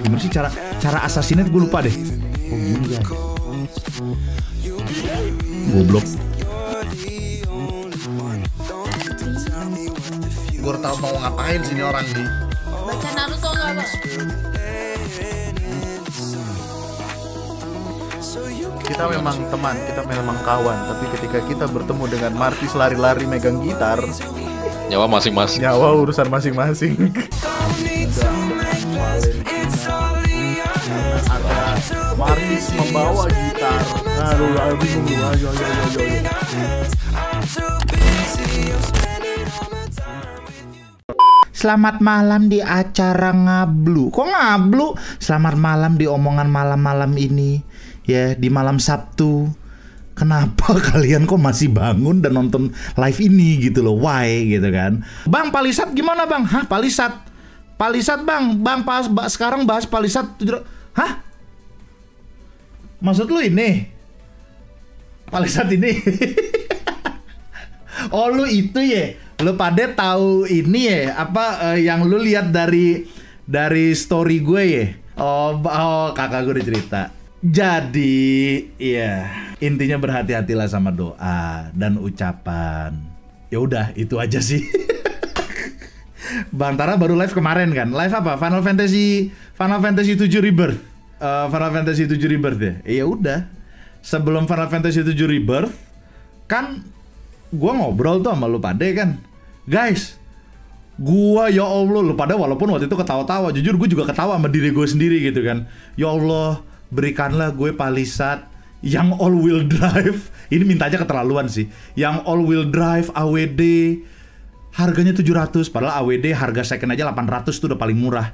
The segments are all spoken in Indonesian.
Gimana sih cara assassinate, gue lupa deh. Oh gini guys. Goblok. Gue tahu mau ngapain sini orang nih. Baca Naruto nggak, Bang? Kita memang teman, kita memang kawan. Tapi ketika kita bertemu dengan Martis lari-lari megang gitar, Nyawa masing-masing. nyawa urusan masing-masing. Ada Martis membawa gitar. Aduh, bingung. Ayo. Selamat malam di acara Ngablu. Kok Ngablu? Selamat malam di omongan malam-malam ini. Ya, di malam Sabtu. Kenapa kalian kok masih bangun dan nonton live ini gitu loh? Why gitu kan? Bang, Palisat gimana bang? Hah, Palisat bang. Bang, sekarang bahas Palisat. Hah? Maksud lu ini? Palisat ini? Oh lu itu ya? Lu pada tahu ini ya? Apa yang lu lihat dari story gue ya? Oh kakak gue udah cerita. Jadi ya intinya berhati-hatilah sama doa dan ucapan. Ya udah itu aja sih. Bang Tara baru live kemarin kan? Live apa? Final Fantasy 7 Rebirth. Final Fantasy 7 Rebirth ya. Ya udah. Sebelum Final Fantasy 7 Rebirth kan gua ngobrol tuh sama lu pade kan. Guys, gua ya Allah, lu pada walaupun waktu itu ketawa-tawa, jujur gue juga ketawa sama diri gue sendiri gitu kan. Ya Allah, berikanlah gue Palisat yang all wheel drive. Ini mintanya keterlaluan sih. Yang all wheel drive AWD harganya 700, padahal AWD harga second aja 800 tuh udah paling murah.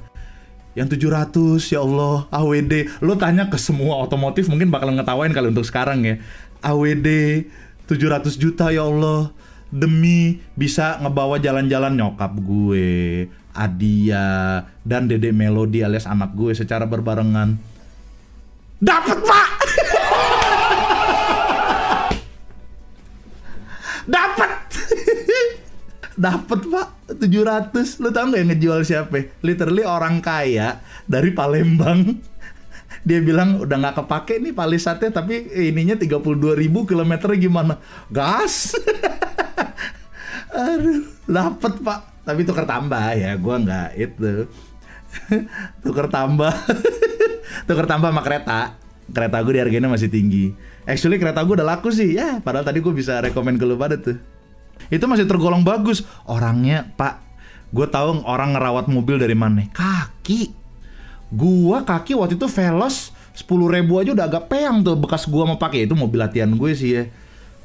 Yang 700 ya Allah, AWD. Lu tanya ke semua otomotif mungkin bakal ngetawain kali untuk sekarang ya. AWD 700 juta ya Allah, demi bisa ngebawa jalan-jalan nyokap gue, Adia, dan Dedek Melody alias anak gue secara berbarengan. Dapet pak! Dapet pak, 700. Lu tau gak yang ngejual siapa? Literally orang kaya dari Palembang. Dia bilang udah gak kepake nih Palisatnya, tapi ininya 32.000 kilometer gimana? Gas! Aduh, dapet pak. Tapi tuker tambah ya, gua nggak itu. Tuker tambah sama kereta. Kereta gue harganya masih tinggi. Actually kereta gue udah laku sih ya. Padahal tadi gue bisa rekomen ke lu pada tuh. Itu masih tergolong bagus. Orangnya pak, gue tahu orang ngerawat mobil dari mana. Kaki. Gua kaki waktu itu Veloz 10.000 aja udah agak peyang tuh bekas gua mau pakai. Itu mobil latihan gue sih ya.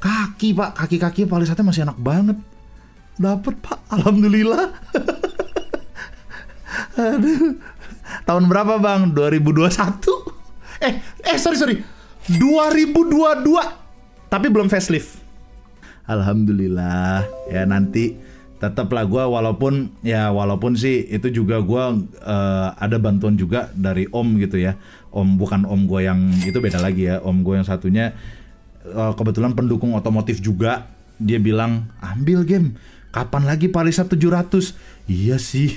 Kaki pak, kaki Palisatnya masih enak banget. Dapet pak, alhamdulillah. Aduh. Tahun berapa bang? 2021? Sorry 2022. Tapi belum facelift. Alhamdulillah. Ya nanti tetaplah gue walaupun sih itu juga gue ada bantuan juga dari om gitu ya. Bukan om gue yang itu beda lagi ya. Om gue yang satunya kebetulan pendukung otomotif juga. Dia bilang ambil game. Kapan lagi Palisat 700? Iya sih.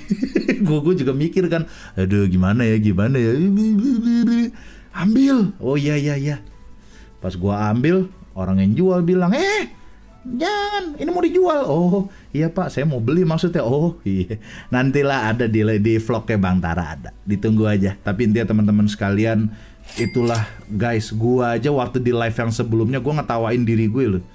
Gue juga mikir kan. Aduh gimana ya. Ambil. Oh iya. Pas gue ambil, orang yang jual bilang, jangan, ini mau dijual. Oh iya pak, saya mau beli maksudnya. Oh iya, nantilah ada di vlognya Bang Tara ada. Ditunggu aja. Tapi intinya teman-teman sekalian, itulah guys, gue aja waktu di live yang sebelumnya gue ngetawain diri gue loh.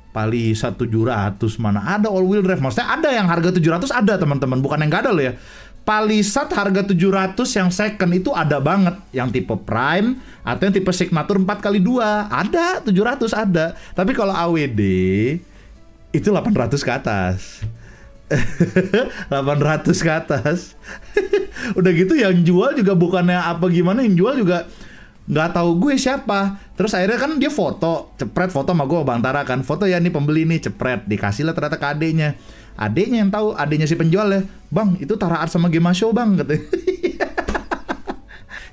Palisat 700 mana ada all wheel drive. Maksudnya ada yang harga 700 ada teman-teman, bukan yang gak ada loh ya. Palisat harga 700 yang second itu ada banget. Yang tipe prime atau yang tipe signature 4x2 ada, 700 ada. Tapi kalau AWD itu 800 ke atas. 800 ke atas. Udah gitu yang jual juga bukannya apa gimana, yang jual juga nggak tahu gue siapa. Terus akhirnya kan dia foto sama gue Bang Tara kan. Foto ya nih pembeli nih, cepret. Dikasih lah ternyata ke adeknya. Adeknya yang tahu, adeknya si penjual ya. Bang, itu Tara Art sama Game Show bang katanya.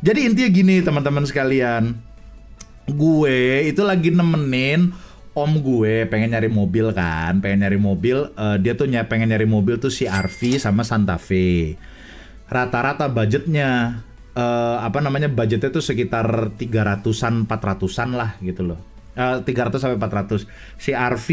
Jadi intinya gini teman-teman sekalian. Gue itu lagi nemenin om gue pengen nyari mobil kan. Dia tuh pengen nyari mobil tuh CR-V sama Santa Fe. Rata-rata budgetnya apa namanya budgetnya tuh sekitar 300-an 400-an lah gitu loh. 300 sampai 400. Si RV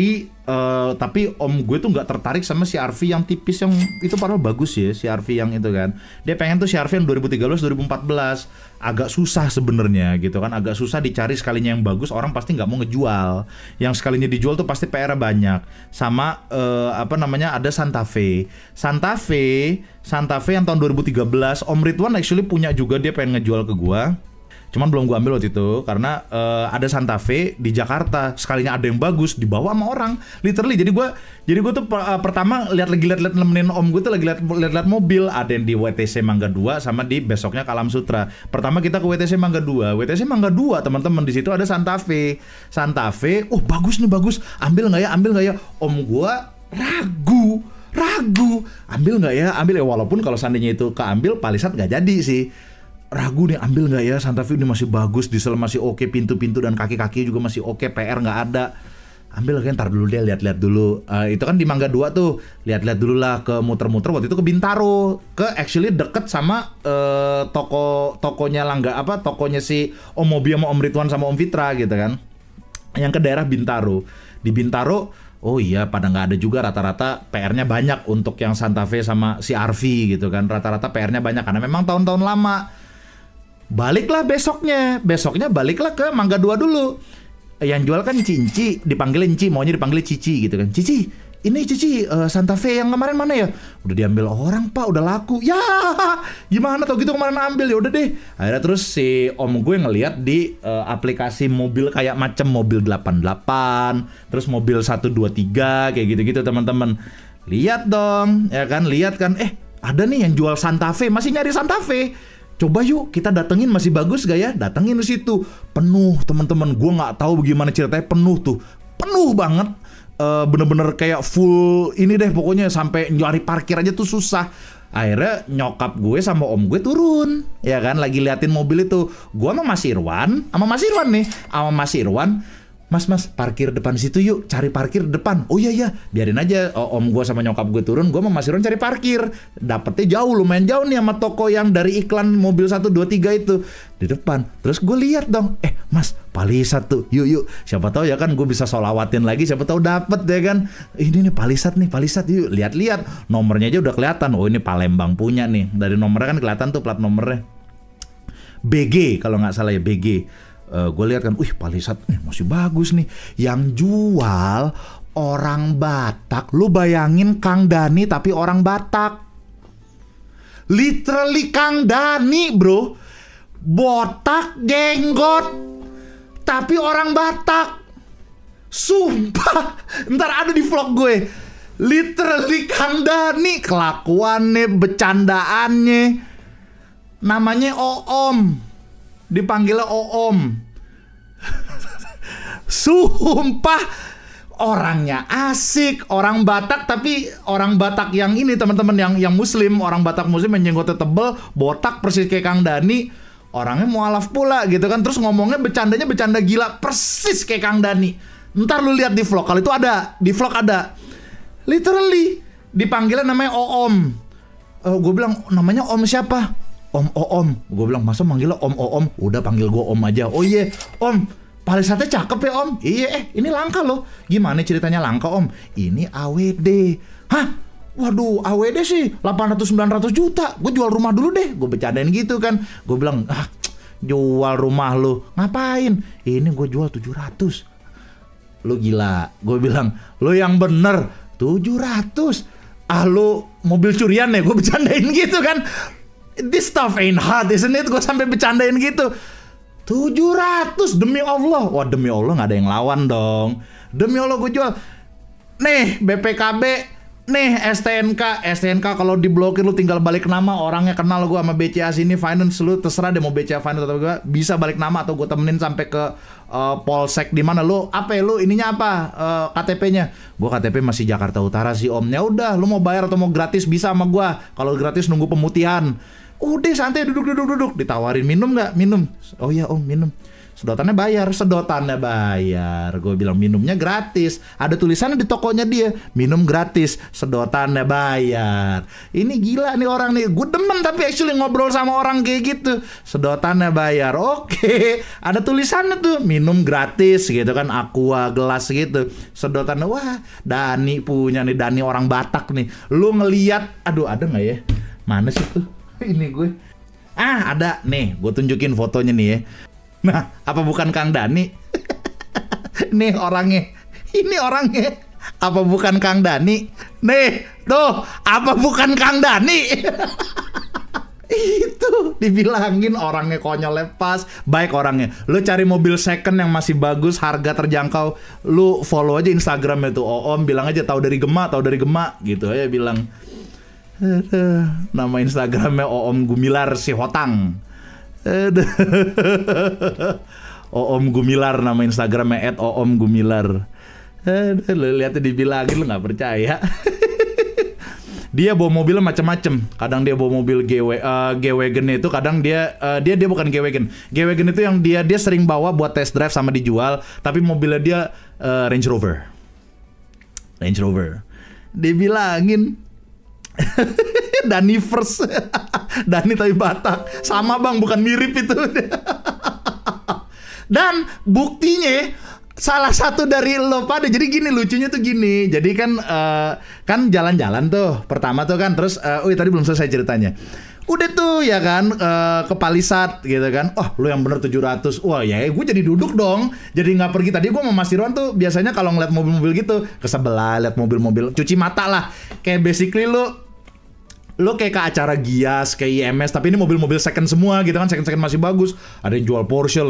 tapi om gue tuh nggak tertarik sama si RV yang tipis yang itu, padahal bagus ya si RV yang itu kan. Dia pengen tuh si RV yang 2013 2014. Agak susah sebenarnya gitu kan, agak susah dicari sekalinya yang bagus, orang pasti nggak mau ngejual. Yang sekalinya dijual tuh pasti PR banyak. Sama apa namanya, ada Santa Fe yang tahun 2013 Om Ridwan actually punya juga, dia pengen ngejual ke gua. Cuman belum gue ambil waktu itu karena ada Santa Fe di Jakarta, sekalinya ada yang bagus dibawa sama orang, literally. Jadi gue tuh pertama lihat nemenin om gue tuh lagi lihat mobil, ada yang di WTC Mangga 2 sama di besoknya Kalam Sutra. Pertama kita ke WTC Mangga 2 teman-teman, di situ ada Santa Fe. Bagus nih, bagus, ambil nggak ya? Om gue ragu, ambil nggak ya, walaupun kalau seandainya itu keambil Palisade nggak jadi sih. Ragu nih, ambil nggak ya, Santa Fe ini masih bagus, diesel masih oke, pintu-pintu dan kaki-kaki juga masih oke, PR nggak ada. Ambil kan, ntar dulu deh, lihat-lihat dulu. Itu kan di Mangga 2 tuh, lihat-lihat dulu lah, ke muter-muter. Waktu itu ke Bintaro, actually deket sama tokonya tokonya si Om Mobi sama Om Ridwan sama Om Fitra gitu kan, yang ke daerah Bintaro. Di Bintaro, oh iya, pada nggak ada juga, rata-rata PR-nya banyak untuk yang Santa Fe sama si RV gitu kan. Rata-rata PR-nya banyak karena memang tahun-tahun lama. Baliklah besoknya baliklah ke Mangga 2 dulu. Yang jual kan Cinci, dipanggilin Ci, maunya dipanggil Cici gitu kan. Cici, ini Cici, Santa Fe yang kemarin mana ya? Udah diambil orang pak, udah laku. Ya, gimana tau gitu kemarin ambil, ya udah deh. Akhirnya terus si om gue ngeliat di aplikasi mobil kayak macam mobil 88, terus mobil 123 kayak gitu-gitu teman-teman. Lihat dong, ya kan, ada nih yang jual Santa Fe, masih nyari Santa Fe. Coba yuk kita datengin, masih bagus gak ya? Datengin di situ. Penuh teman-teman, gue nggak tahu bagaimana ceritanya, penuh banget. Bener-bener kayak full ini deh pokoknya, sampai nyari parkir aja tuh susah. Akhirnya nyokap gue sama om gue turun, ya kan, lagi liatin mobil itu. Gue sama Mas Irwan Mas, parkir depan situ yuk, cari parkir depan. Oh iya, biarin aja. Om gue sama nyokap gue turun, gue sama Mas Irwan cari parkir. Dapetnya lumayan jauh nih sama toko yang dari iklan mobil 1, 2, 3 itu. Di depan. Terus gue lihat dong, Mas, Palisade tuh, yuk. Siapa tahu ya kan gue bisa solawatin lagi, siapa tahu dapet ya kan. Ini nih Palisade, yuk. Lihat. Nomornya aja udah kelihatan. Oh ini Palembang punya nih. Dari nomornya kan kelihatan tuh plat nomornya. BG kalau nggak salah ya, BG. Gue lihat kan, Palisade masih bagus nih. Yang jual orang Batak. Lu bayangin Kang Dani tapi orang Batak. Literally Kang Dani bro, botak jenggot tapi orang Batak. Sumpah, ntar ada di vlog gue. Literally Kang Dani, kelakuannya, bercandaannya. Namanya Oom, dipanggilnya Oom. Sumpah, orangnya asik, orang Batak, tapi orang Batak yang ini teman-teman, yang Muslim, orang Batak Muslim yang jenggotnya tebel, botak persis kayak Kang Dani, orangnya mualaf pula gitu kan, terus ngomongnya bercandanya bercanda gila persis kayak Kang Dani. Ntar lu lihat di vlog, kalau itu ada di vlog ada. Literally dipanggilnya namanya Oom. Gue bilang namanya Om siapa? Om. Gue bilang masa manggilnya Om. Udah panggil gue Om aja. Oh iya, Om. Palisade cakep ya Om. Iya, ini langka loh. Gimana ceritanya langka Om? Ini AWD. Hah? Waduh, AWD sih 800-900 juta. Gue jual rumah dulu deh. Gue bercandain gitu kan. Gue bilang, jual rumah lu. Ngapain? Ini gue jual 700. Lu gila. Gue bilang, lu yang bener 700. Lu mobil curian ya? Gue bercandain gitu kan. This stuff ain't hard, isn't it? Gue sampai bercandain gitu. 700 demi Allah. Wah, demi Allah nggak ada yang lawan dong. Demi Allah gue jual. Nih BPKB, nih STNK kalau diblokir lu tinggal balik nama, orangnya kenal gue sama BCA sini finance, lu terserah deh mau BCA finance atau gue bisa balik nama atau gue temenin sampai ke Polsek di mana lu ininya apa KTP-nya. Gue KTP masih Jakarta Utara sih Om. Ya udah, lu mau bayar atau mau gratis bisa sama gue. Kalau gratis nunggu pemutihan. Udah santai duduk. Ditawarin minum nggak? Minum. Oh iya Om, minum. Sedotannya bayar. Gue bilang minumnya gratis. Ada tulisannya di tokonya dia, minum gratis, sedotannya bayar. Ini gila nih orang nih. Gue demen tapi actually ngobrol sama orang kayak gitu. Sedotannya bayar. Oke, ada tulisannya tuh, minum gratis gitu kan, aqua gelas gitu. Sedotannya, wah, Dani punya nih, Dani orang Batak nih. Lu ngeliat, aduh ada nggak ya? Mana sih tuh? Ini gue. Ada nih, gue tunjukin fotonya nih ya. Nah, apa bukan Kang Dani? Nih orangnya. Ini orangnya. Apa bukan Kang Dani? Nih, tuh, apa bukan Kang Dani? Itu dibilangin orangnya konyol lepas, baik orangnya. Lu cari mobil second yang masih bagus, harga terjangkau, lu follow aja Instagramnya tuh Oom, bilang aja tahu dari Gema gitu aja bilang. Nama Instagramnya Oom Gumilar si Hotang. Oom Gumilar nama Instagramnya @oomgumilar. Lu lihatnya dibilangin, lu nggak percaya. Dia bawa mobilnya macam-macam. Kadang dia bawa mobil G-Wagon itu, kadang dia bukan G-Wagon. G-Wagon itu yang dia sering bawa buat test drive sama dijual, tapi mobilnya dia Range Rover. Dibilangin Dani first. Dani tapi Batak. Sama bang, bukan mirip itu. Dan buktinya salah satu dari lo pada. Jadi gini, lucunya tuh gini. Jadi kan jalan-jalan tuh pertama tuh kan. Terus tadi belum selesai ceritanya. Udah tuh ya kan ke Palisat gitu kan. Oh lu yang bener 700. Wah ya gue jadi duduk dong. Jadi gak pergi. Tadi gue sama Mas Irwan tuh biasanya kalau ngeliat mobil-mobil gitu ke sebelah, liat mobil-mobil, cuci mata lah. Kayak basically lu kayak ke acara Gias, kayak IMS, tapi ini mobil-mobil second semua gitu kan. Second masih bagus. Ada yang jual Porsche,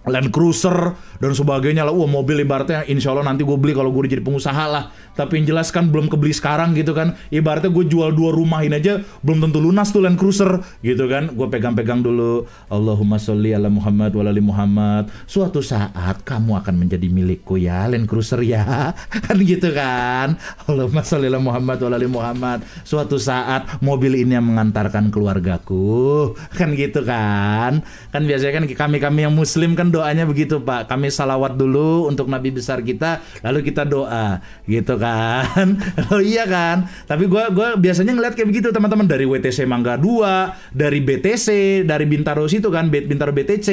Land Cruiser dan sebagainya lah. Wah mobil ibaratnya insya Allah nanti gue beli kalau gue jadi pengusaha lah. Tapi yang jelas kan belum kebeli sekarang gitu kan. Ibaratnya gue jual 2 rumah ini aja belum tentu lunas tuh Land Cruiser gitu kan. Gue pegang-pegang dulu. Allahumma sholli ala Muhammad wa ala ali Muhammad. Suatu saat kamu akan menjadi milikku ya Land Cruiser ya. Kan gitu kan. Allahumma sholli ala Muhammad wa ala ali Muhammad. Suatu saat mobil ini yang mengantarkan keluargaku. Kan gitu kan. Kan biasanya kan kami yang muslim kan doanya begitu Pak. Kami salawat dulu untuk Nabi besar kita, lalu kita doa gitu kan. Oh iya kan. Tapi gue biasanya ngeliat kayak begitu teman-teman, dari WTC Mangga 2, dari BTC, dari Bintaro situ kan, Bintaro BTC,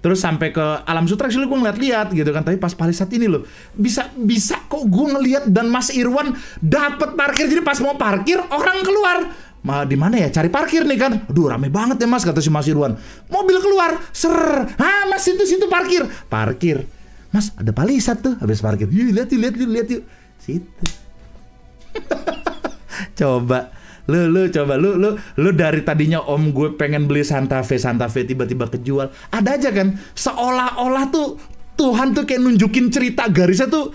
terus sampai ke Alam Sutra sih gue ngeliat gitu kan. Tapi pas Palisat ini loh bisa kok gue ngeliat, dan Mas Irwan dapat parkir. Jadi pas mau parkir orang keluar. Di mana ya cari parkir nih kan? Aduh rame banget ya mas, kata si Mas Irwan. Mobil keluar, mas situ parkir. Mas ada Palisat tuh, habis parkir. Lihat yuk. Situ. Coba lu dari tadinya Om gue pengen beli Santa Fe tiba-tiba kejual. Ada aja kan, seolah-olah tuh Tuhan tuh kayak nunjukin cerita garisnya tuh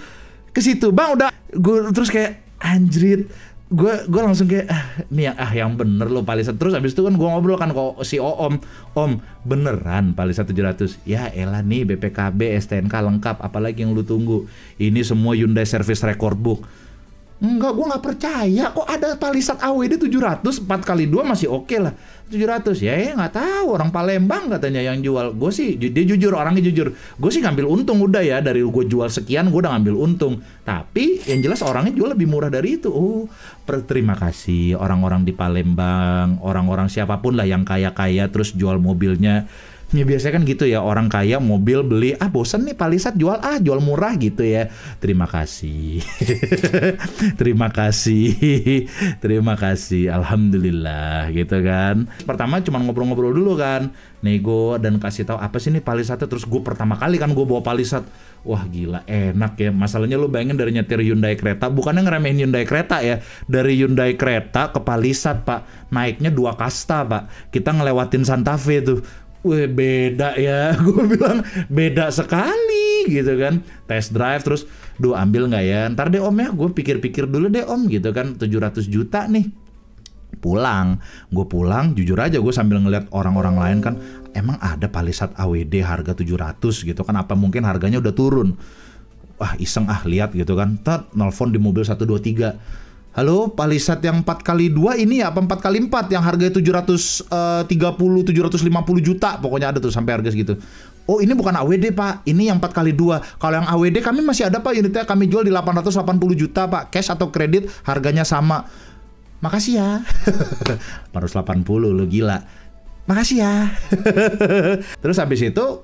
ke situ. Bang udah gue terus kayak anjrit. Gue langsung kayak nih yang bener lo Palisat. Terus abis itu kan gue ngobrol kan kok si Om beneran Palisat 700. Ya elah nih BPKB STNK lengkap, apalagi yang lu tunggu. Ini semua Hyundai Service Record Book. Enggak, gue gak percaya kok ada Palisat AWD 700 4x2 masih oke lah. 700 ya gak tahu, orang Palembang katanya yang jual. Gue sih dia jujur, orangnya jujur. Gue sih ngambil untung udah ya, dari gue jual sekian gue udah ngambil untung. Tapi yang jelas orangnya jual lebih murah dari itu. Terima kasih orang-orang di Palembang, orang-orang siapapun lah yang kaya-kaya terus jual mobilnya. Ya biasanya kan gitu ya, orang kaya mobil beli, bosen nih Palisat jual murah gitu ya. Terima kasih. Terima kasih. Alhamdulillah gitu kan. Pertama cuma ngobrol-ngobrol dulu kan, nego dan kasih tahu apa sih nih Palisatnya. Terus gue pertama kali kan gue bawa Palisat. Wah gila enak ya. Masalahnya lu bayangin dari nyetir Hyundai Creta, bukannya ngeremehin Hyundai Creta ya, dari Hyundai Creta ke Palisat Pak, naiknya 2 kasta Pak. Kita ngelewatin Santa Fe tuh. Wih beda ya, gue bilang beda sekali gitu kan. Test drive terus, ambil nggak ya? Ntar deh Om ya, gue pikir-pikir dulu deh Om gitu kan. 700 juta nih. Gue pulang, jujur aja gue sambil ngeliat orang-orang lain kan, emang ada Palisat AWD harga 700 gitu kan, apa mungkin harganya udah turun. Iseng lihat gitu kan. Nelfon di mobil 123. Halo, palisat yang 4x2 ini apa 4x4 yang harganya 730 750 juta, pokoknya ada tuh sampai harga segitu. Oh, ini bukan AWD, Pak. Ini yang 4x2. Kalau yang AWD kami masih ada, Pak, unitnya kami jual di 880 juta, Pak. Cash atau kredit harganya sama. Makasih ya. 480 lu gila. Makasih ya. Terus habis itu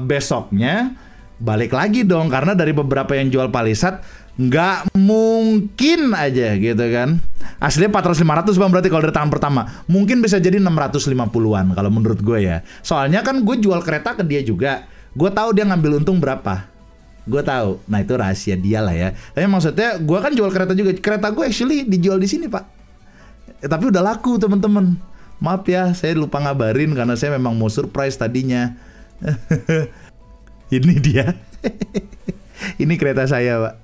besoknya balik lagi dong, karena dari beberapa yang jual palisat nggak mungkin aja gitu kan. Aslinya 400-500 bang, berarti kalau dari tangan pertama. Mungkin bisa jadi 650-an kalau menurut gue ya. Soalnya kan gue jual kereta ke dia juga. Gue tahu dia ngambil untung berapa. Gue tahu. Nah itu rahasia dia lah ya. Tapi maksudnya gue kan jual kereta juga. Kereta gue actually dijual di sini, Pak. Tapi udah laku teman-teman. Maaf ya, saya lupa ngabarin karena saya memang mau surprise tadinya. Ini dia. Ini kereta saya, Pak.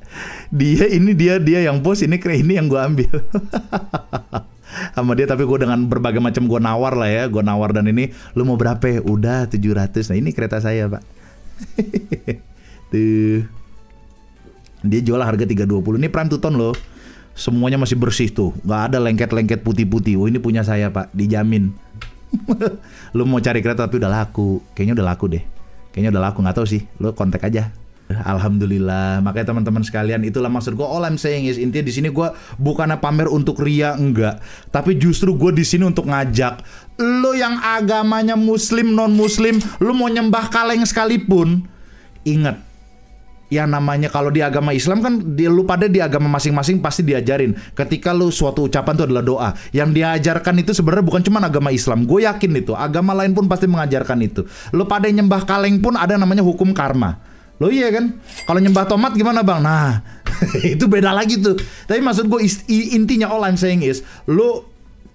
Dia yang post, ini yang gue ambil. Sama dia, tapi gue dengan berbagai macam gue nawar lah ya. Gue nawar dan ini, lu mau berapa ya? Udah 700. Nah ini kereta saya, Pak. Tuh. Dia jual harga 320. Ini prime 2 ton loh. Semuanya masih bersih tuh. Gak ada lengket-lengket putih-putih. Oh ini punya saya, Pak. Dijamin. Lu mau cari kereta tapi udah laku. Kayaknya udah laku deh. Kayaknya udah laku, nggak tahu sih. Lu kontak aja. Alhamdulillah. Makanya teman-teman sekalian, itulah maksud gue. All I'm saying is, intinya di sini gue bukannya pamer untuk ria, enggak. Tapi justru gue di sini untuk ngajak lo yang agamanya muslim, non muslim, lo mau nyembah kaleng sekalipun, ingat. Ya namanya kalau di agama Islam kan lu pada di agama masing-masing pasti diajarin ketika lu suatu ucapan itu adalah doa. Yang diajarkan itu sebenarnya bukan cuma agama Islam. Gue yakin itu agama lain pun pasti mengajarkan itu. Lu pada nyembah kaleng pun ada namanya hukum karma. Lo iya kan? Kalau nyembah tomat gimana bang? Nah itu beda lagi tuh. Tapi maksud gue intinya all I'm saying is, lu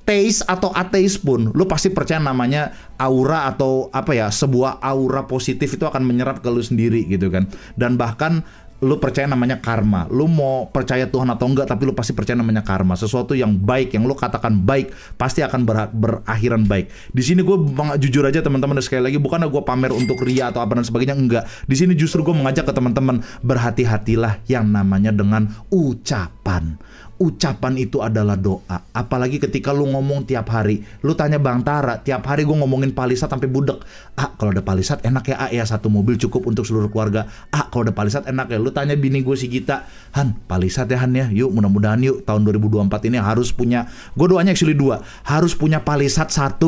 teis atau ateis pun, lu pasti percaya namanya aura atau apa ya, sebuah aura positif itu akan menyerap ke lu sendiri gitu kan. Dan bahkan lu percaya namanya karma. Lu mau percaya Tuhan atau enggak, tapi lu pasti percaya namanya karma. Sesuatu yang baik, yang lu katakan baik, pasti akan berakhiran baik. Di sini gue jujur aja teman-teman, sekali lagi bukannya gue pamer untuk ria atau apa dan sebagainya, enggak. Di sini justru gue mengajak ke teman-teman, berhati-hatilah yang namanya dengan ucapan. Ucapan itu adalah doa. Apalagi ketika lu ngomong tiap hari. Lu tanya Bang Tara, tiap hari gue ngomongin palisat sampai budek. Kalau ada palisat enak ya, ya satu mobil cukup untuk seluruh keluarga. Kalau ada palisat enak ya. Lu tanya bini gue si Gita, Han, palisat ya Han ya. Yuk mudah-mudahan yuk tahun 2024 ini harus punya, gue doanya actually 2, harus punya palisat 1,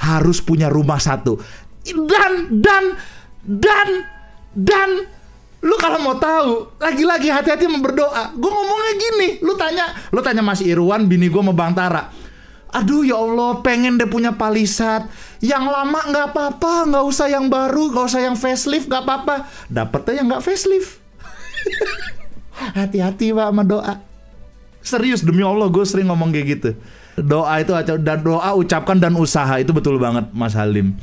harus punya rumah 1. Dan lu kalau mau tahu, lagi-lagi hati-hati berdoa. Gue ngomongnya gini, lu tanya Mas Irwan, bini gue sama Bang Tara. Aduh ya Allah, pengen deh punya palisat. Yang lama nggak apa-apa, nggak usah yang baru, nggak usah yang facelift, nggak apa-apa. Dapetnya yang nggak facelift. Hati-hati Pak sama doa. Serius demi Allah, gue sering ngomong kayak gitu. Doa itu, dan doa ucapkan dan usaha itu betul banget Mas Halim.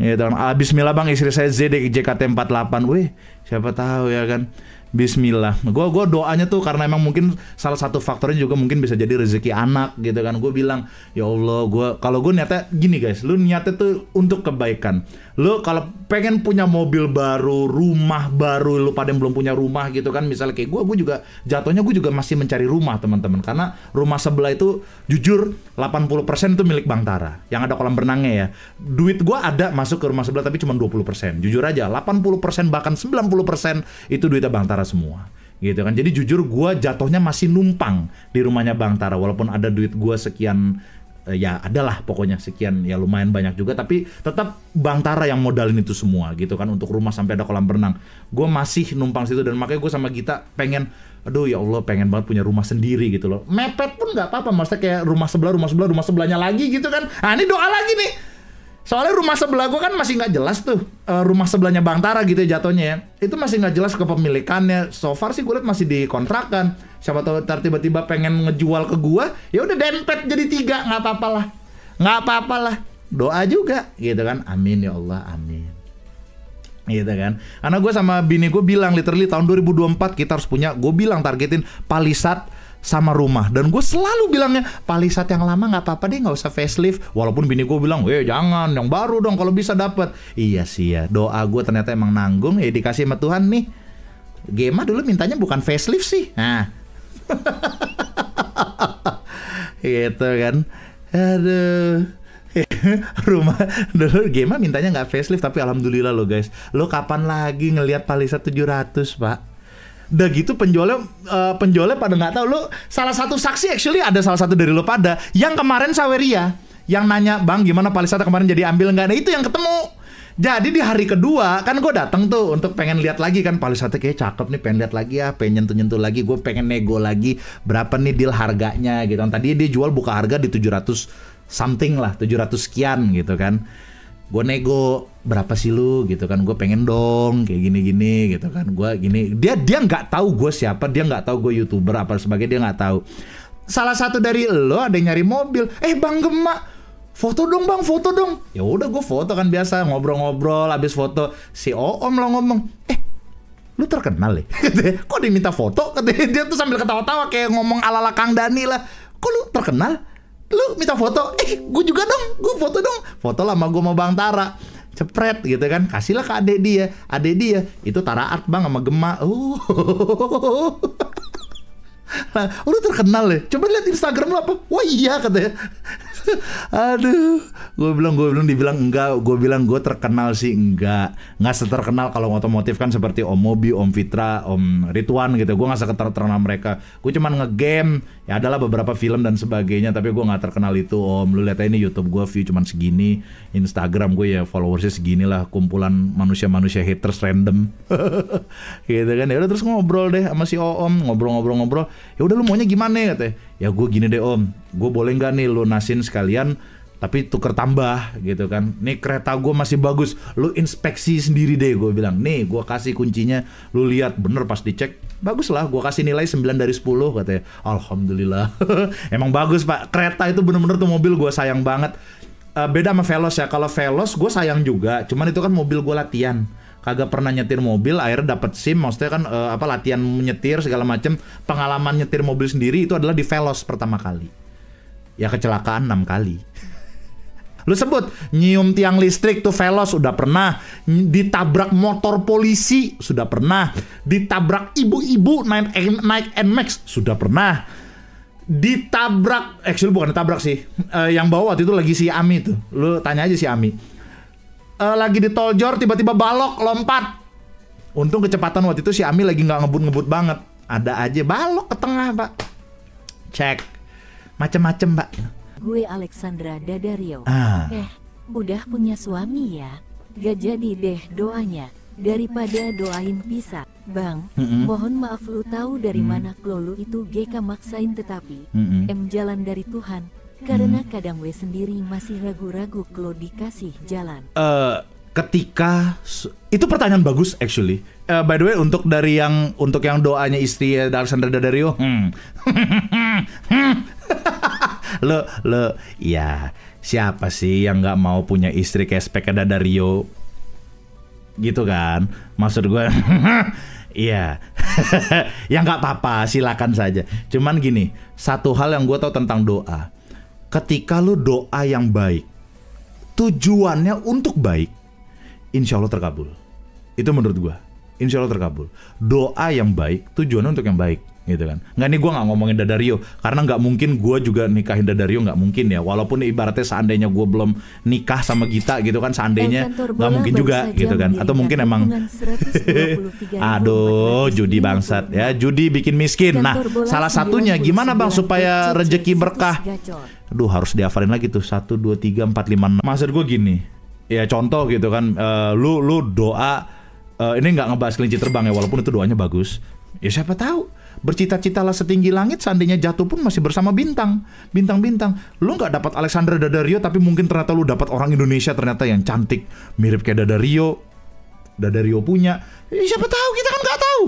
Ya kan, bismillah bang, istri saya ZD JKT48. Wih, siapa tahu ya kan. Bismillah. Gue doanya tuh karena emang mungkin salah satu faktornya juga mungkin bisa jadi rezeki anak gitu kan. Gue bilang, ya Allah, kalau gue niatnya gini guys, lu niatnya tuh untuk kebaikan. Lu kalau pengen punya mobil baru, rumah baru, lu pada yang belum punya rumah gitu kan, misalnya kayak gue juga jatuhnya gue juga masih mencari rumah teman-teman, karena rumah sebelah itu jujur 80% itu milik Bang Tara yang ada kolam renangnya ya. Duit gue ada masuk ke rumah sebelah tapi cuma 20%. Jujur aja 80% bahkan 90% itu duitnya Bang Tara semua gitu kan. Jadi jujur gue jatuhnya masih numpang di rumahnya Bang Tara, walaupun ada duit gue sekian, ya adalah pokoknya sekian, ya lumayan banyak juga, tapi tetap Bang Tara yang modalin itu semua gitu kan, untuk rumah sampai ada kolam renang. Gue masih numpang situ, dan makanya gue sama Gita pengen, aduh ya Allah, pengen banget punya rumah sendiri gitu loh. Mepet pun nggak apa-apa, maksudnya kayak rumah sebelahnya lagi gitu kan. Nah ini doa lagi nih. Soalnya rumah sebelah gue kan masih nggak jelas tuh, rumah sebelahnya Bang Tara gitu ya jatuhnya ya. Itu masih nggak jelas kepemilikannya. So far sih gue liat masih dikontrakan. Siapa tahu tiba-tiba pengen ngejual ke gue, ya udah dempet jadi 3, nggak apa-apa lah. Doa juga gitu kan. Amin ya Allah, amin. Gitu kan. Karena gue sama bini gue bilang literally tahun 2024 kita harus punya, gue bilang targetin palisat sama rumah. Dan gue selalu bilangnya palisat yang lama nggak apa-apa deh, nggak usah facelift. Walaupun bini gue bilang, jangan, yang baru dong kalau bisa dapet. Iya sih ya, doa gue ternyata emang nanggung ya, dikasih sama Tuhan nih. Gema dulu mintanya bukan facelift sih. Nah Gitu kan. Aduh. Rumah dulu Gema mintanya nggak facelift, tapi alhamdulillah lo guys. Lo kapan lagi ngelihat Palisade 700, Pak? Udah gitu penjualnya pada nggak tahu. Lo salah satu saksi, actually ada salah satu dari lo pada yang kemarin Saweria yang nanya, "Bang, gimana Palisade kemarin, jadi ambil nggak?" Nah itu yang ketemu. Jadi di hari kedua kan gue datang tuh untuk pengen lihat lagi kan, Palisade kayak cakep nih, pengen lihat lagi ya, pengen nyentuh lagi, gue pengen nego lagi berapa nih deal harganya gitu. Tadi dia jual buka harga di 700 something lah, 700 sekian gitu kan. Gue nego, berapa sih lu gitu kan, gue pengen dong kayak gini-gini gitu kan. Gue gini, dia nggak tahu gue siapa, dia nggak tahu gue YouTuber apa sebagainya, dia nggak tahu. Salah satu dari lo ada yang nyari mobil, Bang Gema, foto dong Bang, foto dong. Ya udah gue foto kan biasa, ngobrol-ngobrol, habis foto si Oom lo ngomong, lu terkenal ya? Kok dia minta foto? Dia tuh sambil ketawa-tawa kayak ngomong ala-ala Kang Dani lah. Kok lu terkenal? Lu minta foto? Gue juga dong, gue foto dong. Foto lah sama gue sama Bang Tara. Cepret gitu kan, kasihlah ke adek dia. Itu Tara Art Bang sama Gema. Nah, lu terkenal ya? Coba lihat Instagram lu apa? Wah iya katanya. Aduh, dibilang enggak, gue bilang gue terkenal sih enggak seterkenal kalau otomotif kan seperti Om Mobi, Om Fitra, Om Ridwan gitu. Gue nggak seterkenal mereka. Gue cuman ngegame, ya adalah beberapa film dan sebagainya, tapi gue nggak terkenal itu Om. Lu lihat aja ini YouTube gue view cuman segini, Instagram gue ya followersnya segini lah, kumpulan manusia haters random, gitu kan. Ya udah terus ngobrol deh sama si Om, ngobrol. Ya udah lu maunya gimana katanya? Ya gue gini deh Om, gue boleh nggak nih lunasin sekalian tapi tuker tambah gitu kan. Nih kereta gue masih bagus, lu inspeksi sendiri deh, gue bilang. Nih gue kasih kuncinya, lu lihat bener, pas dicek bagus lah, gue kasih nilai 9 dari 10 katanya. Alhamdulillah. Emang bagus Pak, kereta itu bener-bener tuh mobil gue sayang banget. Beda sama Veloz ya, kalau Veloz gue sayang juga, cuman itu kan mobil gue latihan, kagak pernah nyetir mobil, akhirnya dapat SIM, maksudnya kan latihan menyetir segala macem. Pengalaman nyetir mobil sendiri itu adalah di Veloz pertama kali. Ya kecelakaan 6 kali. Lu sebut nyium tiang listrik tuh Veloz udah pernah, ditabrak motor polisi sudah pernah, ditabrak ibu-ibu naik NMAX sudah pernah, ditabrak, actually bukan ditabrak sih, yang bawa waktu itu lagi si Ami tuh, lu tanya aja si Ami. Lagi di tol Jor tiba-tiba balok lompat. Untung kecepatan waktu itu si Ami lagi nggak ngebut banget. Ada aja balok ke tengah Pak. Cek macem-macem Pak. Gue Alexandra Dadario. Udah punya suami ya? Gak jadi deh doanya. Daripada doain pisah. Bang, mohon maaf lu tahu dari mana klo lu itu GK maksain, tetapi jalan dari Tuhan. Karena kadang gue sendiri masih ragu-ragu klo dikasih jalan. Ketika itu pertanyaan bagus actually. By the way, untuk yang doanya istri Alexandra Dadario, lo ya siapa sih yang nggak mau punya istri kayak Spek Dadario gitu kan? Maksud gue, iya, ya nggak apa-apa, silakan saja. Cuman gini, satu hal yang gue tahu tentang doa, ketika lu doa yang baik, tujuannya untuk baik, insya Allah terkabul. Itu menurut gue, insya Allah terkabul. Doa yang baik, tujuannya untuk yang baik, gitu kan. Nggak, nih gue nggak ngomongin Dadario, karena nggak mungkin gue juga nikahin Dadario, nggak mungkin ya. Walaupun ibaratnya seandainya gue belum nikah sama Gita gitu kan, seandainya nggak mungkin juga gitu kan. Atau mungkin emang, aduh, judi bangsat ya, judi bikin miskin. Nah, salah satunya gimana Bang supaya rezeki berkah? Aduh, harus dihafalin lagi tuh 1, 2, 3, 4, 5, 6. Maksud gue gini, ya contoh gitu kan, lu doa, ini nggak ngebahas kelinci terbang ya, walaupun itu doanya bagus. Ya siapa tahu, bercita-citalah setinggi langit, seandainya jatuh pun masih bersama bintang. Lu nggak dapat Alexandra Dadario, tapi mungkin ternyata lu dapat orang Indonesia ternyata yang cantik, mirip kayak Dadario punya. Ya, siapa tahu, kita kan nggak tahu,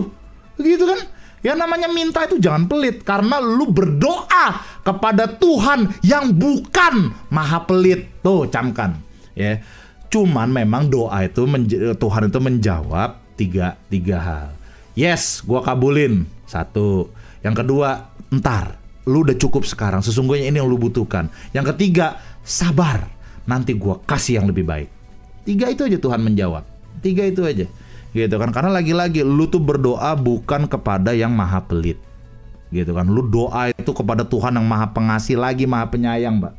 gitu kan? Ya namanya minta itu jangan pelit, karena lu berdoa kepada Tuhan yang bukan maha pelit. Tuh, camkan ya. Cuman memang doa itu Tuhan itu menjawab tiga hal. Yes, gua kabulin. 1. Yang kedua, entar, lu udah cukup sekarang, sesungguhnya ini yang lu butuhkan. Yang ketiga, sabar, nanti gua kasih yang lebih baik. 3 itu aja Tuhan menjawab. 3 itu aja. Gitu kan, karena lagi-lagi lu tuh berdoa bukan kepada yang maha pelit. gitu kan. Lu doa itu kepada Tuhan yang maha pengasih lagi maha penyayang, Mbak,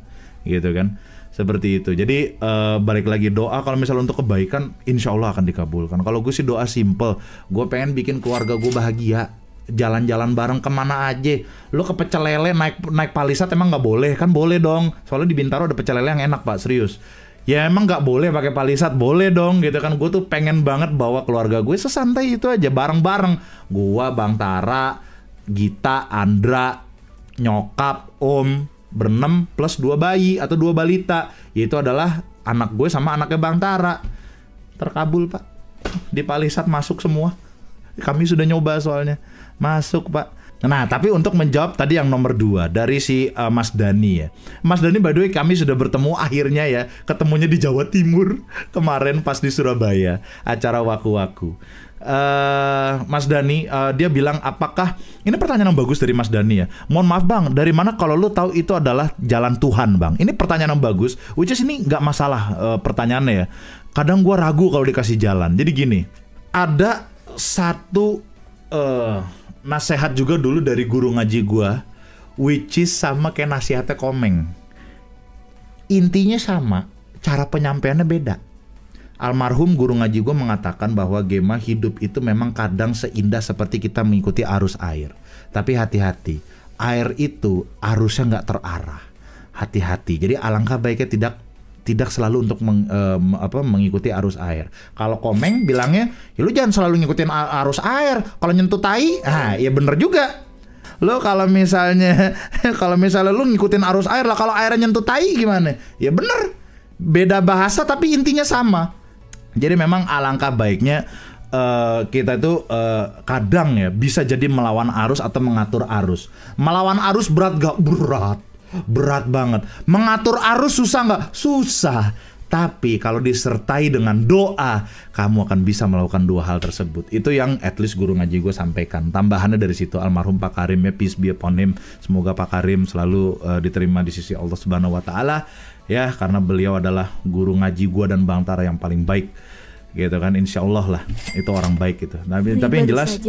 gitu kan. Seperti itu. Jadi balik lagi, doa kalau misalnya untuk kebaikan insya Allah akan dikabulkan. Kalau gue sih doa simple, gue pengen bikin keluarga gue bahagia, jalan-jalan bareng kemana aja. Lo ke Pecel Lele naik Palisat emang nggak boleh? Kan boleh dong, soalnya di Bintaro ada Pecel Lele yang enak, Pak, serius. Ya emang nggak boleh pakai Palisat, boleh dong gitu kan. Gue tuh pengen banget bawa keluarga gue sesantai itu aja, bareng-bareng. Gua, Bang Tara, Gita, Andra, nyokap, Om, berenam plus 2 bayi atau 2 balita, yaitu adalah anak gue sama anaknya Bang Tara. Terkabul, Pak. Di Palisat masuk semua. Kami sudah nyoba soalnya. Masuk, Pak. Nah, tapi untuk menjawab tadi yang nomor 2 dari si Mas Dani ya. Mas Dani, by the way, kami sudah bertemu akhirnya ya. Ketemunya di Jawa Timur kemarin pas di Surabaya, acara Waku-Waku. Mas Dani, dia bilang, apakah ini pertanyaan yang bagus dari Mas Dani ya. Mohon maaf Bang, dari mana kalau lu tahu itu adalah jalan Tuhan, Bang? Ini pertanyaan yang bagus. Which is ini nggak masalah pertanyaannya ya. Kadang gue ragu kalau dikasih jalan. Jadi gini, ada satu nasihat juga dulu dari guru ngaji gue, which is sama kayak nasihatnya Komeng. Intinya sama, cara penyampaiannya beda. Almarhum guru ngaji gue mengatakan bahwa Gema, hidup itu memang kadang seindah seperti kita mengikuti arus air. Tapi hati-hati, air itu arusnya nggak terarah. Hati-hati. Jadi alangkah baiknya tidak selalu untuk mengikuti arus air. Kalau Komeng bilangnya, ya lu jangan selalu ngikutin arus air. Kalau nyentuh tai, ya bener juga. Lo kalau misalnya lu ngikutin arus air lah, kalau airnya nyentuh tai gimana? Ya bener. Beda bahasa tapi intinya sama. Jadi memang alangkah baiknya kita itu kadang ya bisa jadi melawan arus atau mengatur arus. Melawan arus berat gak? Berat banget. Mengatur arus susah gak? Susah. Tapi kalau disertai dengan doa, kamu akan bisa melakukan 2 hal tersebut. Itu yang at least guru ngaji gue sampaikan. Tambahannya dari situ, almarhum Pak Karim ya, peace be upon him. Semoga Pak Karim selalu diterima di sisi Allah Subhanahu wa Ta'ala. Ya, karena beliau adalah guru ngaji gua dan Bang Tara yang paling baik, gitu kan. Insya Allah lah, itu orang baik gitu. Tapi yang jelas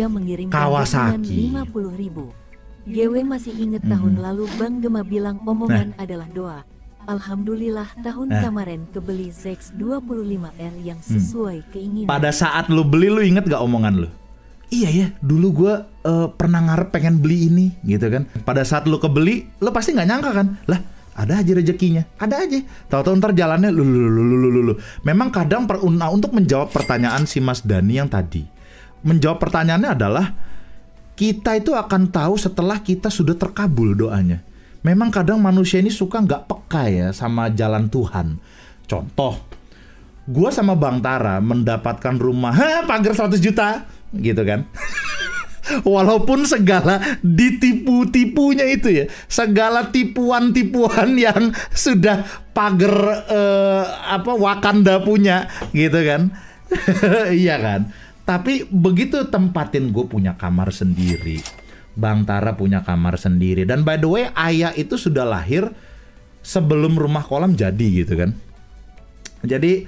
Kawasaki 50.000. GW masih inget tahun lalu Bang Gema bilang omongan adalah doa. Alhamdulillah tahun kemarin kebeli ZX 25R yang sesuai keinginan. Pada saat lu beli, lu inget gak omongan lu? Iya ya, dulu gua pernah ngarep pengen beli ini, gitu kan. Pada saat lu kebeli, lu pasti nggak nyangka kan? Lah, ada aja rezekinya, ada aja. Tahu-tahu ntar jalannya lu. Memang kadang untuk menjawab pertanyaan si Mas Dani yang tadi, menjawab pertanyaannya adalah kita itu akan tahu setelah kita sudah terkabul doanya. Memang kadang manusia ini suka nggak peka ya sama jalan Tuhan. Contoh, gua sama Bang Tara mendapatkan rumah pagar 100 juta, gitu kan. Walaupun segala ditipu-tipunya itu ya, segala tipuan-tipuan yang sudah pagar Wakanda punya, gitu kan. Iya kan. Tapi begitu tempatin, gue punya kamar sendiri, Bang Tara punya kamar sendiri. Dan by the way, ayah itu sudah lahir sebelum rumah kolam jadi, gitu kan. Jadi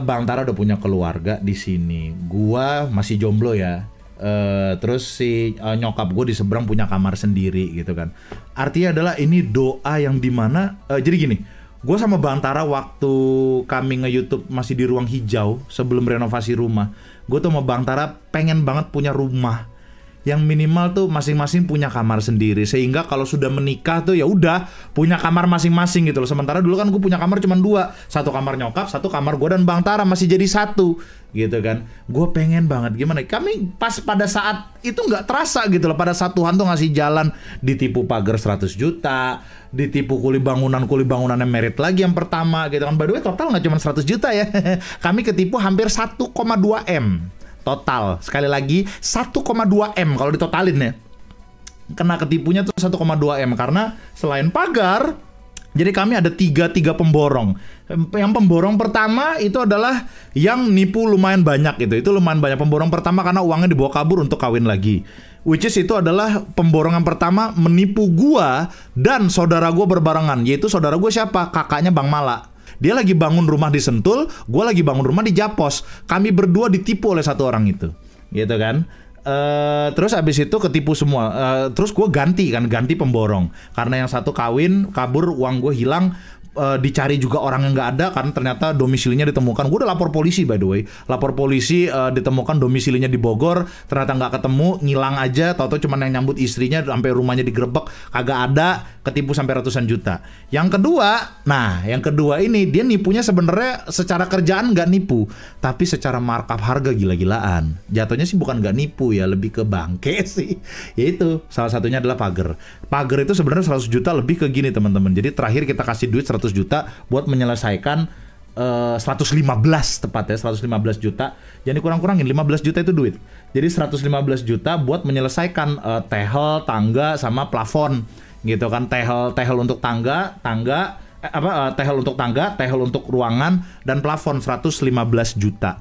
Bang Tara udah punya keluarga di sini. Gua masih jomblo ya. Terus si nyokap gue di seberang punya kamar sendiri, gitu kan. Artinya adalah ini doa yang dimana jadi gini, gue sama Bang Tara waktu kami nge-YouTube masih di ruang hijau sebelum renovasi rumah, gue tuh sama Bang Tara pengen banget punya rumah yang minimal tuh masing-masing punya kamar sendiri, sehingga kalau sudah menikah tuh ya udah punya kamar masing-masing gitu loh. Sementara dulu kan gue punya kamar cuma 2, satu kamar nyokap, satu kamar gue dan Bang Tara, masih jadi 1, gitu kan. Gue pengen banget, gimana kami pas pada saat itu nggak terasa gitu loh, pada saat Tuhan tuh ngasih jalan, ditipu pagar 100 juta, ditipu kuli bangunannya merit lagi yang pertama, gitu kan. By the way, total nggak cuma 100 juta ya. Kami ketipu hampir 1,2 M total. Sekali lagi 1,2 M kalau ditotalin ya. Kena ketipunya tuh 1,2 M karena selain pagar, jadi kami ada tiga pemborong. Yang pemborong pertama itu adalah yang nipu lumayan banyak gitu. Itu lumayan banyak pemborong pertama karena uangnya dibawa kabur untuk kawin lagi. Which is itu adalah pemborongan pertama menipu gua dan saudara gua berbarengan. Yaitu saudara gua siapa? Kakaknya Bang Mala. Dia lagi bangun rumah di Sentul, gue lagi bangun rumah di Japos. Kami berdua ditipu oleh satu orang itu, gitu kan. Terus abis itu ketipu semua. Terus gue ganti pemborong karena yang satu kawin kabur, uang gue hilang. Dicari juga orang yang nggak ada karena ternyata domisilinya ditemukan. Gue udah lapor polisi by the way, ditemukan domisilinya di Bogor, ternyata nggak ketemu, ngilang aja. Tahu-tahu cuma yang nyambut istrinya, sampai rumahnya digerebek, kagak ada, ketipu sampai ratusan juta. Yang kedua ini dia nipunya sebenarnya secara kerjaan nggak nipu, tapi secara markup harga gila-gilaan. Jatuhnya sih bukan nggak nipu ya, lebih ke bangke sih. Yaitu salah satunya adalah pagar. Pagar itu sebenarnya 100 juta lebih ke gini teman-teman. Jadi terakhir kita kasih duit 100 juta buat menyelesaikan 115 tepatnya 115 juta. Jadi kurang-kurangin 15 juta itu duit. Jadi 115 juta buat menyelesaikan tehel, tangga sama plafon gitu kan. Tehel untuk tehel untuk tangga, tehel untuk ruangan dan plafon 115 juta.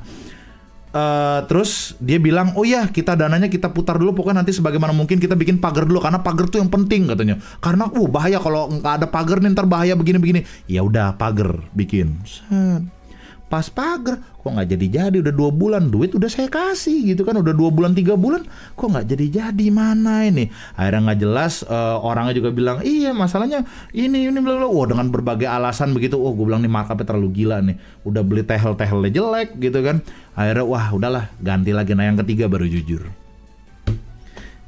Terus dia bilang, oh ya dananya kita putar dulu, pokoknya nanti sebagaimana mungkin kita bikin pagar dulu karena pagar tuh yang penting katanya. Karena bahaya kalau nggak ada pagar nih, ntar bahaya begini-begini. Ya udah pagar bikin. Pas pagar kok nggak jadi udah 2 bulan duit udah saya kasih gitu kan, udah 2 bulan 3 bulan kok nggak jadi mana ini. Akhirnya nggak jelas, orangnya juga bilang iya masalahnya ini bla. Dengan berbagai alasan begitu. Gue bilang nih markupnya terlalu gila nih, udah beli tehelnya jelek gitu kan. Akhirnya udahlah ganti lagi. Nah yang ketiga baru jujur.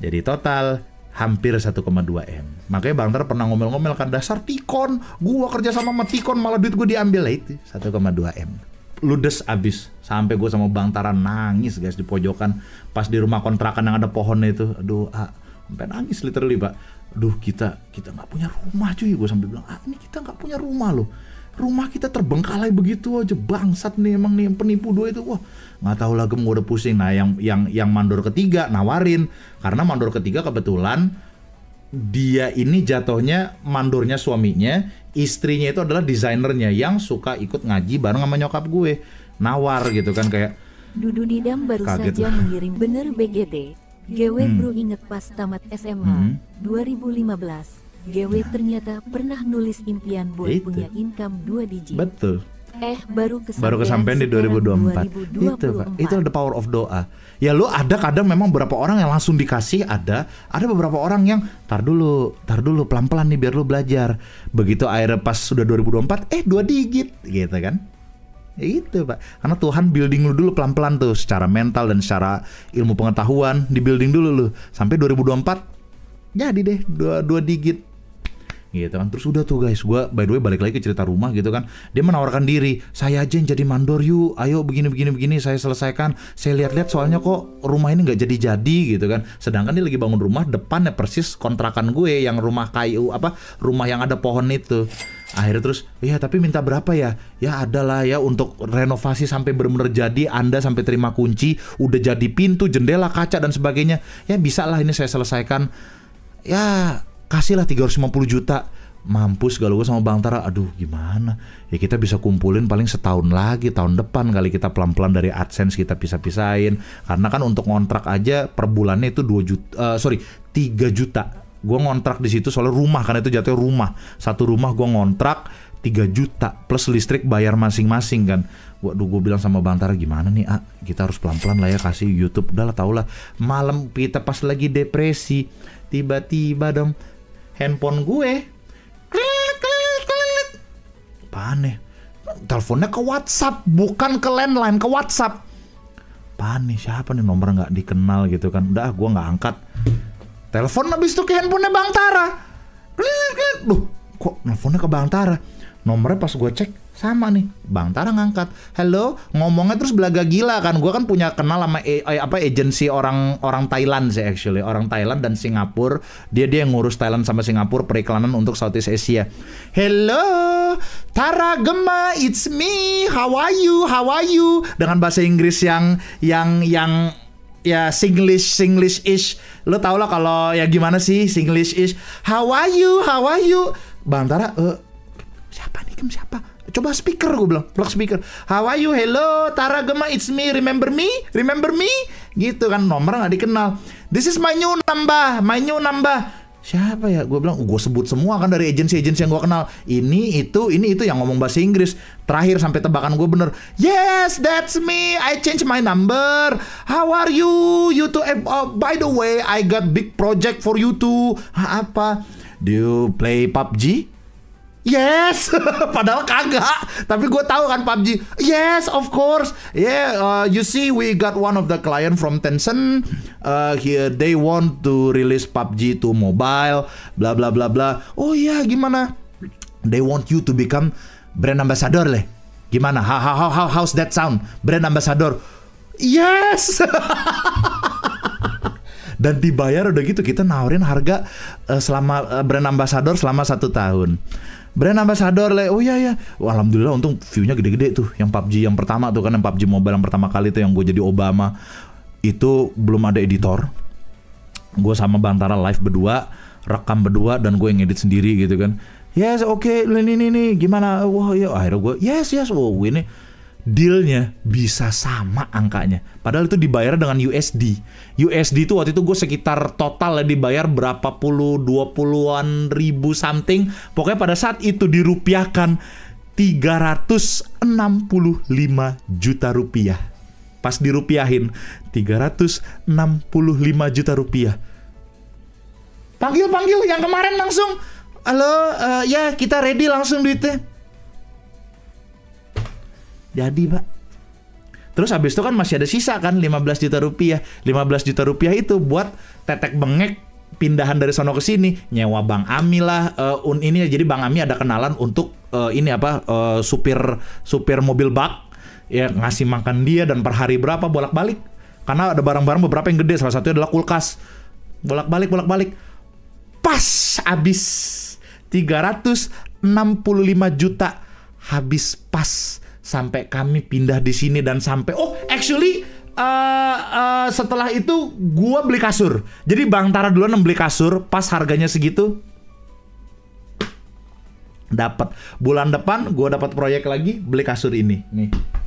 Jadi total hampir 1,2 M. Makanya Bang Tar pernah ngomel-ngomel kan, dasar tikon, gua kerja sama tikon malah duit gua diambil. Lah itu 1,2 M. Ludes abis. Sampai gue sama Bang Tara nangis guys di pojokan pas di rumah kontrakan yang ada pohonnya itu. Aduh, sampai nangis literally, Pak. Aduh, kita nggak punya rumah cuy. Gue sampai bilang, ini kita nggak punya rumah loh. Rumah kita terbengkalai begitu aja, bangsat nih emang nih penipu 2 itu. Wah, nggak tahu lagi, gue udah pusing. Nah, yang mandor ketiga nawarin, karena mandor ketiga kebetulan dia ini jatuhnya mandornya suaminya, istrinya itu adalah desainernya yang suka ikut ngaji bareng sama nyokap gue. Nawar gitu kan, kayak Dudu Didam baru saja mengirim bener BGT. GW bro inget pas tamat SMA 2015. GW ternyata pernah nulis impian buat punya income 2 digit. Betul. Baru kesampaian di 2024. Itu Pak, itu the power of doa. Ya lu ada kadang memang beberapa orang yang langsung dikasih, ada beberapa orang yang tar dulu pelan-pelan nih biar lu belajar. Begitu akhirnya pas sudah 2024 2 digit gitu kan. Ya itu Pak, karena Tuhan building lu dulu pelan-pelan tuh secara mental dan secara ilmu pengetahuan, di building dulu lu sampai 2024 jadi deh 2 digit gitu kan. Terus udah tuh guys, gue by the way balik lagi ke cerita rumah gitu kan. Dia menawarkan diri, saya aja yang jadi mandor yuk, ayo begini saya selesaikan. Saya lihat-lihat soalnya kok rumah ini nggak jadi gitu kan. Sedangkan dia lagi bangun rumah depannya persis kontrakan gue yang rumah kayu rumah yang ada pohon itu. Akhirnya terus, ya tapi minta berapa ya? Ya adalah ya untuk renovasi sampai benar-benar jadi, Anda sampai terima kunci, udah jadi pintu, jendela, kaca dan sebagainya. Ya bisa lah ini saya selesaikan. Ya kasihlah 350 juta. Mampus kalau gue sama Bang Tara, aduh gimana? Ya kita bisa kumpulin paling setahun lagi, tahun depan kali kita pelan-pelan dari AdSense kita pisah-pisahin. Karena kan untuk ngontrak aja per bulannya itu 3 juta. Gue ngontrak di situ soalnya rumah, kan itu jatuhnya rumah. Satu rumah gue ngontrak 3 juta plus listrik bayar masing-masing kan. Waduh, gue bilang sama Bang Tara, gimana nih kita harus pelan-pelan lah ya kasih YouTube. Udah lah tau lah, malam kita pas lagi depresi, tiba-tiba dong handphone gue apaan nih? Teleponnya ke WhatsApp, bukan ke landline, ke WhatsApp. Apaan nih, siapa nih, nomor nggak dikenal gitu kan. Udah, gue nggak angkat. Telepon habis itu ke handphonenya Bang Tara. Duh, kok teleponnya ke Bang Tara? Nomornya pas gue cek sama nih, Bang Tara ngangkat. Halo, ngomongnya terus belaga gila kan. Gue kan punya kenal sama agensi orang Thailand sih actually, orang Thailand dan Singapura. Dia yang ngurus Thailand sama Singapura periklanan untuk Southeast Asia. Hello, Tara Gema, it's me. How are you? Dengan bahasa Inggris yang ya Singlish-ish. Lo tau lah kalau ya gimana sih Singlish-ish. How are you? Bang Tara, siapa nih? Siapa? Coba speaker, gue bilang, plug speaker. How are you? Hello, Tara Gema, it's me. Remember me? Gitu kan, nomor nggak dikenal. This is my new number. Siapa ya? Gue bilang, gue sebut semua kan dari agensi-agensi yang gue kenal. Ini itu yang ngomong bahasa Inggris. Terakhir sampai tebakan gue bener. Yes, that's me. I change my number. How are you? You too. By the way, I got big project for you too. Apa? Do you play PUBG? Yes, padahal kagak. Tapi gue tahu kan PUBG. Yes, of course. Yeah, you see, we got one of the client from Tencent. Here they want to release PUBG to mobile. Bla bla bla bla. Oh iya, gimana? They want you to become brand ambassador leh. Gimana? How's that sound? Brand ambassador. Yes. Dan dibayar udah gitu, kita nawarin harga selama brand ambassador selama 1 tahun. Brand ambassador le, oh iya. Wah, alhamdulillah untung view-nya gede-gede tuh. Yang PUBG yang pertama tuh kan, yang PUBG Mobile yang pertama kali tuh yang gue jadi Obama. Itu belum ada editor. Gue sama Bantara live berdua, rekam berdua, dan gue yang edit sendiri gitu kan. Yes, oke, ini gimana? Wah, ya akhirnya gue yes, wow, ini dealnya bisa sama angkanya. Padahal itu dibayar dengan USD. USD itu waktu itu gue sekitar total dibayar berapa puluh, 20-an ribu something. Pokoknya pada saat itu dirupiahkan 365 juta rupiah. Pas dirupiahin 365 juta rupiah. Panggil yang kemarin langsung. Halo, ya kita ready langsung duitnya. Jadi pak. Terus habis itu kan masih ada sisa kan 15 juta rupiah. 15 juta rupiah itu buat tetek bengek pindahan dari sono ke sini, nyewa Bang Ami lah. Ini jadi Bang Ami ada kenalan untuk supir mobil bak. Ya ngasih makan dia dan per hari berapa bolak-balik. Karena ada barang-barang beberapa yang gede, salah satunya adalah kulkas. Bolak-balik. Pas habis 365 juta habis pas. Sampai kami pindah di sini dan sampai setelah itu gua beli kasur. Jadi Bang Tara duluan yang beli kasur, pas harganya segitu dapat. Bulan depan gua dapat proyek lagi beli kasur ini. Nih.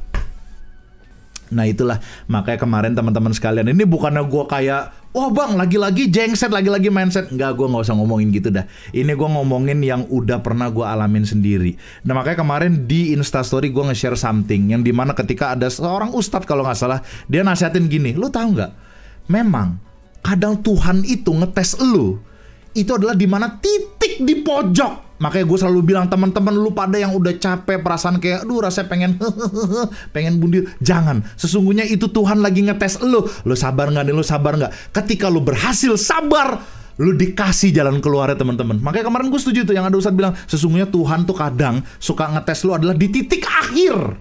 Nah itulah makanya kemarin teman-teman sekalian, ini bukannya gue kayak bang lagi-lagi jengset, lagi-lagi mindset. Enggak, gue gak usah ngomongin gitu dah. Ini gue ngomongin yang udah pernah gue alamin sendiri. Nah makanya kemarin di Instastory gue nge-share something yang dimana ketika ada seorang ustadz kalau gak salah, dia nasihatin gini, lu tahu gak, memang kadang Tuhan itu ngetes lu itu adalah dimana titik di pojok. Makanya gue selalu bilang teman-teman lu pada yang udah capek perasaan kayak aduh rasanya pengen bunuh, jangan. Sesungguhnya itu Tuhan lagi ngetes lu. Lu sabar nggak nih? Lu sabar nggak? Ketika lu berhasil sabar, lu dikasih jalan keluarnya teman-teman. Makanya kemarin gue setuju tuh yang ada ustadz bilang sesungguhnya Tuhan tuh kadang suka ngetes lu adalah di titik akhir.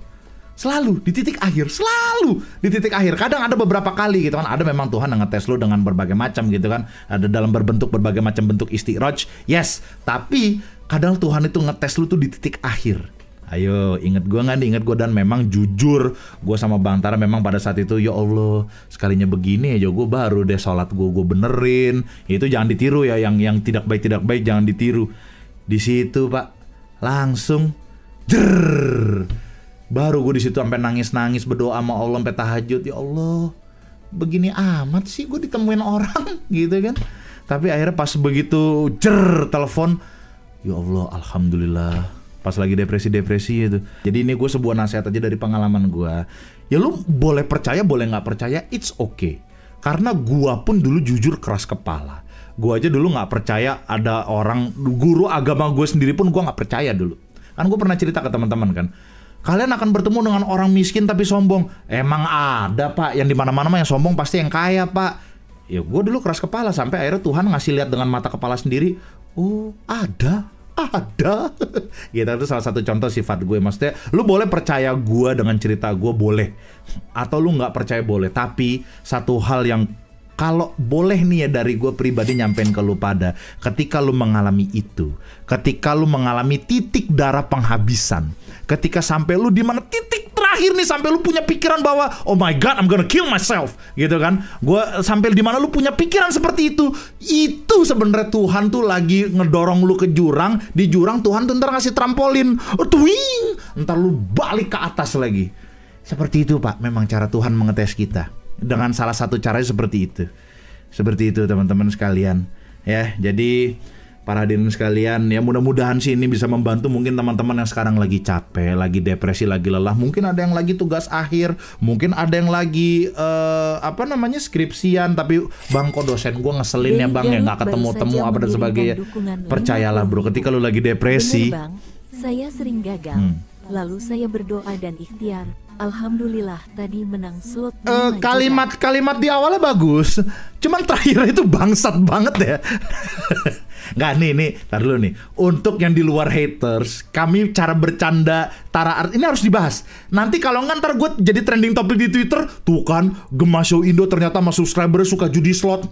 Selalu di titik akhir. Kadang ada beberapa kali gitu kan, ada memang Tuhan yang ngetes lu dengan berbagai macam gitu kan, ada dalam berbagai macam bentuk istiraj, yes. Tapi kadang Tuhan itu ngetes lu tuh di titik akhir. Ayo, inget gue nggak nih? Inget gue. Dan memang jujur, gue sama Bang Tara memang pada saat itu, ya Allah, sekalinya begini aja gue baru deh sholat gue benerin. Itu jangan ditiru ya, yang tidak baik jangan ditiru. Di situ pak, langsung baru gue di situ sampai nangis berdoa sama Allah sampai tahajud. Ya Allah, begini amat sih gue ditemuin orang gitu kan. Tapi akhirnya pas begitu telepon, ya Allah, alhamdulillah. Pas lagi depresi itu. Jadi ini gue sebuah nasihat aja dari pengalaman gue. Ya lu boleh percaya, boleh nggak percaya, it's okay. Karena gue pun dulu jujur keras kepala. Gue aja dulu nggak percaya ada orang guru agama gue sendiri pun gue nggak percaya dulu. Kan gue pernah cerita ke teman-teman kan. Kalian akan bertemu dengan orang miskin tapi sombong. Emang ada pak, yang di mana-mana yang sombong pasti yang kaya pak. Ya gue dulu keras kepala sampai akhirnya Tuhan ngasih lihat dengan mata kepala sendiri. Oh ada. Gitu, itu salah satu contoh sifat gue. Maksudnya lu boleh percaya gue dengan cerita gue, boleh. Atau lu gak percaya boleh. Tapi satu hal yang kalau boleh nih ya dari gue pribadi nyampein ke lu pada, ketika lu mengalami itu, ketika lu mengalami titik darah penghabisan, ketika sampai lu di mana titik terakhir nih, sampai lu punya pikiran bahwa oh my god I'm gonna kill myself gitu kan, gue sampai di mana lu punya pikiran seperti itu sebenarnya Tuhan tuh lagi ngedorong lu ke jurang. Di jurang Tuhan tuh ntar ngasih trampolin, twing, ntar lu balik ke atas lagi. Seperti itu pak, memang cara Tuhan mengetes kita. Dengan salah satu caranya seperti itu teman-teman sekalian. Ya, jadi para hadirin sekalian, ya mudah-mudahan sih ini bisa membantu mungkin teman-teman yang sekarang lagi capek, lagi depresi, lagi lelah. Mungkin ada yang lagi tugas akhir, mungkin ada yang lagi skripsian, tapi bang kok dosen gue ngeselin ya bang, ya nggak ketemu-temu apa dan sebagainya. Percayalah bro, ketika lu lagi depresi. Bener, bang, saya sering gagal. Lalu saya berdoa dan ikhtiar. Alhamdulillah tadi menang slot. Kalimat di awalnya bagus, cuman terakhir itu bangsat banget ya. Nggak, nih, tar dulu nih. Untuk yang di luar haters, kami cara bercanda Tara Art ini harus dibahas. Nanti kalau ntar gue jadi trending topik di Twitter, tuh kan Gema Show Indo ternyata sama subscriber suka judi slot.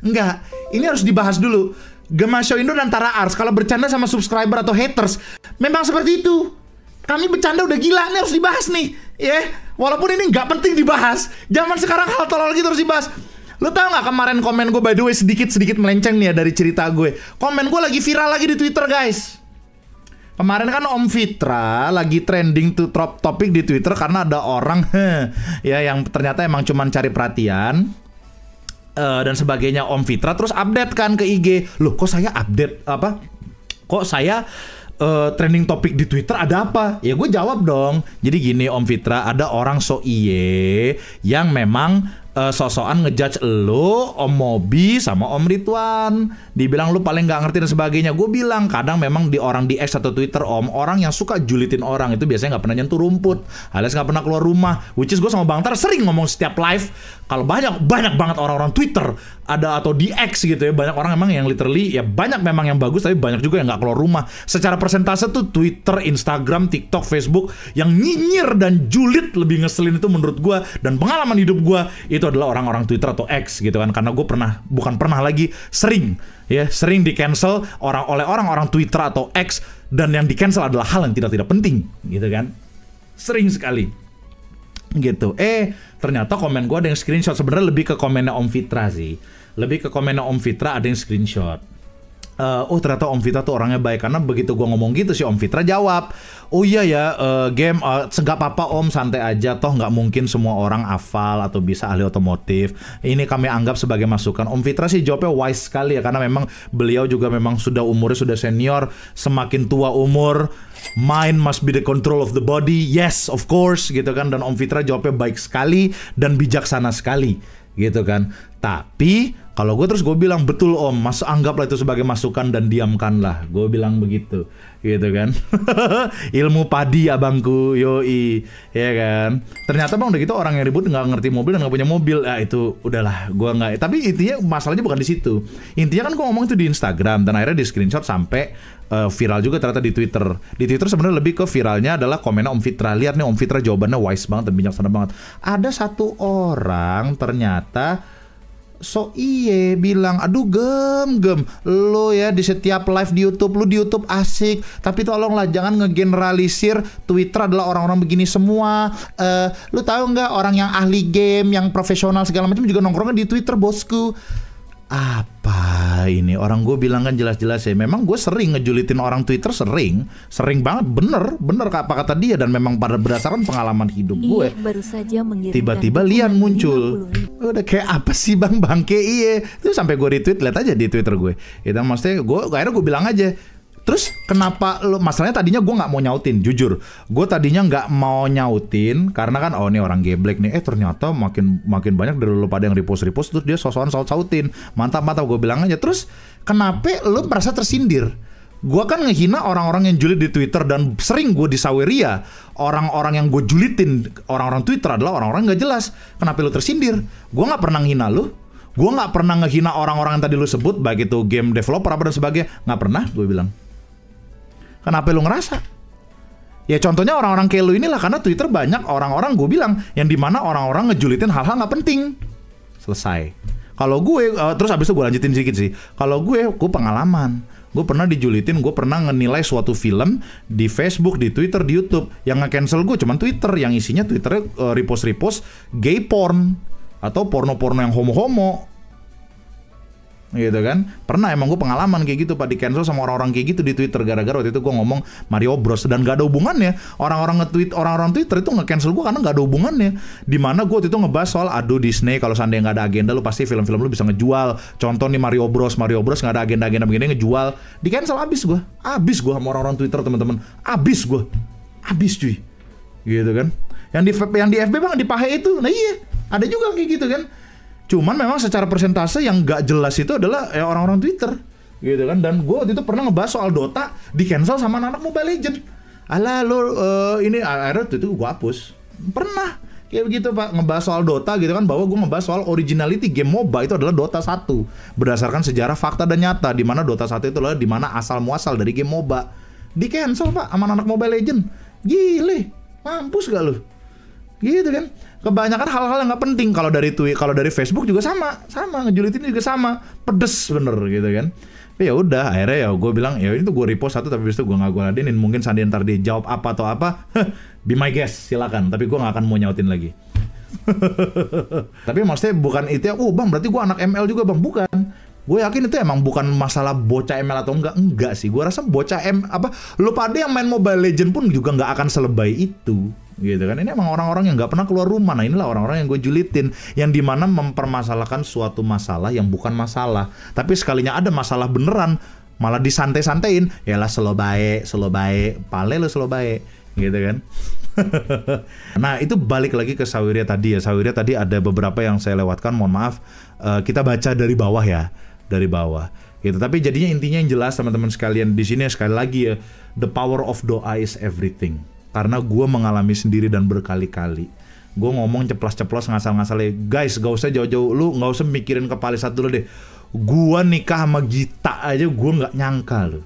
Enggak, ini harus dibahas dulu. Gema Show Indo dan Tara Art kalau bercanda sama subscriber atau haters, memang seperti itu. Kami bercanda udah gila, ini harus dibahas nih, ya. Walaupun ini nggak penting dibahas, zaman sekarang hal tolol gitu harus dibahas. Lo tau gak kemarin komen gue, by the way sedikit melenceng nih ya dari cerita gue. Komen gue lagi viral lagi di Twitter guys. Kemarin kan Om Fitra lagi trending tuh topik di Twitter karena ada orang ya yang ternyata emang cuman cari perhatian dan sebagainya. Om Fitra terus update kan ke IG. Loh kok saya update apa? Kok saya trending topik di Twitter ada apa? Ya gue jawab dong. Jadi gini Om Fitra, ada orang so iye yang memang sosokan ngejudge lo, Om Mobi sama Om Ridwan. Dibilang lu paling gak ngerti dan sebagainya. Gue bilang kadang memang di orang di X atau Twitter Om, orang yang suka julitin orang itu biasanya gak pernah nyentuh rumput, alias gak pernah keluar rumah. Which is gue sama Bang Tar sering ngomong setiap live. Kalau banyak banget orang-orang Twitter ada atau di X gitu ya, banyak orang emang yang literally ya banyak memang yang bagus, tapi banyak juga yang gak keluar rumah. Secara persentase tuh Twitter, Instagram, TikTok, Facebook yang nyinyir dan julid lebih ngeselin itu menurut gue, dan pengalaman hidup gue itu adalah orang-orang Twitter atau X gitu kan. Karena gue sering di cancel oleh orang-orang Twitter atau X, dan yang di cancel adalah hal yang tidak penting gitu kan. Sering sekali gitu. Ternyata komen gue ada yang screenshot. Sebenarnya lebih ke komennya Om Fitra sih. Lebih ke komennya Om Fitra ada yang screenshot. Ternyata Om Fitra tuh orangnya baik. Karena begitu gue ngomong gitu sih Om Fitra jawab, oh iya ya game nggak apa-apa Om, santai aja, toh nggak mungkin semua orang hafal atau bisa ahli otomotif. Ini kami anggap sebagai masukan. Om Fitra sih jawabnya wise sekali ya, karena memang beliau juga memang sudah umurnya sudah senior. Semakin tua umur, mind must be the control of the body. Yes, of course gitu kan. Dan Om Fitra jawabnya baik sekali dan bijaksana sekali gitu kan. Tapi kalau gue bilang betul Om, anggaplah itu sebagai masukan dan diamkanlah. Gue bilang begitu, gitu kan. Ilmu padi abangku, yoi, ya kan. Ternyata bang udah gitu orang yang ribut nggak ngerti mobil dan nggak punya mobil, itu udahlah, gue nggak. Tapi intinya masalahnya bukan di situ. Intinya kan gue ngomong itu di Instagram dan akhirnya di screenshot sampai viral juga ternyata di Twitter. Di Twitter sebenarnya lebih ke viralnya adalah komennya Om Fitra. Lihat nih Om Fitra jawabannya wise banget dan bijaksana banget. Ada satu orang ternyata so iye bilang, aduh gem lo ya di setiap live di YouTube, lu di YouTube asik, tapi tolonglah jangan ngegeneralisir Twitter adalah orang-orang begini semua. Lu tahu nggak orang yang ahli game, yang profesional segala macam juga nongkrongnya di Twitter bosku. Apa ini? Orang gue bilang kan jelas-jelas ya, memang gue sering ngejulitin orang Twitter, sering banget, bener apa kata dia, dan memang pada berdasarkan pengalaman hidup gue. Baru saja tiba-tiba Lian muncul, udah kayak apa sih bang bangke iye, itu sampai gue retweet, lihat aja di Twitter gue. Itu maksudnya akhirnya gue bilang aja. Terus kenapa lo, masalahnya tadinya gue nggak mau nyautin, jujur gue tadinya nggak mau nyautin karena kan ini orang geblek nih, ternyata makin banyak dari lo pada yang repost terus dia sosokan sautin, mantap gue bilang aja. Terus kenapa lo merasa tersindir? Gue kan ngehina orang-orang yang julid di Twitter, dan sering gue disaweria orang-orang yang gue julitin orang-orang Twitter adalah orang-orang nggak jelas. Kenapa lo tersindir? Gue nggak pernah ngehina lo, gue nggak pernah ngehina orang-orang yang tadi lo sebut, baik itu game developer apa dan sebagainya, nggak pernah gue bilang. Kenapa lu ngerasa? Ya contohnya orang-orang kayak lu inilah, karena Twitter banyak orang-orang gue bilang yang dimana orang-orang ngejulitin hal-hal nggak penting. Selesai. Kalau gue terus abis itu gue lanjutin sedikit sih. Kalau gue pengalaman. Gue pernah dijulitin, gue pernah ngenilai suatu film di Facebook, di Twitter, di YouTube. Yang nge-cancel gue cuman Twitter, yang isinya Twitternya repost gay porn atau porno-porno yang homo-homo. gitu kan. Pernah emang gue pengalaman kayak gitu Pak, di cancel sama orang-orang kayak gitu di Twitter gara-gara waktu itu gue ngomong Mario Bros dan gak ada hubungannya. Orang-orang Twitter itu nge-cancel gue karena gak ada hubungannya. Dimana gue waktu itu ngebahas soal aduh Disney kalau seandainya gak ada agenda lu pasti film-film lu bisa ngejual. Contoh nih Mario Bros gak ada agenda begini ngejual, di cancel abis gue sama orang-orang Twitter teman-teman, abis cuy, gitu kan. Yang di FB bang di pahe itu, nah iya ada juga kayak gitu kan. Cuman memang secara persentase yang gak jelas itu adalah orang-orang Twitter gitu kan. Dan gue waktu itu pernah ngebahas soal Dota di cancel sama anak Mobile Legend. Alah lo ini akhirnya itu gue hapus. Pernah kayak begitu Pak, ngebahas soal Dota gitu kan, bahwa gue ngebahas soal originality game MOBA itu adalah Dota 1 berdasarkan sejarah, fakta dan nyata, di mana Dota 1 itu adalah di mana asal muasal dari game MOBA. Di cancel Pak sama anak Mobile Legend. Gile, mampus gak lu? Gitu kan. Kebanyakan hal-hal yang nggak penting. Kalau dari Facebook juga sama ngejulitin juga sama, pedes bener gitu kan. Tapi ya udah akhirnya ya gue bilang ya itu gue repost satu, tapi habis itu gue nggak gue ladenin. Mungkin Sandi ntar dia jawab apa atau apa, be my guest silakan, tapi gue nggak akan mau nyautin lagi. Tapi maksudnya bukan itu ya, bang berarti gue anak ML juga bang, bukan. Gue yakin itu emang bukan masalah bocah ML atau enggak sih. Gue rasa bocah lu pada yang main Mobile Legend pun juga nggak akan selebay itu. Gitu kan, ini emang orang-orang yang nggak pernah keluar rumah. Nah inilah orang-orang yang gue julitin, yang dimana mempermasalahkan suatu masalah yang bukan masalah, tapi sekalinya ada masalah beneran malah disantai-santain. Yalah slow baik, pale lo slow baik, gitu kan. Nah itu balik lagi ke Sawiria tadi ya. Sawiria tadi ada beberapa yang saya lewatkan, mohon maaf. Kita baca dari bawah ya, dari bawah gitu. Tapi jadinya intinya yang jelas teman-teman sekalian di sini sekali lagi ya, the power of doa is everything. Karena gue mengalami sendiri dan berkali-kali. Gue ngomong ceplos-ceplos ngasal-ngasalnya. Guys, gak usah jauh-jauh. Lu gak usah mikirin kepala satu dulu deh. Gue nikah sama Gita aja gue gak nyangka loh.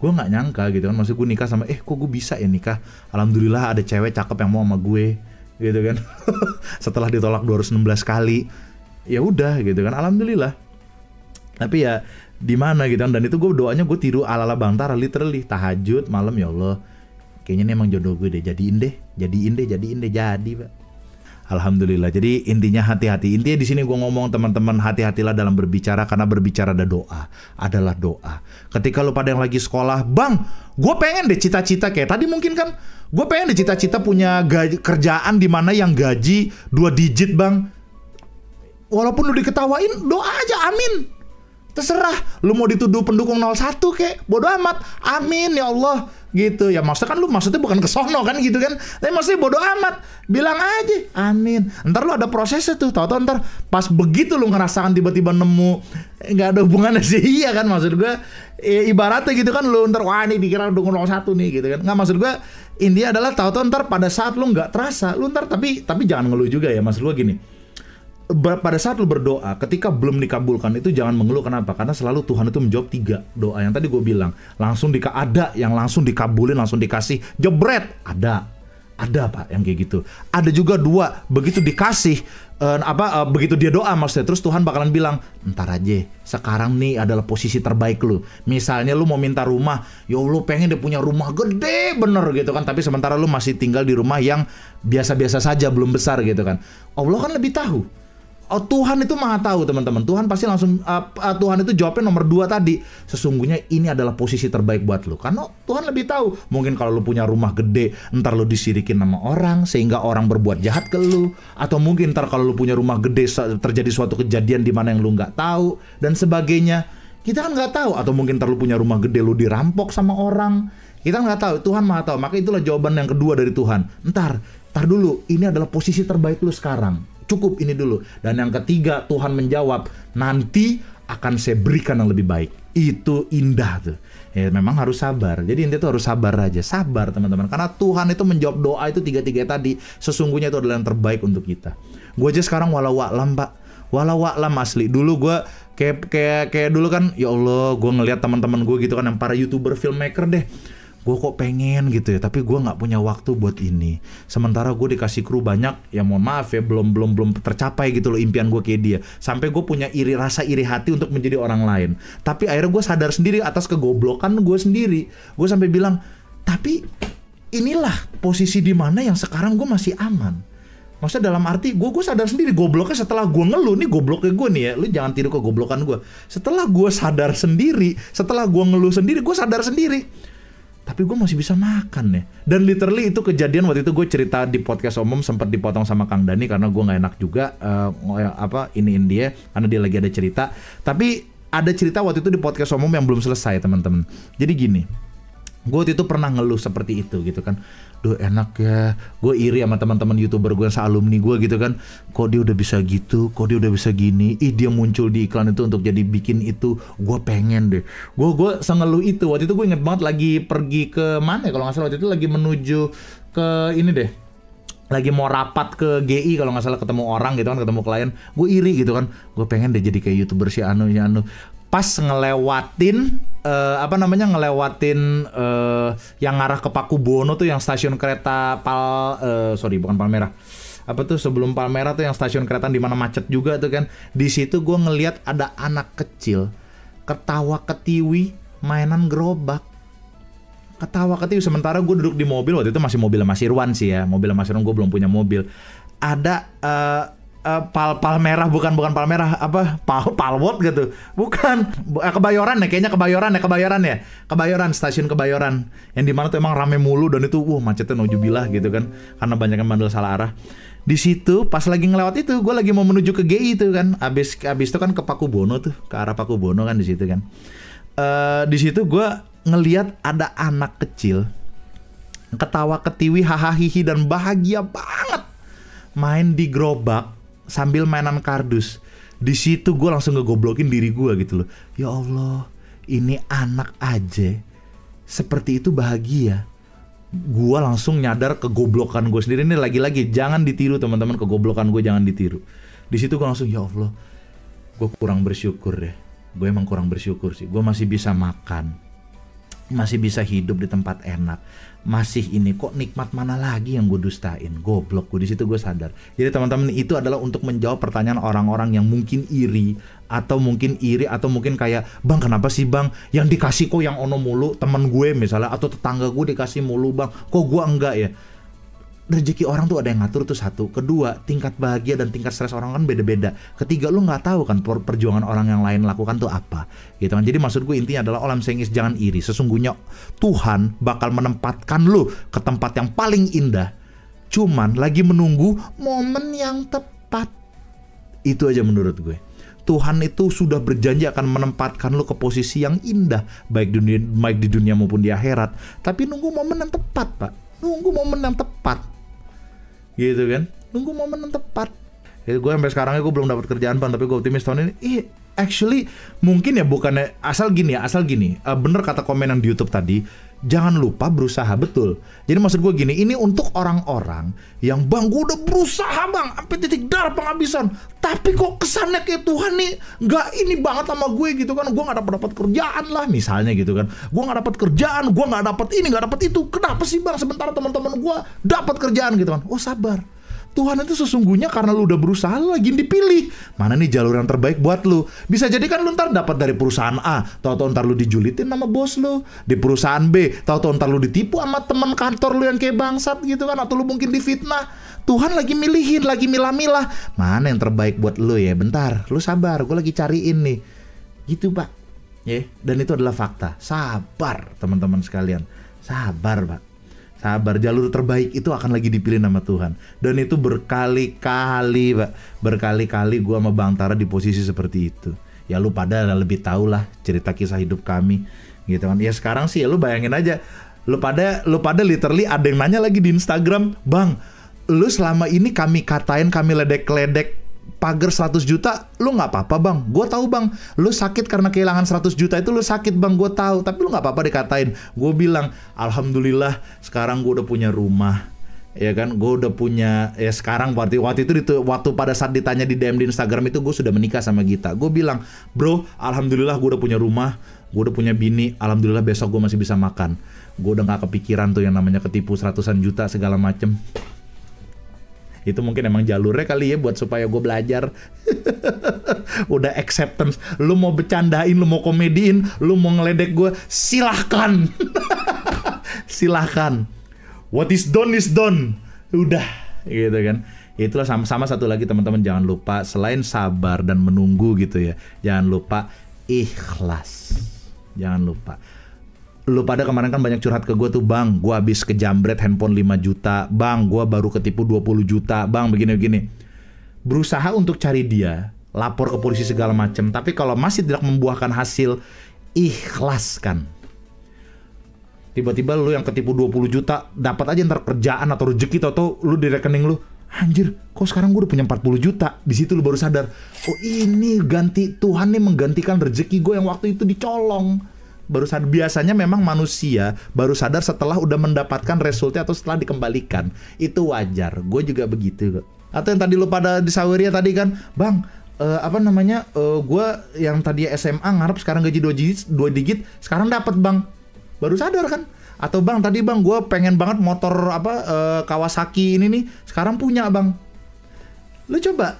Gue gak nyangka gitu kan. Maksudnya gue nikah sama, kok gue bisa ya nikah. Alhamdulillah ada cewek cakep yang mau sama gue. Gitu kan. Setelah ditolak 216 kali. Ya udah gitu kan. Alhamdulillah. Tapi ya di mana gitu kan. Dan itu gue doanya gue tiru ala-ala Bang Tara. Literally tahajud malam, ya Allah, kayaknya ini emang jodoh gue deh, jadiin deh, jadi Pak. Alhamdulillah. Jadi intinya hati-hati. Intinya di sini gue ngomong teman-teman, hati-hatilah dalam berbicara, karena berbicara adalah doa. Ketika lu pada yang lagi sekolah, bang, gue pengen deh cita-cita kayak tadi mungkin kan, gue pengen deh cita-cita punya kerjaan di mana yang gaji 2 digit bang. Walaupun lu diketawain, doa aja, amin. Terserah, lu mau dituduh pendukung 01 kek, bodo amat, amin ya Allah, gitu. Ya maksudnya bukan ke sono kan gitu kan. Tapi maksudnya bodo amat, bilang aja, amin. Ntar lu ada prosesnya tuh, tau-tau ntar pas begitu lu ngerasakan tiba-tiba nemu, nggak ada hubungannya sih, iya kan maksud gue. Ibaratnya gitu kan, lu ntar, wah ini dikira dukung 01 nih gitu kan. Nggak, maksud gue, intinya adalah tau-tau ntar pada saat lu nggak terasa, lu ntar tapi jangan ngeluh juga ya, maksud gue gini. Pada saat lu berdoa, ketika belum dikabulkan itu jangan mengeluh. Kenapa? Karena selalu Tuhan itu menjawab 3 doa yang tadi gue bilang. Langsung ada yang langsung dikabulin, langsung dikasih, jebret, ada Pak yang kayak gitu. Ada juga 2, begitu dikasih begitu dia doa maksudnya, terus Tuhan bakalan bilang, ntar aja, sekarang nih adalah posisi terbaik lu. Misalnya lu mau minta rumah, ya lu pengen dia punya rumah gede bener gitu kan, tapi sementara lu masih tinggal di rumah yang biasa-biasa saja, belum besar gitu kan. Allah kan lebih tahu. Tuhan itu maha tahu teman-teman. Tuhan pasti langsung Tuhan itu jawabnya nomor 2 tadi. Sesungguhnya ini adalah posisi terbaik buat lu. Karena Tuhan lebih tahu. Mungkin kalau lu punya rumah gede, ntar lu disirikin sama orang sehingga orang berbuat jahat ke lu. Atau mungkin ntar kalau lu punya rumah gede terjadi suatu kejadian di mana yang lu nggak tahu dan sebagainya. Kita kan nggak tahu. Atau mungkin ntar lu punya rumah gede lu dirampok sama orang. Kita nggak tahu. Tuhan maha tahu. Maka itulah jawaban yang kedua dari Tuhan. Ntar dulu. Ini adalah posisi terbaik lu sekarang. Cukup ini dulu. Dan yang ketiga Tuhan menjawab, nanti akan saya berikan yang lebih baik. Itu indah tuh. Ya memang harus sabar. Jadi intinya tuh harus sabar aja. Sabar teman-teman. Karena Tuhan itu menjawab doa itu 3 tadi. Sesungguhnya itu adalah yang terbaik untuk kita. Gue aja sekarang walau a'lam Pak. Walau a'lam asli. Dulu gue kayak dulu kan, ya Allah, gue ngelihat teman-teman gue gitu kan, yang para YouTuber filmmaker deh. Gue kok pengen gitu ya, tapi gue nggak punya waktu buat ini. Sementara gue dikasih kru banyak, ya mohon maaf ya, belum tercapai gitu loh impian gue kayak dia. Sampai gue punya rasa iri hati untuk menjadi orang lain. Tapi akhirnya gue sadar sendiri atas kegoblokan gue sendiri. Gue sampai bilang, tapi inilah posisi di mana yang sekarang gue masih aman. Maksudnya dalam arti gue sadar sendiri gobloknya setelah gue ngeluh. Nih gobloknya gue nih ya, lu jangan tiru kegoblokan gue. Setelah gue sadar sendiri, setelah gue ngeluh sendiri, gue sadar sendiri, tapi gue masih bisa makan ya. Dan literally itu kejadian waktu itu gue cerita di podcast umum, sempat dipotong sama Kang Dani karena gue nggak enak juga iniin dia karena dia lagi ada cerita. Tapi ada cerita waktu itu di podcast umum yang belum selesai teman-teman. Jadi gini, gue waktu itu pernah ngeluh seperti itu gitu kan. Duh enak ya, gue iri sama teman-teman YouTuber gue yang sealumni gue gitu kan. Kok dia udah bisa gitu, kok dia udah bisa gini. Dia muncul di iklan itu untuk jadi bikin itu. Gue pengen deh. Gue sengeluh itu. Waktu itu gue inget banget lagi pergi ke mana ya kalau nggak salah. Waktu itu lagi menuju ke ini deh, lagi mau rapat ke GI kalau nggak salah, ketemu orang gitu kan, ketemu klien. Gue iri gitu kan. Gue pengen deh jadi kayak YouTuber si Anu. Pas ngelewatin yang ngarah ke Pakubono tuh, yang stasiun kereta bukan Palmerah. Apa tuh sebelum Palmerah tuh yang stasiun kereta di mana macet juga tuh kan. Di situ gue ngelihat ada anak kecil ketawa ketiwi mainan gerobak. Ketawa ketiwi sementara gue duduk di mobil. Waktu itu masih mobil Mas Irwan sih ya. Mobil Mas Irwan, gue belum punya mobil. Ada Palmerah, bukan Palmerah, Palwot gitu, bukan, Kebayoran ya, kayaknya Kebayoran, stasiun Kebayoran, yang dimana tuh emang rame mulu dan itu, macetnya naujubillah gitu kan, karena banyak yang bandel salah arah. Di situ pas lagi ngelewat itu, gue lagi mau menuju ke GI itu kan, abis itu kan ke Pakubono tuh, ke arah Pakubono kan di situ kan. Di situ gue ngelihat ada anak kecil ketawa ketiwi, hahaha, hihi dan bahagia banget main di gerobak sambil mainan kardus. Di situ gue langsung ngegoblokin diri gue gitu loh. Ya Allah, ini anak aja seperti itu bahagia. Gue langsung nyadar kegoblokan gue sendiri. Ini lagi-lagi jangan ditiru teman-teman, kegoblokan gue jangan ditiru. Di situ gue langsung, ya Allah, gue kurang bersyukur deh. Gue emang kurang bersyukur sih. Gue masih bisa makan, masih bisa hidup di tempat enak, masih ini, kok nikmat mana lagi yang gue dustain? Goblok gue. Di situ gue sadar. Jadi teman-teman, itu adalah untuk menjawab pertanyaan orang-orang yang mungkin iri atau mungkin kayak, bang kenapa sih bang yang dikasih kok yang ono mulu, teman gue misalnya atau tetangga gue dikasih mulu bang, kok gue enggak ya? Rezeki orang tuh ada yang ngatur tuh, satu. Kedua, tingkat bahagia dan tingkat stres orang kan beda-beda. Ketiga, lu nggak tahu kan perjuangan orang yang lain lakukan tuh apa, gitu kan. Jadi maksud gue intinya adalah all I'm saying is jangan iri. Sesungguhnya Tuhan bakal menempatkan lu ke tempat yang paling indah, cuman lagi menunggu momen yang tepat. Itu aja menurut gue. Tuhan itu sudah berjanji akan menempatkan lu ke posisi yang indah, baik di dunia maupun di akhirat. Tapi nunggu momen yang tepat, Pak. Nunggu momen yang tepat. Gitu kan, nunggu momen yang tepat. Ya, gue sampai sekarang gue belum dapat kerjaan bang, tapi gue optimis tahun ini. Actually mungkin ya bukannya asal gini. Bener kata komen yang di YouTube tadi, jangan lupa berusaha, betul. Jadi maksud gue gini, ini untuk orang-orang yang bang gue udah berusaha bang sampai titik darah penghabisan, tapi kok kesannya kayak Tuhan nih nggak ini banget sama gue gitu kan. Gue nggak dapat kerjaan lah misalnya gitu kan. Gue nggak dapat kerjaan, gue nggak dapat ini, nggak dapat itu. Kenapa sih bang? Sementara teman-teman gue dapat kerjaan gitu kan. Oh sabar. Tuhan itu sesungguhnya karena lu udah berusaha, lu lagi dipilih. Mana nih jalur yang terbaik buat lu. Bisa jadi kan lu ntar dapat dari perusahaan A, tahu-tahu ntar lu dijulitin sama bos lu. Di perusahaan B, tahu-tahu ntar lu ditipu sama teman kantor lu yang kayak bangsat gitu kan. Atau lu mungkin difitnah. Tuhan lagi milihin, lagi milah-milah. Mana yang terbaik buat lu ya? Bentar, lu sabar, gue lagi cariin nih. Gitu pak. Dan itu adalah fakta. Sabar teman-teman sekalian. Sabar pak. Sabar, jalur terbaik itu akan lagi dipilih nama Tuhan. Dan itu berkali-kali, Pak. Berkali-kali gue sama Bang Tara di posisi seperti itu. Ya lu pada lebih tahu lah cerita kisah hidup kami, gitu kan. Ya sekarang sih ya lu bayangin aja. Lu pada literally ada yang nanya lagi di Instagram, "Bang, lu selama ini kami katain, kami ledek-ledek pagar 100 juta, lu gak apa-apa bang. Gue tahu bang, lu sakit karena kehilangan 100 juta itu, lu sakit bang, gue tahu. Tapi lu gak apa-apa dikatain." Gue bilang, alhamdulillah sekarang gue udah punya rumah. Ya kan, gue udah punya, ya sekarang waktu itu pada saat ditanya di DM di Instagram itu, gue sudah menikah sama Gita. Gue bilang, bro, alhamdulillah gue udah punya rumah, gue udah punya bini, alhamdulillah besok gue masih bisa makan. Gue udah gak kepikiran tuh yang namanya ketipu 100-an juta segala macem. Itu mungkin emang jalurnya kali ya buat supaya gue belajar. Udah acceptance. Lu mau bercandain, lu mau komediin, lu mau ngeledek gue, silahkan. Silahkan. What is done is done. Udah gitu kan. Itulah sama satu lagi teman-teman, jangan lupa selain sabar dan menunggu gitu ya, jangan lupa ikhlas. Jangan lupa. Lu pada kemarin kan banyak curhat ke gue tuh, bang, gue habis kejambret handphone 5 juta, bang, gue baru ketipu 20 juta, bang, begini-begini. Berusaha untuk cari dia, lapor ke polisi segala macam, tapi kalau masih tidak membuahkan hasil, ikhlaskan. Tiba-tiba lu yang ketipu 20 juta, dapat aja ntar kerjaan atau rezeki, atau lu di rekening lu, anjir, kok sekarang gue udah punya 40 juta. Di situ lu baru sadar, oh ini Tuhan nih menggantikan rezeki gue yang waktu itu dicolong. Baru sadar. Biasanya memang manusia baru sadar setelah udah mendapatkan resultnya atau setelah dikembalikan. Itu wajar, gue juga begitu kok. Atau yang tadi lu pada di Saweria tadi kan, bang, gue yang tadi SMA ngarep sekarang gaji 2 digit, sekarang dapat bang. Baru sadar kan? Atau bang, tadi bang, gue pengen banget motor Kawasaki ini nih, sekarang punya bang. Lu coba,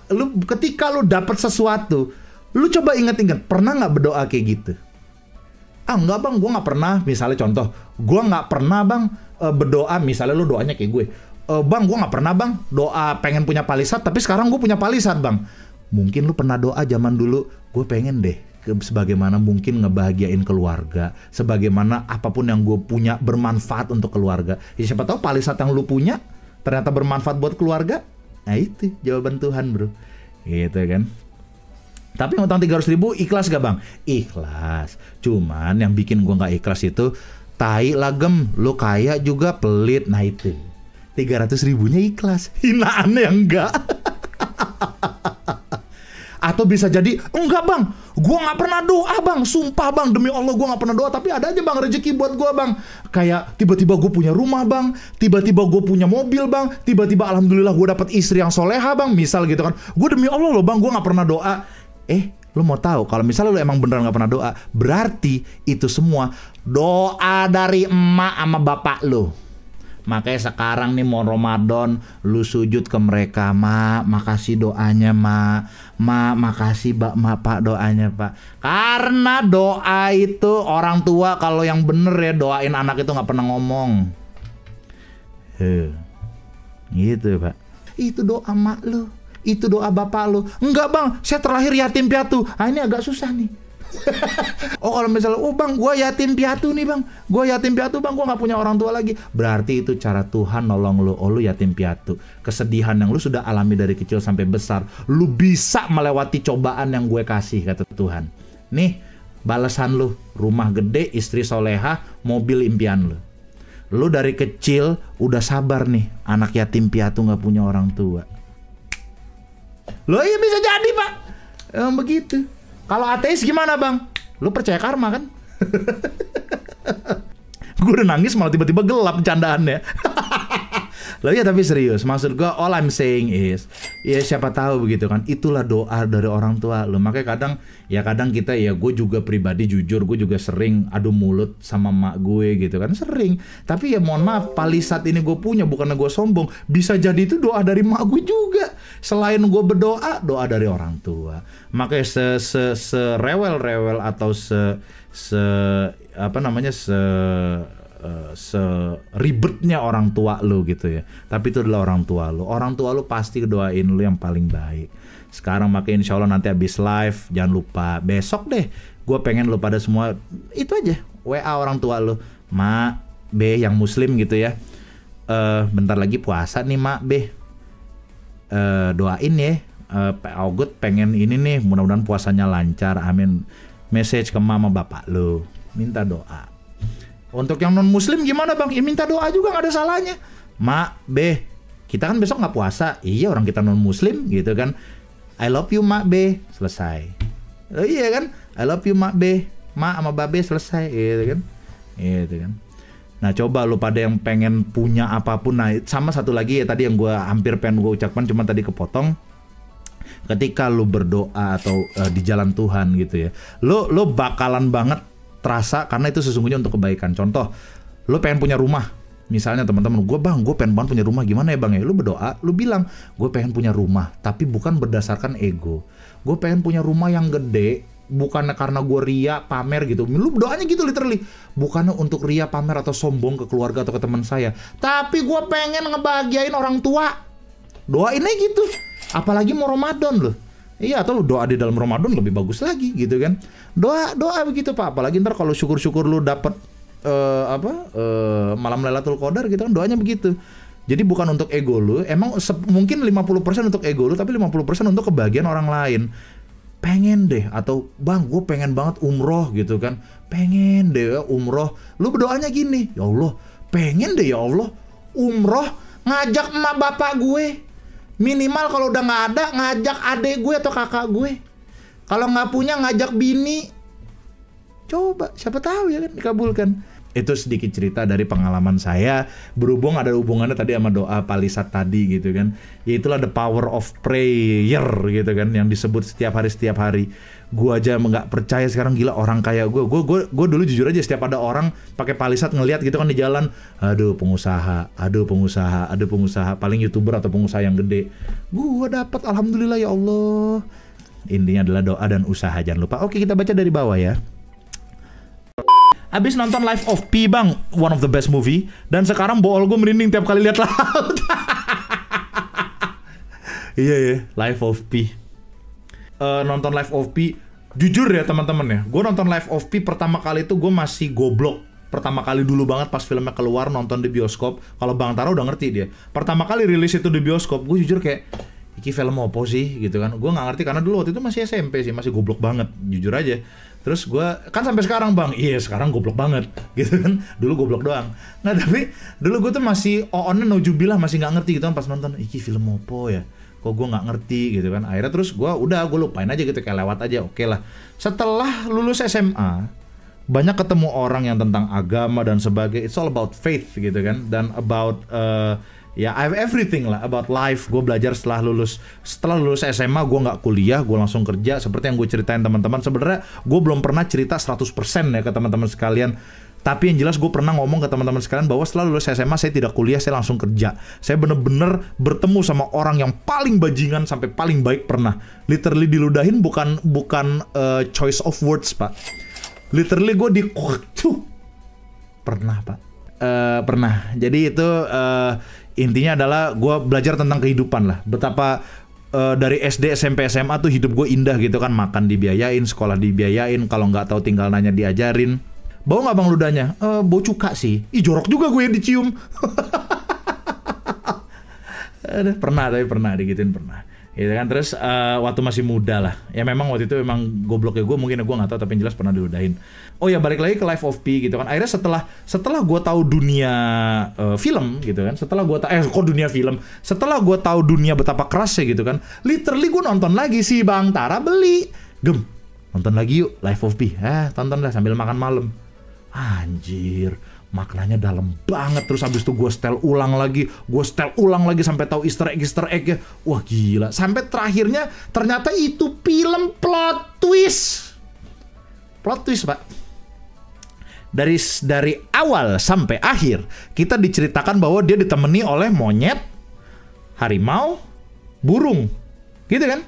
ketika lu dapet sesuatu, lu coba inget-inget, pernah nggak berdoa kayak gitu? Enggak bang, gue nggak pernah. Misalnya contoh, gue nggak pernah bang berdoa, misalnya lu doanya kayak gue, bang, gue nggak pernah bang doa pengen punya Palisat, tapi sekarang gue punya Palisat bang. Mungkin lu pernah doa zaman dulu, gue pengen deh sebagaimana mungkin ngebahagiain keluarga, sebagaimana apapun yang gue punya bermanfaat untuk keluarga. Ya siapa tahu Palisat yang lu punya ternyata bermanfaat buat keluarga. Nah itu jawaban Tuhan bro, gitu kan. Tapi ngutang 300.000 ikhlas gak bang? Ikhlas. Cuman yang bikin gue gak ikhlas itu tai lagem, lu kaya juga pelit. Nah itu 300.000-nya ikhlas, hinaannya enggak. Atau bisa jadi, enggak bang, gue gak pernah doa bang, sumpah bang, demi Allah gue gak pernah doa, tapi ada aja bang rezeki buat gue bang. Kayak tiba-tiba gue punya rumah bang, tiba-tiba gue punya mobil bang, tiba-tiba alhamdulillah gue dapet istri yang soleha bang, misal gitu kan. Gue demi Allah loh bang, gue gak pernah doa. Lu mau tahu, kalau misalnya lu emang beneran gak pernah doa, berarti itu semua doa dari emak sama bapak lu. Makanya sekarang nih mau Ramadan, lu sujud ke mereka, mak, makasih doanya mak, makasih pak doanya pak. Karena doa itu orang tua kalau yang bener ya doain anak itu nggak pernah ngomong. Gitu pak. Itu doa mak lu, itu doa bapak lu. Enggak bang, saya terlahir yatim piatu. Ini agak susah nih. Oh kalau misalnya, oh bang, gue yatim piatu nih bang, gue yatim piatu bang, gue nggak punya orang tua lagi. Berarti itu cara Tuhan nolong lu. Oh lu yatim piatu, kesedihan yang lu sudah alami dari kecil sampai besar, lu bisa melewati cobaan yang gue kasih, kata Tuhan. Nih balasan lu, rumah gede, istri soleha, mobil impian lu. Lu dari kecil udah sabar nih, anak yatim piatu nggak punya orang tua. Lo iya bisa jadi pak, begitu. Kalau ateis gimana bang? Lu percaya karma kan? Gue udah nangis malah tiba-tiba gelap candaannya. Loh ya tapi serius, maksud gue all I'm saying is, ya siapa tahu begitu kan, itulah doa dari orang tua lo. Makanya kadang kita ya, gue juga pribadi jujur, gue juga sering adu mulut sama mak gue gitu kan, sering. Tapi ya mohon maaf, Palisat ini gue punya bukannya gue sombong, bisa jadi itu doa dari mak gue juga. Selain gue berdoa, doa dari orang tua. Makanya serewel-rewel atau seribetnya orang tua lu gitu ya, tapi itu adalah orang tua lu. Orang tua lu pasti doain lu yang paling baik. Sekarang makanya insya Allah nanti habis live, jangan lupa besok deh, gue pengen lu pada semua itu aja WA orang tua lu, mak B yang muslim gitu ya, bentar lagi puasa nih mak B, doain ya, Pak Ogut pengen ini nih, mudah-mudahan puasanya lancar, amin. Message ke mama bapak lu, minta doa. Untuk yang non muslim gimana bang? Ya minta doa juga, gak ada salahnya. Mak, B, kita kan besok gak puasa. Iya orang kita non muslim gitu kan. I love you mak B, selesai. Oh iya kan, I love you mak B, mak sama babe selesai gitu kan. Gitu kan. Nah coba lu pada yang pengen punya apapun. Nah sama satu lagi ya tadi yang gue hampir pengen gue ucapkan, cuma tadi kepotong. Ketika lu berdoa atau di jalan Tuhan gitu ya, lu bakalan banget terasa, karena itu sesungguhnya untuk kebaikan. Contoh, lu pengen punya rumah, misalnya teman-teman, gue pengen banget punya rumah, gimana ya bang ya? Lu berdoa, lu bilang, gue pengen punya rumah, tapi bukan berdasarkan ego. Gue pengen punya rumah yang gede, bukan karena gue ria, pamer gitu. Lu doanya gitu literally, bukan untuk ria, pamer atau sombong ke keluarga atau ke teman saya, tapi gue pengen ngebahagiain orang tua. Doain aja gitu. Apalagi mau Ramadan loh. Iya, atau lu doa di dalam Ramadan lebih bagus lagi gitu kan. Doa begitu Pak. Apalagi ntar kalau syukur-syukur lu dapet malam Lailatul Qadar gitu kan, doanya begitu. Jadi bukan untuk ego lu, emang mungkin 50% untuk ego lu, tapi 50% untuk kebahagiaan orang lain. Pengen deh, atau bang gue pengen banget umroh gitu kan, pengen deh umroh, lu berdoanya gini, ya Allah pengen deh ya Allah umroh, ngajak emak bapak gue, minimal kalau udah nggak ada ngajak adek gue atau kakak gue, kalau nggak punya ngajak bini, coba siapa tahu ya kan dikabulkan. Itu sedikit cerita dari pengalaman saya, berhubung ada hubungannya tadi sama doa Palisat tadi gitu kan. Ya itulah the power of prayer gitu kan, yang disebut setiap hari. Gua aja nggak percaya sekarang, gila orang kayak gue dulu jujur aja setiap ada orang pakai Palisat ngelihat gitu kan di jalan, aduh pengusaha, paling YouTuber atau pengusaha yang gede. Gua dapat, alhamdulillah ya Allah. Intinya adalah doa dan usaha, jangan lupa. Oke, kita baca dari bawah ya. Abis nonton Life of Pi bang, one of the best movie. Dan sekarang bool gue merinding tiap kali lihat laut. Iya, Life of Pi. Nonton Life of Pi, jujur ya teman-teman ya, gue nonton Life of Pi pertama kali itu gue masih goblok. Pertama kali dulu banget pas filmnya keluar, nonton di bioskop. Kalau Bang Tara udah ngerti dia. Pertama kali rilis itu di bioskop, gue jujur kayak, iki film apa sih gitu kan. Gue gak ngerti karena dulu waktu itu masih SMP sih, masih goblok banget, jujur aja. Terus gue, kan sampai sekarang bang, iya sekarang goblok banget gitu kan. Dulu goblok doang. Nah tapi dulu gue tuh masih on-nya naujubillah, masih gak ngerti gitu kan pas nonton, iki film apa ya, kok gue gak ngerti gitu kan. Akhirnya terus gue lupain aja gitu, kayak lewat aja, oke lah. Setelah lulus SMA, banyak ketemu orang yang tentang agama dan sebagainya. It's all about faith gitu kan. Dan about ya I have everything lah about life. Gue belajar setelah lulus SMA, gue nggak kuliah, gue langsung kerja. Seperti yang gue ceritain teman-teman, sebenarnya gue belum pernah cerita 100% ya ke teman-teman sekalian. Tapi yang jelas gue pernah ngomong ke teman-teman sekalian bahwa setelah lulus SMA saya tidak kuliah, saya langsung kerja. Saya bener-bener bertemu sama orang yang paling bajingan sampai paling baik pernah. Literally diludahin, bukan choice of words pak. Literally gue pernah pak. Pernah. Jadi itu intinya adalah gue belajar tentang kehidupan lah. Betapa dari SD, SMP, SMA tuh hidup gue indah gitu kan. Makan dibiayain, sekolah dibiayain. Kalau nggak tahu tinggal nanya diajarin. Bau nggak bang ludahnya? Bau cuka sih. Ih jorok juga gue yang dicium. Pernah digituin pernah. Gitu kan. Terus waktu masih muda lah. Ya memang waktu itu memang gobloknya gue, mungkin gue nggak tahu, tapi yang jelas pernah diludahin. Oh ya balik lagi ke Life of Pi gitu kan. Akhirnya setelah gue tahu dunia film gitu kan. Setelah gue tahu dunia betapa kerasnya gitu kan. Literally gue nonton lagi si Bang Tara beli. Nonton lagi yuk Life of Pi. Tonton lah sambil makan malam. Anjir, maknanya dalam banget. Terus habis itu gue setel ulang lagi sampai tahu Easter egg ya. Wah gila. Sampai terakhirnya ternyata itu film plot twist pak. Dari awal sampai akhir kita diceritakan bahwa dia ditemani oleh monyet, harimau, burung, gitu kan?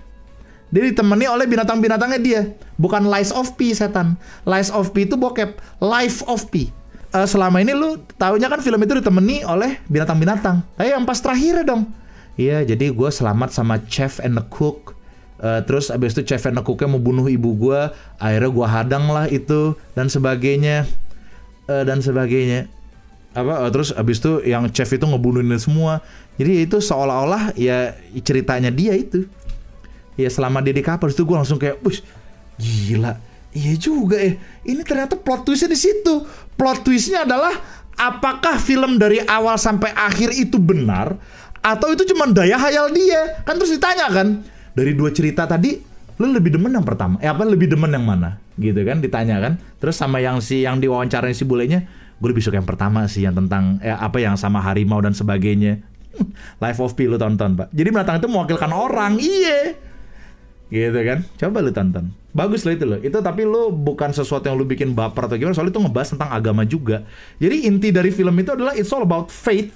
Dia ditemani oleh binatang-binatangnya dia. Bukan Lies of Pi setan. Lies of Pi itu bokep. Life of Pi. Selama ini lu taunya kan film itu ditemani oleh binatang-binatang. Yang pas terakhir dong. Iya, jadi gue selamat sama Chef and the Cook. Terus abis itu Chef and the Cooknya mau bunuh ibu gue. Akhirnya gue hadang lah itu dan sebagainya. Terus abis itu yang chef itu ngebunuhin semua. Jadi itu seolah-olah ya ceritanya dia itu. Ya selama dia di kapal itu gue langsung kayak, wih gila, iya juga ya. Ini ternyata plot twistnya di situ. Plot twistnya adalah apakah film dari awal sampai akhir itu benar atau itu cuma daya hayal dia? Kan terus ditanya kan, dari dua cerita tadi, lu lebih demen yang pertama? Lebih demen yang mana? Gitu kan, ditanya kan. Terus sama yang diwawancarain si bulenya, gue lebih suka yang pertama sih, yang tentang yang sama harimau dan sebagainya. Life of Pi lu tonton pak. Jadi binatang itu mewakilkan orang, iya. Gitu kan, coba lu tonton, bagus loh itu loh. Itu tapi lu bukan sesuatu yang lu bikin baper atau gimana, soalnya itu ngebahas tentang agama juga. Jadi inti dari film itu adalah it's all about faith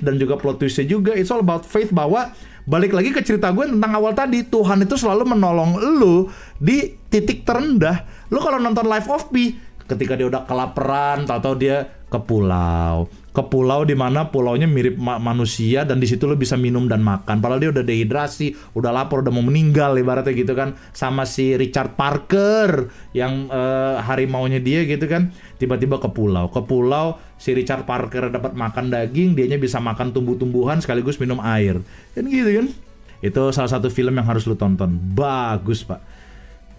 dan juga plot twistnya juga. It's all about faith, bahwa balik lagi ke cerita gue tentang awal tadi, Tuhan itu selalu menolong lu di titik terendah. Lu kalau nonton Life of Pi, ketika dia udah kelaparan, tahu-tahu dia ke pulau ke pulau di mana pulaunya mirip manusia dan di situ lo bisa minum dan makan. Padahal dia udah dehidrasi, udah lapar, udah mau meninggal ibaratnya gitu kan. Sama si Richard Parker yang harimaunya dia gitu kan. Tiba-tiba ke pulau si Richard Parker dapat makan daging, dianya bisa makan tumbuh-tumbuhan sekaligus minum air. Kan gitu kan. Itu salah satu film yang harus lo tonton. Bagus, Pak.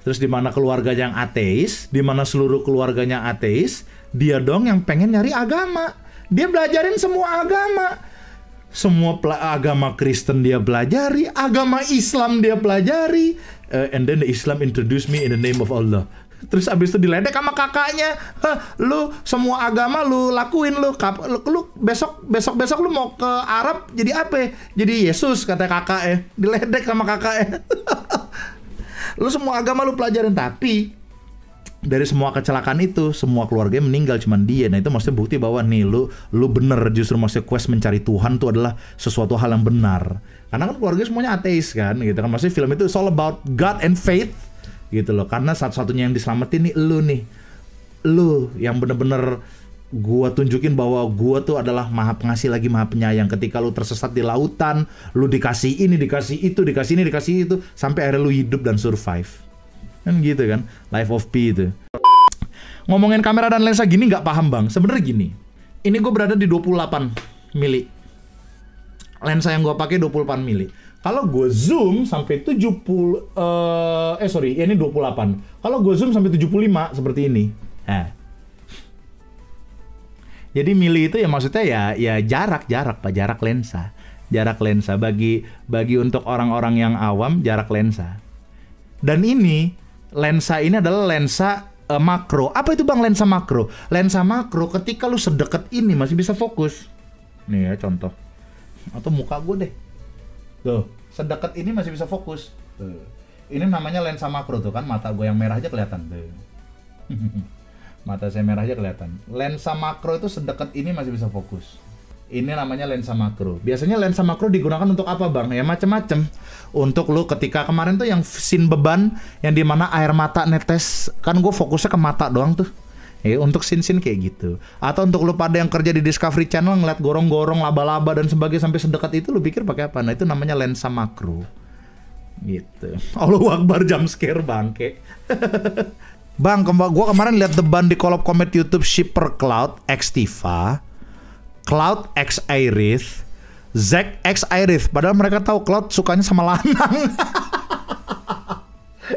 Terus di mana keluarganya yang ateis, di mana seluruh keluarganya ateis, dia dong yang pengen nyari agama. Dia belajarin semua agama. Semua agama Kristen dia pelajari, agama Islam dia pelajari. And then the Islam introduced me in the name of Allah. Terus abis itu diledek sama kakaknya. Lu semua agama lu lakuin lu besok lu mau ke Arab jadi apa? Jadi Yesus kata kakaknya. Diledek sama kakaknya. Lu semua agama lu pelajarin, tapi dari semua kecelakaan itu semua keluarganya meninggal, cuman dia. Nah itu maksudnya bukti bahwa nih lu bener, justru maksudnya quest mencari Tuhan tuh adalah sesuatu hal yang benar. Karena kan keluarga semuanya ateis kan gitu kan. Maksudnya film itu it's all about God and faith gitu loh. Karena satu-satunya yang diselamatin nih lu yang bener-bener gua tunjukin bahwa gua tuh adalah maha pengasih lagi maha penyayang. Ketika lu tersesat di lautan, lu dikasih ini, dikasih itu, dikasih ini, dikasih itu, sampai akhirnya lu hidup dan survive. Kan gitu kan, Life of Pi itu. Ngomongin kamera dan lensa gini nggak paham bang. Sebenarnya gini, ini gue berada di 28 mili. Lensa yang gue pakai 28 mili. Kalau gue zoom sampai 70, ini 28. Kalau gue zoom sampai 75 seperti ini. Jadi mili itu ya maksudnya ya jarak Pak, jarak lensa. Jarak lensa bagi untuk orang-orang yang awam, jarak lensa. Dan lensa ini adalah lensa makro. Apa itu bang lensa makro? Lensa makro ketika lu sedekat ini masih bisa fokus. Nih ya contoh. Atau muka gue deh. Tuh, sedekat ini masih bisa fokus. Tuh. Ini namanya lensa makro tuh kan, mata gue yang merah aja kelihatan. Tuh. Mata saya merah aja kelihatan. Lensa makro itu sedekat ini masih bisa fokus. Ini namanya lensa makro. Biasanya lensa makro digunakan untuk apa bang? Ya macam-macam. Untuk lu ketika kemarin tuh yang scene beban, yang dimana air mata netes, kan gue fokusnya ke mata doang tuh. Untuk scene-scene kayak gitu. Atau untuk lu pada yang kerja di Discovery Channel ngeliat gorong-gorong, laba-laba dan sebagainya sampai sedekat itu, lu pikir pakai apa? Nah itu namanya lensa makro. Gitu. Allahu Akbar, jump scare bangke. Bang, gue kemarin lihat The Band di kolom komen YouTube Shipper Cloud X Tifa, Cloud X Aerith, Zack X Aerith. Padahal mereka tahu Cloud sukanya sama lanang.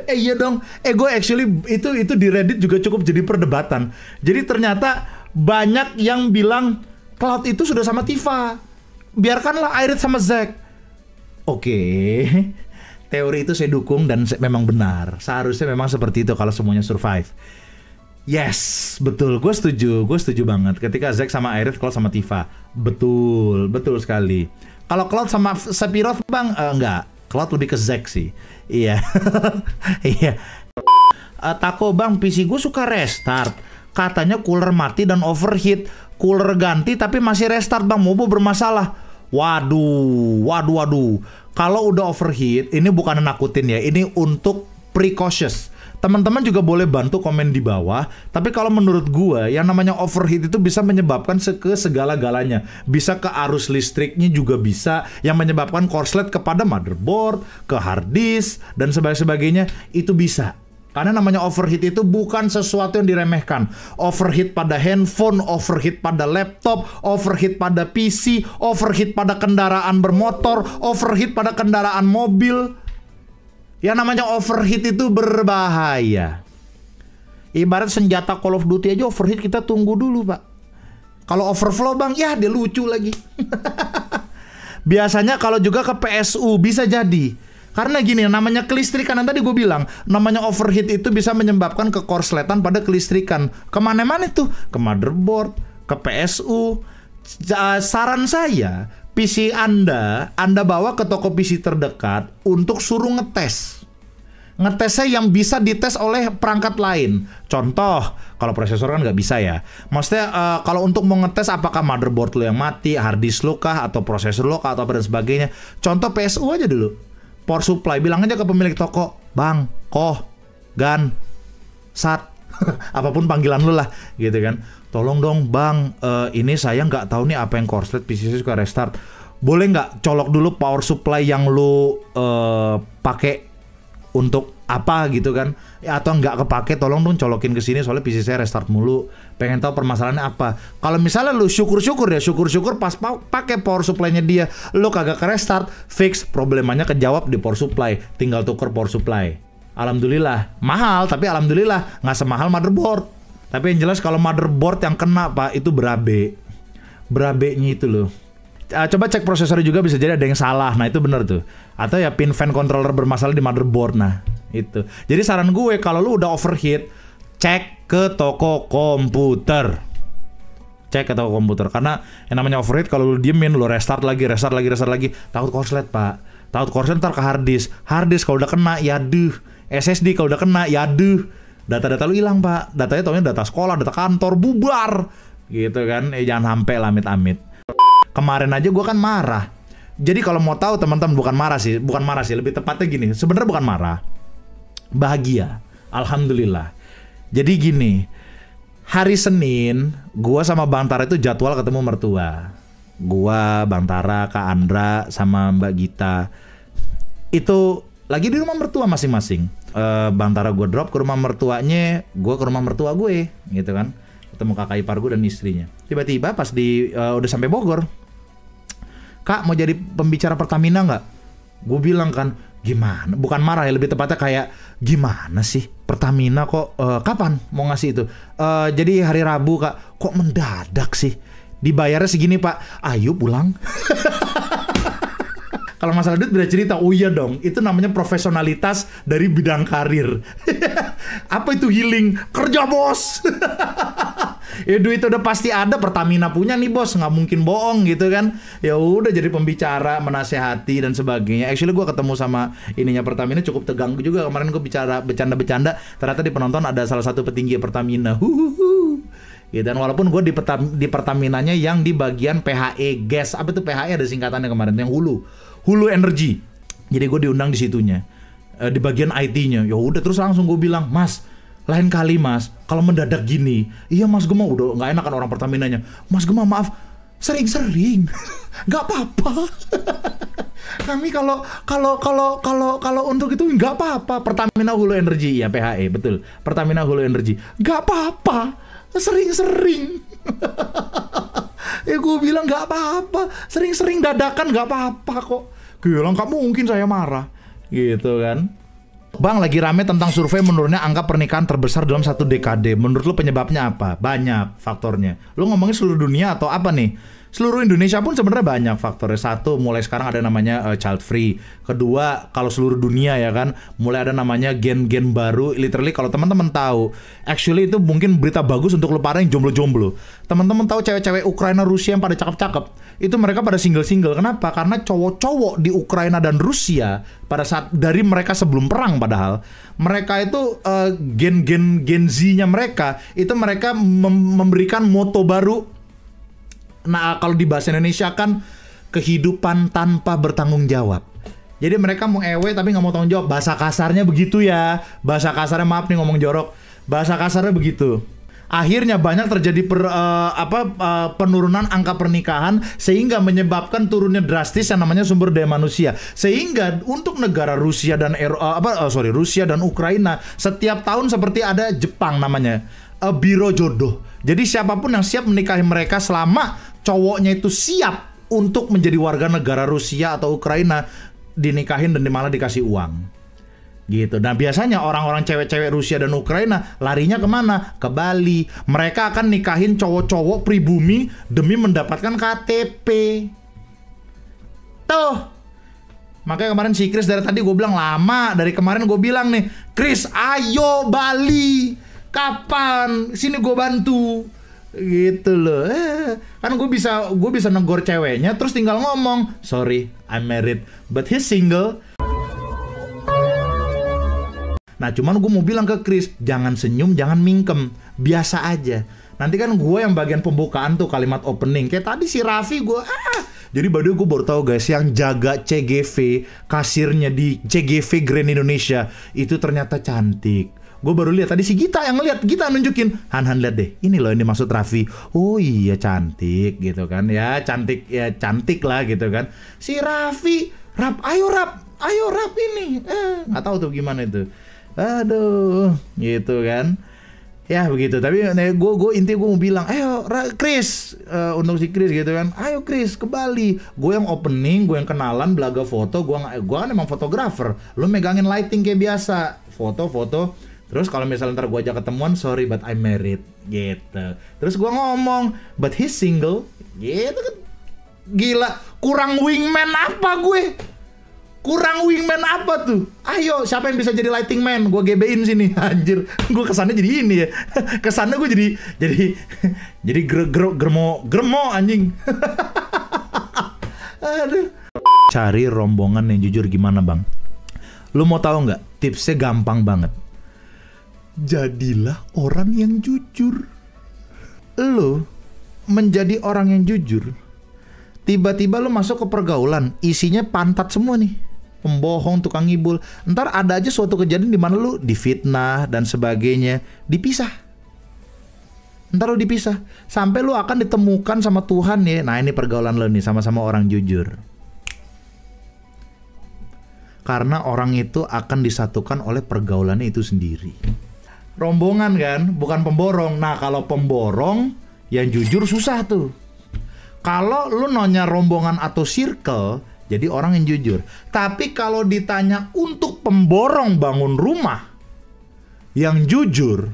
Iya dong. Gue actually itu di Reddit juga cukup jadi perdebatan. Jadi ternyata banyak yang bilang Cloud itu sudah sama Tifa. Biarkanlah Aerith sama Zack. Oke. Teori itu saya dukung dan memang benar. Seharusnya memang seperti itu kalau semuanya survive. Yes, betul. Gue setuju banget. Ketika Zack sama Aerith, Cloud sama Tifa. Betul sekali. Kalau Cloud sama Sephiroth bang, enggak. Cloud lebih ke Zack sih. Iya. Iya. Tako bang, PC gue suka restart. Katanya cooler mati dan overheat. Cooler ganti tapi masih restart bang. Mobo bermasalah. Waduh. Kalau udah overheat, ini bukan nakutin ya. Ini untuk precautious. Teman-teman juga boleh bantu komen di bawah. Tapi kalau menurut gua, yang namanya overheat itu bisa menyebabkan ke segala-galanya. Bisa ke arus listriknya juga bisa. Yang menyebabkan korslet kepada motherboard, ke hard disk, dan sebagainya. Itu bisa. Karena namanya overheat itu bukan sesuatu yang diremehkan. Overheat pada handphone, overheat pada laptop, overheat pada PC, overheat pada kendaraan bermotor, overheat pada kendaraan mobil. Yang namanya overheat itu berbahaya. Ibarat senjata Call of Duty aja overheat kita tunggu dulu pak. Kalau overflow bang, ya dia lucu lagi. Biasanya kalau juga ke PSU bisa jadi. Karena gini, namanya kelistrikan yang tadi gue bilang, namanya overheat itu bisa menyebabkan kekorsletan pada kelistrikan. Kemana-mana tuh, ke motherboard, ke PSU. Saran saya, PC Anda bawa ke toko PC terdekat untuk suruh ngetes. Ngetesnya yang bisa dites oleh perangkat lain. Contoh, kalau prosesor kan nggak bisa ya. Maksudnya kalau untuk mau ngetes apakah motherboard lo yang mati, hard disk lo kah, atau prosesor lo kah, atau apa dan sebagainya. Contoh PSU aja dulu. Power supply, bilang aja ke pemilik toko, bang, koh, gan, sat, apapun panggilan lu lah, gitu kan. tolong dong bang, ini saya nggak tahu nih apa yang korslet, PC saya suka restart. Boleh nggak colok dulu power supply yang lu pakai untuk apa gitu kan? Atau nggak kepake, tolong dong colokin ke sini soalnya PC saya restart mulu. Pengen tahu permasalahannya apa. Kalau misalnya lu syukur-syukur pas pakai power supply-nya dia, lu kagak ke restart, fix problemanya kejawab di power supply, tinggal tuker power supply. Alhamdulillah, mahal tapi alhamdulillah nggak semahal motherboard. Tapi yang jelas kalau motherboard yang kena Pak itu berabenya itu loh. Coba cek prosesor juga, bisa jadi ada yang salah. Nah itu bener tuh. Atau ya pin fan controller bermasalah di motherboard. Nah itu. Jadi saran gue kalau lu udah overheat, cek ke toko komputer. Cek ke toko komputer. Karena yang namanya overheat kalau lu diemin, lu restart lagi, takut korslet Pak. Takut korslet ntar ke hard disk. Hard disk kalau udah kena ya duh. SSD kalau udah kena ya duh. Data-data lu hilang Pak. Datanya taunya data sekolah, data kantor, bubar. Gitu kan. Jangan sampai amit-amit. Kemarin aja gue kan marah. Jadi kalau mau tahu teman-teman, bukan marah sih, lebih tepatnya gini. Sebenarnya bukan marah, bahagia, alhamdulillah. Jadi gini, hari Senin gue sama Bang Tara itu jadwal ketemu mertua. Gue, Bang Tara, Kak Andra, sama Mbak Gita itu lagi di rumah mertua masing-masing. Bang Tara gue drop ke rumah mertuanya, gue ke rumah mertua gue, gitu kan. Ketemu kakak ipar gue dan istrinya. Tiba-tiba pas udah sampai Bogor, Kak mau jadi pembicara Pertamina nggak? Gue bilang kan, gimana? Bukan marah ya, lebih tepatnya kayak gimana sih Pertamina kok kapan mau ngasih itu? Jadi hari Rabu Kak. Kok mendadak sih? Dibayarnya segini Pak. Ayo pulang. Kalau masalah duit beda cerita. Oh iya dong, itu namanya profesionalitas dari bidang karir. Apa itu healing? Kerja bos. Ya duit udah pasti ada, Pertamina punya nih bos, nggak mungkin bohong gitu kan. Ya udah jadi pembicara, menasehati dan sebagainya. Actually gue ketemu sama ininya Pertamina cukup tegang juga. Kemarin gue bicara bercanda-bercanda, ternyata di penonton ada salah satu petinggi Pertamina. Ya, dan walaupun gue di Pertaminanya yang di bagian PHE gas, apa tuh PHE ada singkatannya kemarin, yang Hulu Energy. Jadi gue diundang di situnya, di bagian IT-nya. Ya udah terus langsung gue bilang, Mas, lain kali Mas, kalau mendadak gini, iya Mas gue mah udah nggak enak kan orang Pertaminanya. Mas gue mah maaf, sering-sering, nggak apa-apa. Kami kalau untuk itu nggak apa-apa. Pertamina Hulu Energy ya PHE betul. Pertamina Hulu Energy nggak apa-apa, sering-sering. Ya gue bilang nggak apa-apa, sering-sering dadakan nggak apa-apa kok. Gue bilang nggak mungkin saya marah, gitu kan. Bang, lagi rame tentang survei menurunnya angka pernikahan terbesar dalam 1 dekade. Menurut lu penyebabnya apa? Banyak faktornya. Lu ngomongin seluruh dunia atau apa nih? Seluruh Indonesia pun sebenarnya banyak faktornya. Satu, mulai sekarang ada namanya child free. Kedua, kalau seluruh dunia ya kan, mulai ada namanya gen-gen baru. Literally kalau teman-teman tahu, actually itu mungkin berita bagus untuk lu para yang jomblo-jomblo. Teman-teman tahu cewek-cewek Ukraina, Rusia yang pada cakep-cakep, itu mereka pada single-single. Kenapa? Karena cowok-cowok di Ukraina dan Rusia pada saat dari mereka sebelum perang, padahal mereka itu Gen Z-nya mereka itu mereka memberikan moto baru. Nah, kalau di bahasa Indonesia kan kehidupan tanpa bertanggung jawab. Jadi mereka mau ewe tapi nggak mau tanggung jawab. Bahasa kasarnya begitu ya. Bahasa kasarnya, maaf nih ngomong jorok. Bahasa kasarnya begitu. Akhirnya banyak terjadi penurunan angka pernikahan sehingga menyebabkan turunnya drastis yang namanya sumber daya manusia. Sehingga untuk negara Rusia dan Rusia dan Ukraina setiap tahun seperti ada Jepang namanya biro jodoh. Jadi siapapun yang siap menikahi mereka selama cowoknya itu siap untuk menjadi warga negara Rusia atau Ukraina, dinikahin dan malah dikasih uang. Gitu. Nah biasanya orang-orang cewek-cewek Rusia dan Ukraina larinya kemana? Ke Bali. Mereka akan nikahin cowok-cowok pribumi demi mendapatkan KTP. Tuh. Makanya kemarin si Chris dari tadi gue bilang lama. Dari kemarin gue bilang nih, Chris ayo Bali. Kapan? Sini gue bantu. Gitu loh. Kan gue bisa negor ceweknya terus tinggal ngomong, sorry, I'm married, but he's single. Nah cuman gue mau bilang ke Chris, jangan senyum, jangan mingkem, biasa aja. Nanti kan gue yang bagian pembukaan tuh kalimat opening. Kayak tadi si Raffi gue Jadi baru gue baru tahu guys, yang jaga CGV, kasirnya di CGV Grand Indonesia itu ternyata cantik. Gue baru lihat tadi si Gita yang ngeliat, Gita nunjukin, Han lihat deh, ini loh yang dimaksud Raffi. Oh iya cantik gitu kan, ya cantik lah gitu kan. Si Raffi, ayo rap ini, nggak tahu tuh gimana itu. Aduh, gitu kan. Ya begitu, tapi gue mau bilang, ayo Chris, untuk si Chris gitu kan, ayo Chris ke Bali. Gue yang opening, gue yang kenalan, belaga foto, gue kan emang fotografer. Lu megangin lighting kayak biasa, foto. Terus kalau misalnya ntar gue ajak ketemuan, sorry but I'm married, gitu. Terus gue ngomong, but he's single, gitu kan. Gila, kurang wingman apa gue? Kurang wingman apa tuh? Ayo, siapa yang bisa jadi lighting man? Gue gebein sini, anjir. Gue kesannya jadi ini ya. Kesannya gue jadi germo anjing. Aduh. Cari rombongan yang jujur gimana, Bang? Lu mau tahu nggak? Tipsnya gampang banget. Jadilah orang yang jujur. Lu menjadi orang yang jujur. Tiba-tiba lu masuk ke pergaulan, isinya pantat semua nih. Pembohong, tukang ngibul. Ntar ada aja suatu kejadian di mana lu difitnah dan sebagainya, dipisah. Ntar lu dipisah sampai lu akan ditemukan sama Tuhan ya. Nah, ini pergaulan lu nih, sama-sama orang jujur. Karena orang itu akan disatukan oleh pergaulannya itu sendiri. Rombongan kan, bukan pemborong. Nah, kalau pemborong yang jujur susah tuh. Kalau lu nonya rombongan atau circle, jadi orang yang jujur. Tapi kalau ditanya untuk pemborong bangun rumah yang jujur,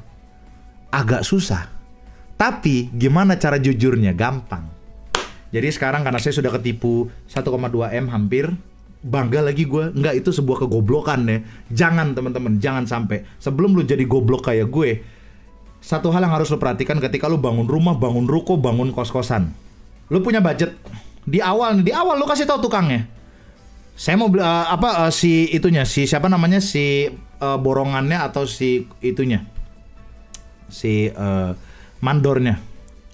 agak susah. Tapi gimana cara jujurnya? Gampang. Jadi sekarang karena saya sudah ketipu 1,2 M hampir, bangga lagi gue. Enggak, itu sebuah kegoblokan ya. Jangan teman-teman, jangan sampai. Sebelum lu jadi goblok kayak gue, satu hal yang harus lu perhatikan ketika lu bangun rumah, bangun ruko, bangun kos-kosan. Lu punya budget. Di awal lu kasih tahu tukangnya. Saya mau beli siapa namanya borongannya atau si itunya. Si mandornya.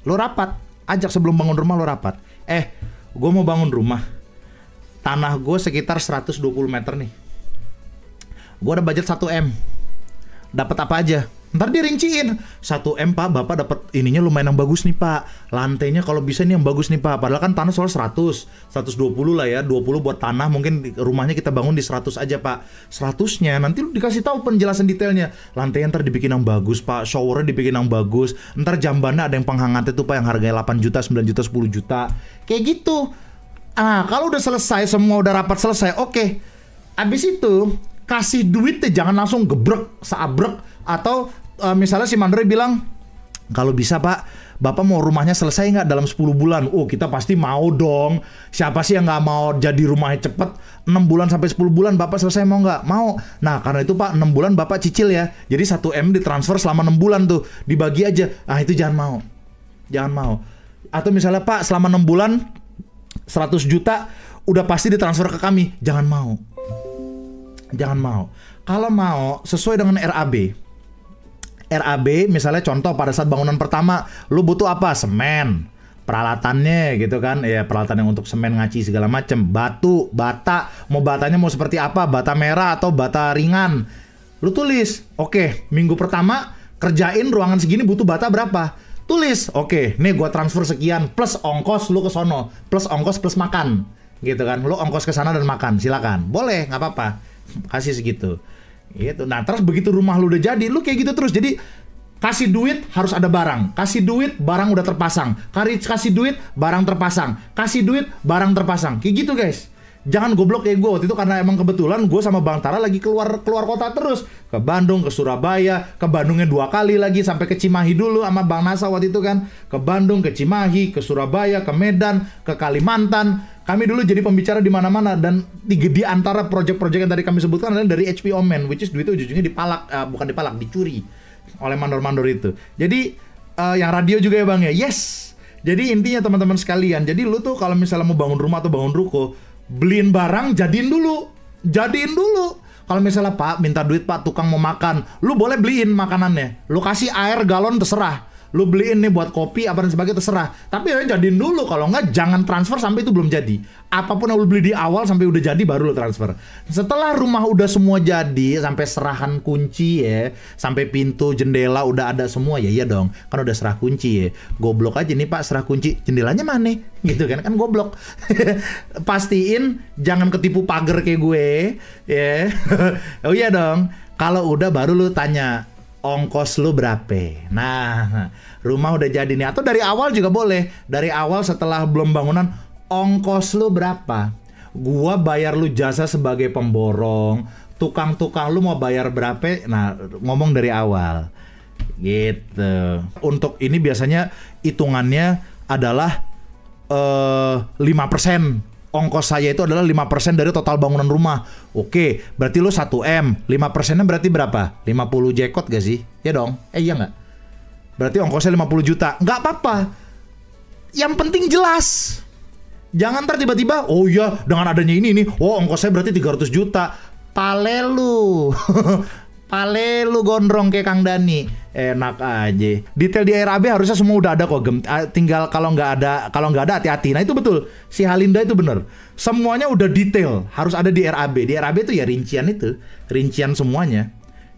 Lu rapat, ajak sebelum bangun rumah lu rapat. Gue mau bangun rumah. Tanah gue sekitar 120 meter nih. Gue ada budget 1 M. Dapat apa aja? Ntar dirinciin 1 M pak, bapak dapat ininya lumayan yang bagus nih pak, lantainya kalau bisa nih yang bagus nih pak. Padahal kan tanah soal 120 lah ya, 20 buat tanah, mungkin rumahnya kita bangun di 100 aja pak. 100-nya nanti lu dikasih tahu penjelasan detailnya. Lantainya ntar dibikin yang bagus pak, showernya dibikin yang bagus, ntar jambannya ada yang penghangatnya tuh pak yang harganya 8 juta, 9 juta, 10 juta, kayak gitu. Kalau udah selesai, semua udah rapat selesai, oke. Abis itu kasih duit deh, jangan langsung gebrek, seabrek. Atau misalnya si Mandre bilang, kalau bisa pak, bapak mau rumahnya selesai nggak dalam 10 bulan? Oh kita pasti mau dong. Siapa sih yang nggak mau jadi rumahnya cepet? 6 bulan sampai 10 bulan bapak selesai mau nggak? Mau. Nah karena itu pak 6 bulan bapak cicil ya. Jadi 1 M ditransfer selama 6 bulan tuh. Dibagi aja. Itu jangan mau. Jangan mau. Atau misalnya pak selama 6 bulan 100 juta udah pasti ditransfer ke kami. Jangan mau. Jangan mau. Kalau mau sesuai dengan RAB misalnya contoh pada saat bangunan pertama lu butuh apa? Semen, peralatannya gitu kan ya, peralatan yang untuk semen ngaci segala macem, batu, bata, mau batanya mau seperti apa, bata merah atau bata ringan, lu tulis. Oke, minggu pertama kerjain ruangan segini butuh bata berapa, tulis. Oke, nih gua transfer sekian plus ongkos lu ke sono, plus ongkos plus makan gitu kan, lu ongkos ke sana dan makan silakan, boleh nggak apa-apa, kasih segitu. Gitu. Nah terus begitu rumah lu udah jadi, lu kayak gitu terus. Jadi kasih duit harus ada barang, kasih duit barang udah terpasang, kasih duit barang terpasang, kasih duit barang terpasang, kayak gitu guys. Jangan goblok kayak gue waktu itu, karena emang kebetulan gue sama Bang Tara lagi keluar kota terus, ke Bandung, ke Surabaya, ke Bandungnya 2 kali lagi sampai ke Cimahi dulu sama Bang Nasa waktu itu kan, ke Bandung, ke Cimahi, ke Surabaya, ke Medan, ke Kalimantan. Kami dulu jadi pembicara di mana-mana, dan di antara proyek-proyek yang tadi kami sebutkan adalah dari HPO Man, which is duitnya ujung-ujungnya dipalak, bukan dipalak, dicuri oleh mandor-mandor itu. Jadi yang radio juga ya Bang ya, yes. Jadi intinya teman-teman sekalian, jadi lu tuh kalau misalnya mau bangun rumah atau bangun ruko, beliin barang, jadiin dulu. Kalau misalnya pak minta duit pak, tukang mau makan, lu boleh beliin makanannya, lu kasih air galon terserah. lu beliin nih buat kopi apa dan sebagainya terserah. Tapi ya jadiin dulu, kalau enggak jangan transfer sampai itu belum jadi. Apapun yang lu beli di awal sampai udah jadi baru lu transfer. Setelah rumah udah semua jadi, sampai serahan kunci ya, sampai pintu jendela udah ada semua ya, iya dong. Kan udah serah kunci ya. Goblok aja nih Pak, serah kunci, jendelanya mana? Gitu kan goblok. Pastiin jangan ketipu pagar kayak gue ya. Oh iya dong. Kalau udah baru lu tanya ongkos lu berapa. Nah, rumah udah jadi nih. Atau dari awal juga boleh. Dari awal setelah belum bangunan, ongkos lu berapa? Gua bayar lu jasa sebagai pemborong. Tukang-tukang lu mau bayar berapa? Nah, ngomong dari awal. Gitu. Untuk ini biasanya hitungannya adalah 5%. Ongkos saya itu adalah 5% dari total bangunan rumah. Oke, berarti lu 1M. 5%-nya berarti berapa? 50 jekot gak sih? Ya dong? Iya nggak? Berarti ongkosnya 50 juta. Nggak apa-apa. Yang penting jelas. Jangan ntar tiba-tiba, oh iya dengan adanya ini, oh ongkosnya berarti 300 juta. Pale lu. Pale lu gondrong kayak Kang Dani. Enak aja. Detail di RAB harusnya semua udah ada kok, Gem. Tinggal kalau nggak ada hati-hati. Nah itu betul. Si Halinda itu bener. Semuanya udah detail. Harus ada di RAB. Di RAB itu ya rincian itu. Rincian semuanya.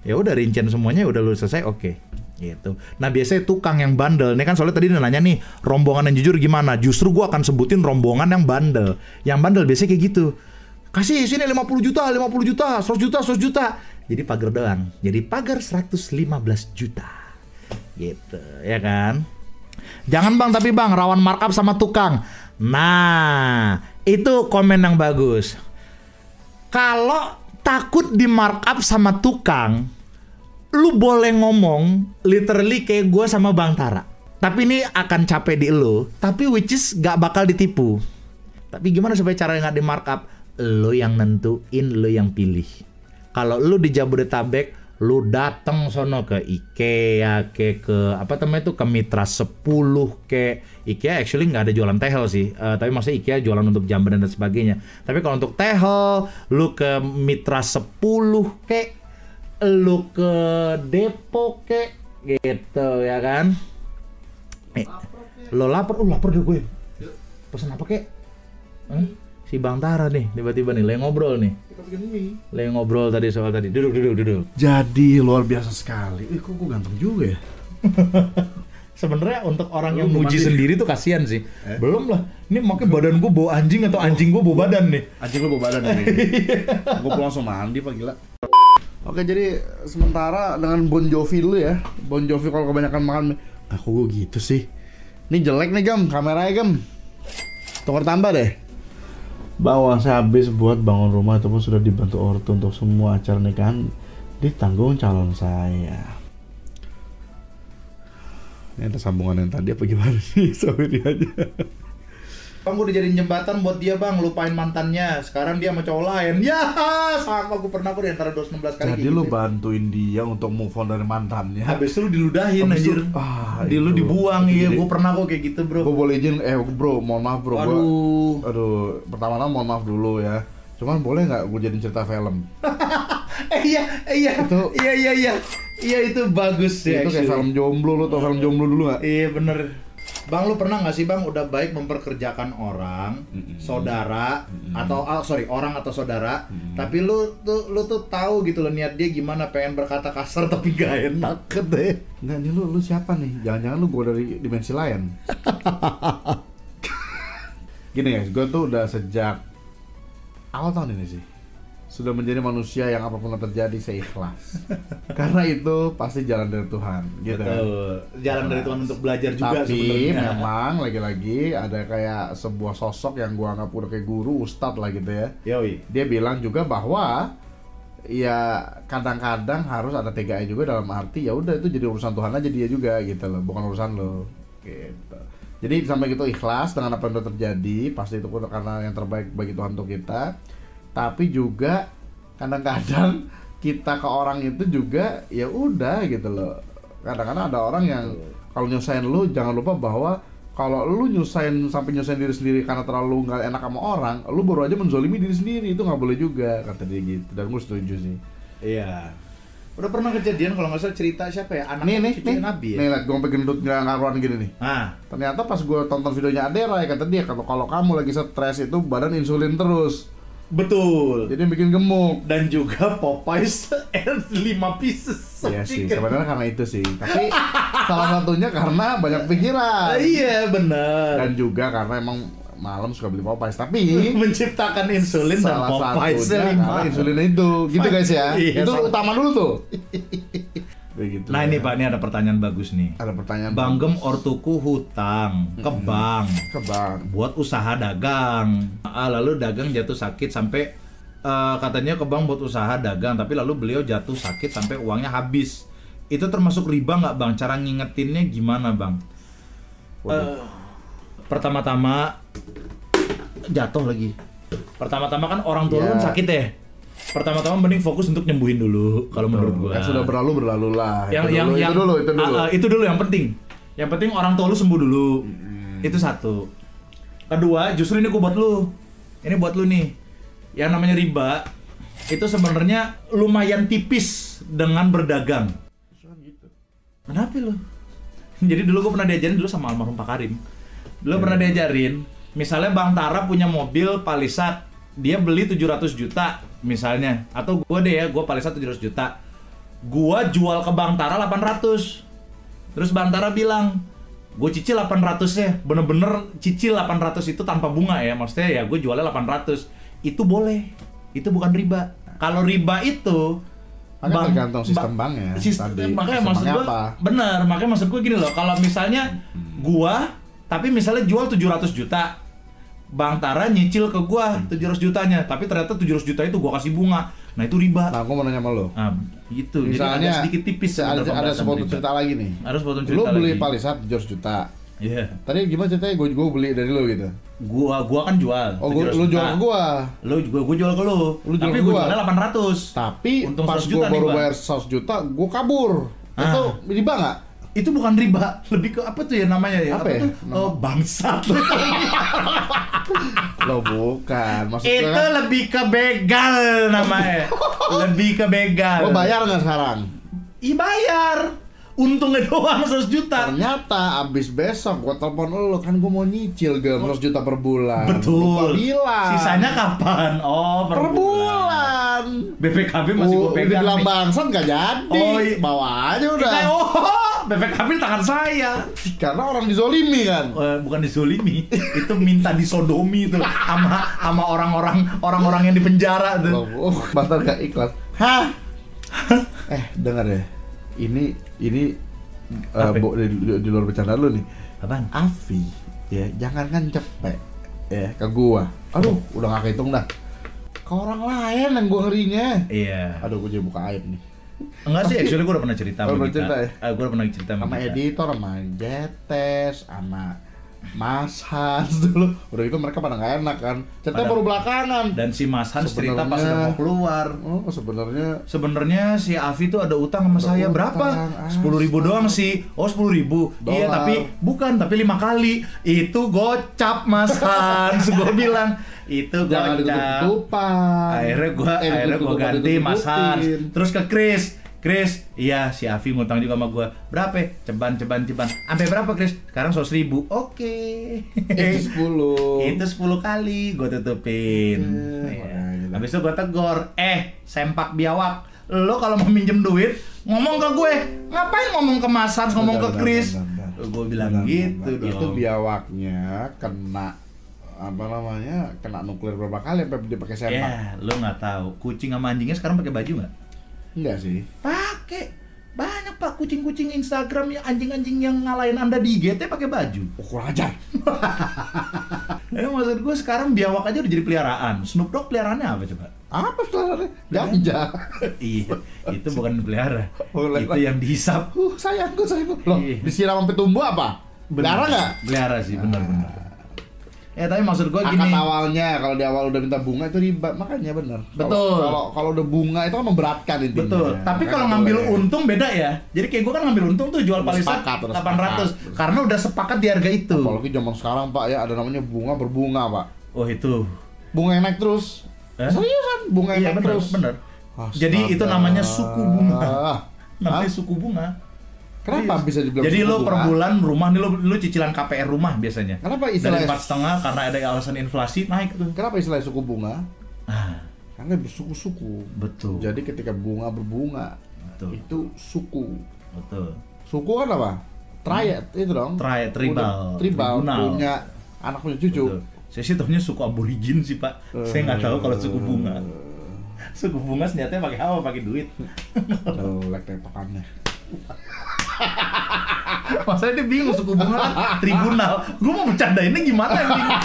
Ya udah rincian semuanya udah lu selesai, oke. Gitu. Nah biasanya tukang yang bandel. Ini kan soalnya tadi nanya nih, rombongan yang jujur gimana? Justru gua akan sebutin rombongan yang bandel. Yang bandel biasanya kayak gitu. Kasih sini 50 juta, 50 juta, 100 juta, 100 juta. Jadi pagar doang. Jadi pagar 115 juta. Gitu, ya kan? Jangan Bang, tapi Bang, rawan markup sama tukang. Nah, itu komen yang bagus. Kalau takut di markup sama tukang, lu boleh ngomong literally kayak gue sama Bang Tara. Tapi ini akan capek di lu. Tapi which is gak bakal ditipu. Tapi gimana supaya caranya gak di markup? Lu yang nentuin, lu yang pilih. Kalau lu di Jabodetabek, lu datang sono ke IKEA, ke apa namanya itu, ke Mitra 10, ke IKEA actually nggak ada jualan tehel sih, tapi maksudnya IKEA jualan untuk jamban dan sebagainya. Tapi kalau untuk tehel, lu ke Mitra 10, ke lu ke Depok, ke gitu ya kan? Lo lapar deh gue. Pesan apa kek? Si Bang Tara nih tiba-tiba nih lagi ngobrol nih. Lagi ngobrol tadi soal tadi. Duduk. Jadi luar biasa sekali. Kok gue ganteng juga ya? Sebenarnya untuk orang yang muji sendiri tuh kasihan sih. Belum lah. Ini makanya badan gue bau anjing atau anjing gue bau badan nih. Anjing lu bau badan nih. Gue pulang langsung mandi Pak, gila. Oke, jadi sementara dengan Bon Jovi dulu ya. Bon Jovi kalau kebanyakan makan, kok gue gitu sih. Ini jelek nih Gam, kameranya Gam. Tukar tambah deh. Bahwa saya habis buat bangun rumah itu pun sudah dibantu ortu untuk semua acara nikahan ditanggung calon saya. Ini ada sambungan yang tadi apa gimana sih? Sampai dia aja. Bang, gue udah jadiin jembatan buat dia Bang, lupain mantannya. Sekarang dia sama cowok lain. Ya, sama gue pernah di antara 216 kali. Jadi lu bantuin dia untuk move on dari mantannya. Habis itu lu diludahin anjir. Lu dibuang. Iya, gue pernah kok kayak gitu, Bro. Gue boleh izin, bro, mohon maaf bro. Aduh, pertama-tama mohon maaf dulu ya. Cuman boleh nggak gue jadiin cerita film? Iya. Iya, itu bagus ya. Itu kayak film jomblo, lu tau film jomblo dulu nggak? Iya bener. Bang, lu pernah nggak sih Bang udah baik memperkerjakan orang, saudara atau orang atau saudara, tapi lu tuh tahu gitu loh niat dia gimana, pengen berkata kasar tapi gak enak deh. Nggak, ini lu siapa nih? Jangan-jangan lu gue dari dimensi lain. Gini guys, gue tuh udah sejak awal tahun ini sih sudah menjadi manusia yang apapun yang terjadi saya ikhlas. Karena itu pasti jalan dari Tuhan gitu. Betul. Jalan dari Tuhan untuk belajar juga tapi sebenarnya. memang lagi-lagi ada kayak sebuah sosok yang gua anggap udah kayak guru, ustadz lah gitu ya. Yoi. Dia bilang juga bahwa ya kadang-kadang harus ada TGI juga, dalam arti ya udah itu jadi urusan Tuhan aja dia juga gitu loh, bukan urusan lo gitu. Jadi sampai gitu ikhlas dengan apa yang udah terjadi, pasti itu karena yang terbaik bagi Tuhan untuk kita. Tapi juga kadang-kadang kita ke orang itu juga ya udah gitu loh. Kadang-kadang ada orang yang kalau nyusahin lu, jangan lupa bahwa kalau lu nyusahin sampai nyusahin diri sendiri karena terlalu nggak enak sama orang, lu baru aja menzolimi diri sendiri, itu nggak boleh juga kata dia gitu. Dan gue setuju sih. Iya. Udah pernah kejadian kalau nggak salah cerita siapa ya? Anak Nih, cucunya Nabi ya? nih liat gue sampai gendut nggak karuan gini nih. Ternyata pas gue tonton videonya Adera, kata dia kalau kamu lagi stres itu badan insulin terus. Betul. Jadi bikin gemuk. Dan juga Popeyes 5 pieces. Iya sih, sebenarnya karena itu sih. Tapi salah satunya karena banyak pikiran. Iya benar. Dan juga karena emang malam suka beli Popeyes, tapi menciptakan insulin dan salah Popeyes satunya karena insulin itu, gitu guys ya. Iya, itu utama dulu tuh. Begitu. Nah ini Pak, ini ada pertanyaan bagus nih. Ada pertanyaan. Banggem ortuku hutang ke bank. Ke bank. Buat usaha dagang. Lalu dagang jatuh sakit sampai katanya ke bank buat usaha dagang, tapi lalu beliau jatuh sakit sampai uangnya habis. Itu termasuk riba nggak Bang? Cara ngingetinnya gimana Bang? Pertama-tama jatuh lagi. Pertama-tama kan orang tua lu kan sakit ya. Pertama-tama mending fokus untuk nyembuhin dulu kalau menurut gua. Yang sudah berlalu lah. Itu dulu yang penting. Yang penting orang tua lu sembuh dulu. Itu satu. Kedua, justru ini gua buat lu. Ini buat lu nih. Yang namanya riba itu sebenarnya lumayan tipis dengan berdagang. Kenapa lu? Jadi dulu gua pernah diajarin dulu sama almarhum Pak Karim. Dulu pernah diajarin, misalnya Bang Tara punya mobil Palisade, dia beli 700 juta misalnya, atau gue deh ya, gue Palisade 700 juta, gue jual ke Bang Tara 800, terus Bang Tara bilang, gue cicil 800-nya, bener-bener cicil 800 itu tanpa bunga ya, maksudnya ya gue jualnya 800, itu boleh, itu bukan riba. Kalau riba itu makanya tergantung sistem banknya. Makanya maksud gue, bener, makanya maksud gue gini loh, kalau misalnya gue tapi misalnya jual 700 juta, Bang Tara nyicil ke gua 700 jutanya, tapi ternyata 700 juta itu gua kasih bunga. Nah, itu riba. Nah, gua mau nanya sama lo. Nah, gitu. Misalnya, jadi agak sedikit tipis ada sepotong cerita lagi nih. Ada sepotong cerita lagi. Lo beli Palisade 700 juta. Iya. Tadi gimana ceritanya gua beli dari lo gitu? Gua kan jual. Oh, lu jual ke gua. Gua jual ke lu. Tapi gua jualnya 800. Tapi untung pas gua baru bayar 100 juta, gua kabur. Itu riba enggak? Itu bukan riba, lebih ke apa tuh ya namanya ya? Apa ya? Bangsat. Lo bukan, maksudnya itu kan lebih ke begal namanya. Lebih ke begal. Lo bayar nggak sekarang? Iya bayar. Untungnya doang 100 juta. Ternyata abis besok gua telepon lo, kan gua mau nyicil 100 juta per bulan. Betul. Lupa bilang. Sisanya kapan? Oh, per bulan. BPKB masih gua pegang. Dibilang bangsat nggak jadi. Oh, bawa aja udah. BPKB tangan saya. Karena orang dizolimi kan. Bukan dizolimi, itu minta disodomi tuh sama orang-orang yang di penjara tuh. Batal gak ikhlas. Hah? Dengar ya. Ini di luar bercanda lu nih. Apaan? Afi, ya jangan kan cepet ya ke gua. Aduh, udah gak kehitung dah. Ke orang lain yang gua ngerinya. Iya. Aduh, gua jadi buka aib nih. Enggak sih, actually gua udah pernah cerita sama cerita ya? Gua udah pernah cerita sama editor, sama Jetes, sama Mas Hans dulu. Udah itu mereka pada nggak enak kan. Ceritanya baru belakangan. Dan si Mas Hans cerita pas udah mau keluar. Oh, sebenarnya si Afi tuh ada utang sama saya berapa? 10.000 doang sih. Oh, 10.000. Iya, tapi 5 kali. Itu gocap Mas Hans. Gua bilang itu jangan gocap. Ditutup-tutupan. Akhirnya gua ganti Mas Hans. Terus ke Chris, iya si Afi ngutang juga sama gua. Berapa? Ceban. Sampai berapa, Chris? Sekarang 100.000. Oke. Itu 10. Itu 10 kali gua tutupin. Habis itu gua tegor, sempak biawak. Lo kalau mau minjem duit, ngomong ke gue. Ngapain ngomong ke Mas Hans, ngomong ke Chris? Gue bilang gitu dong. Itu biawaknya kena kena nuklir berapa kali sampai dia pakai sempak. Ya, lo nggak tahu. Kucing sama anjingnya sekarang pakai baju nggak? Enggak sih. Pakai. Banyak Pak kucing-kucing Instagram yang anjing-anjing yang ngalahin Anda di IGT pakai baju. Kurang ajar. Maksud gue sekarang biawak aja udah jadi peliharaan. Snoop Dogg peliharaannya apa coba? Apa peliharaannya? Ganja. Iya, itu bukan pelihara. Itu yang dihisap. Sayangku. Loh, disiram sampai tumbuh apa? Pelihara nggak? Pelihara sih, benar. Tapi maksud gue gini. Akad awalnya kalau di awal udah minta bunga itu riba, makanya benar. Betul. Kalau udah bunga itu kan memberatkan intinya. Betul. Tapi kalau ngambil untung beda ya. Jadi kayak gue kan ngambil untung tuh jual Palisade 800 karena udah sepakat di harga itu. Apalagi zaman sekarang Pak ya ada namanya bunga berbunga Pak. Oh itu. Bunga yang naik terus. Seriusan bunga yang naik terus. Bener. Jadi itu namanya suku bunga. Namanya Hah? suku bunga. Kenapa bisa dibilang Jadi suku lo bunga? per bulan rumah nih lo cicilan KPR rumah biasanya. Kenapa Dari istilahnya 4,5 karena ada alasan inflasi naik tuh. Kenapa istilahnya suku bunga? Ah, Karena bersuku-suku. betul. Jadi ketika bunga berbunga, Betul. itu suku. Betul. Suku kan apa? Triad itu dong. Triad, tribal, Udah, tribal tribunal. punya anak punya cucu. Betul. Saya sih tahunya suku aborigin sih Pak. Saya nggak tahu kalau suku bunga. Suku bunga senjatanya pakai apa? Pakai duit. Jelek tektokannya. Masalahnya dia bingung suku bunga kan tribunal. Gue mau bercandainnya gimana yang bingung.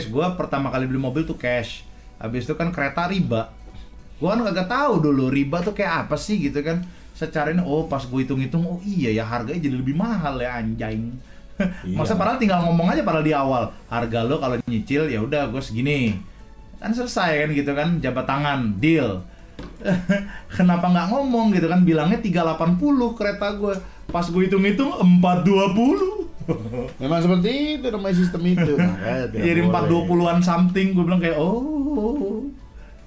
Gue pertama kali beli mobil tuh cash. Habis itu kan kereta riba. Gue kan kagak tahu dulu riba tuh kayak apa sih gitu kan. Secara ini pas gue hitung-hitung oh iya ya harganya jadi lebih mahal ya anjing. Masa padahal tinggal ngomong aja padahal di awal harga lo kalau nyicil ya udah gue segini. Kan selesai kan gitu kan jabat tangan deal. Kenapa nggak ngomong gitu kan bilangnya 380 kereta gue. Pas gue hitung-hitung 420. Memang seperti itu namanya sistem itu. Makanya tidak Jadi boleh. 420-an something gue bilang kayak oh.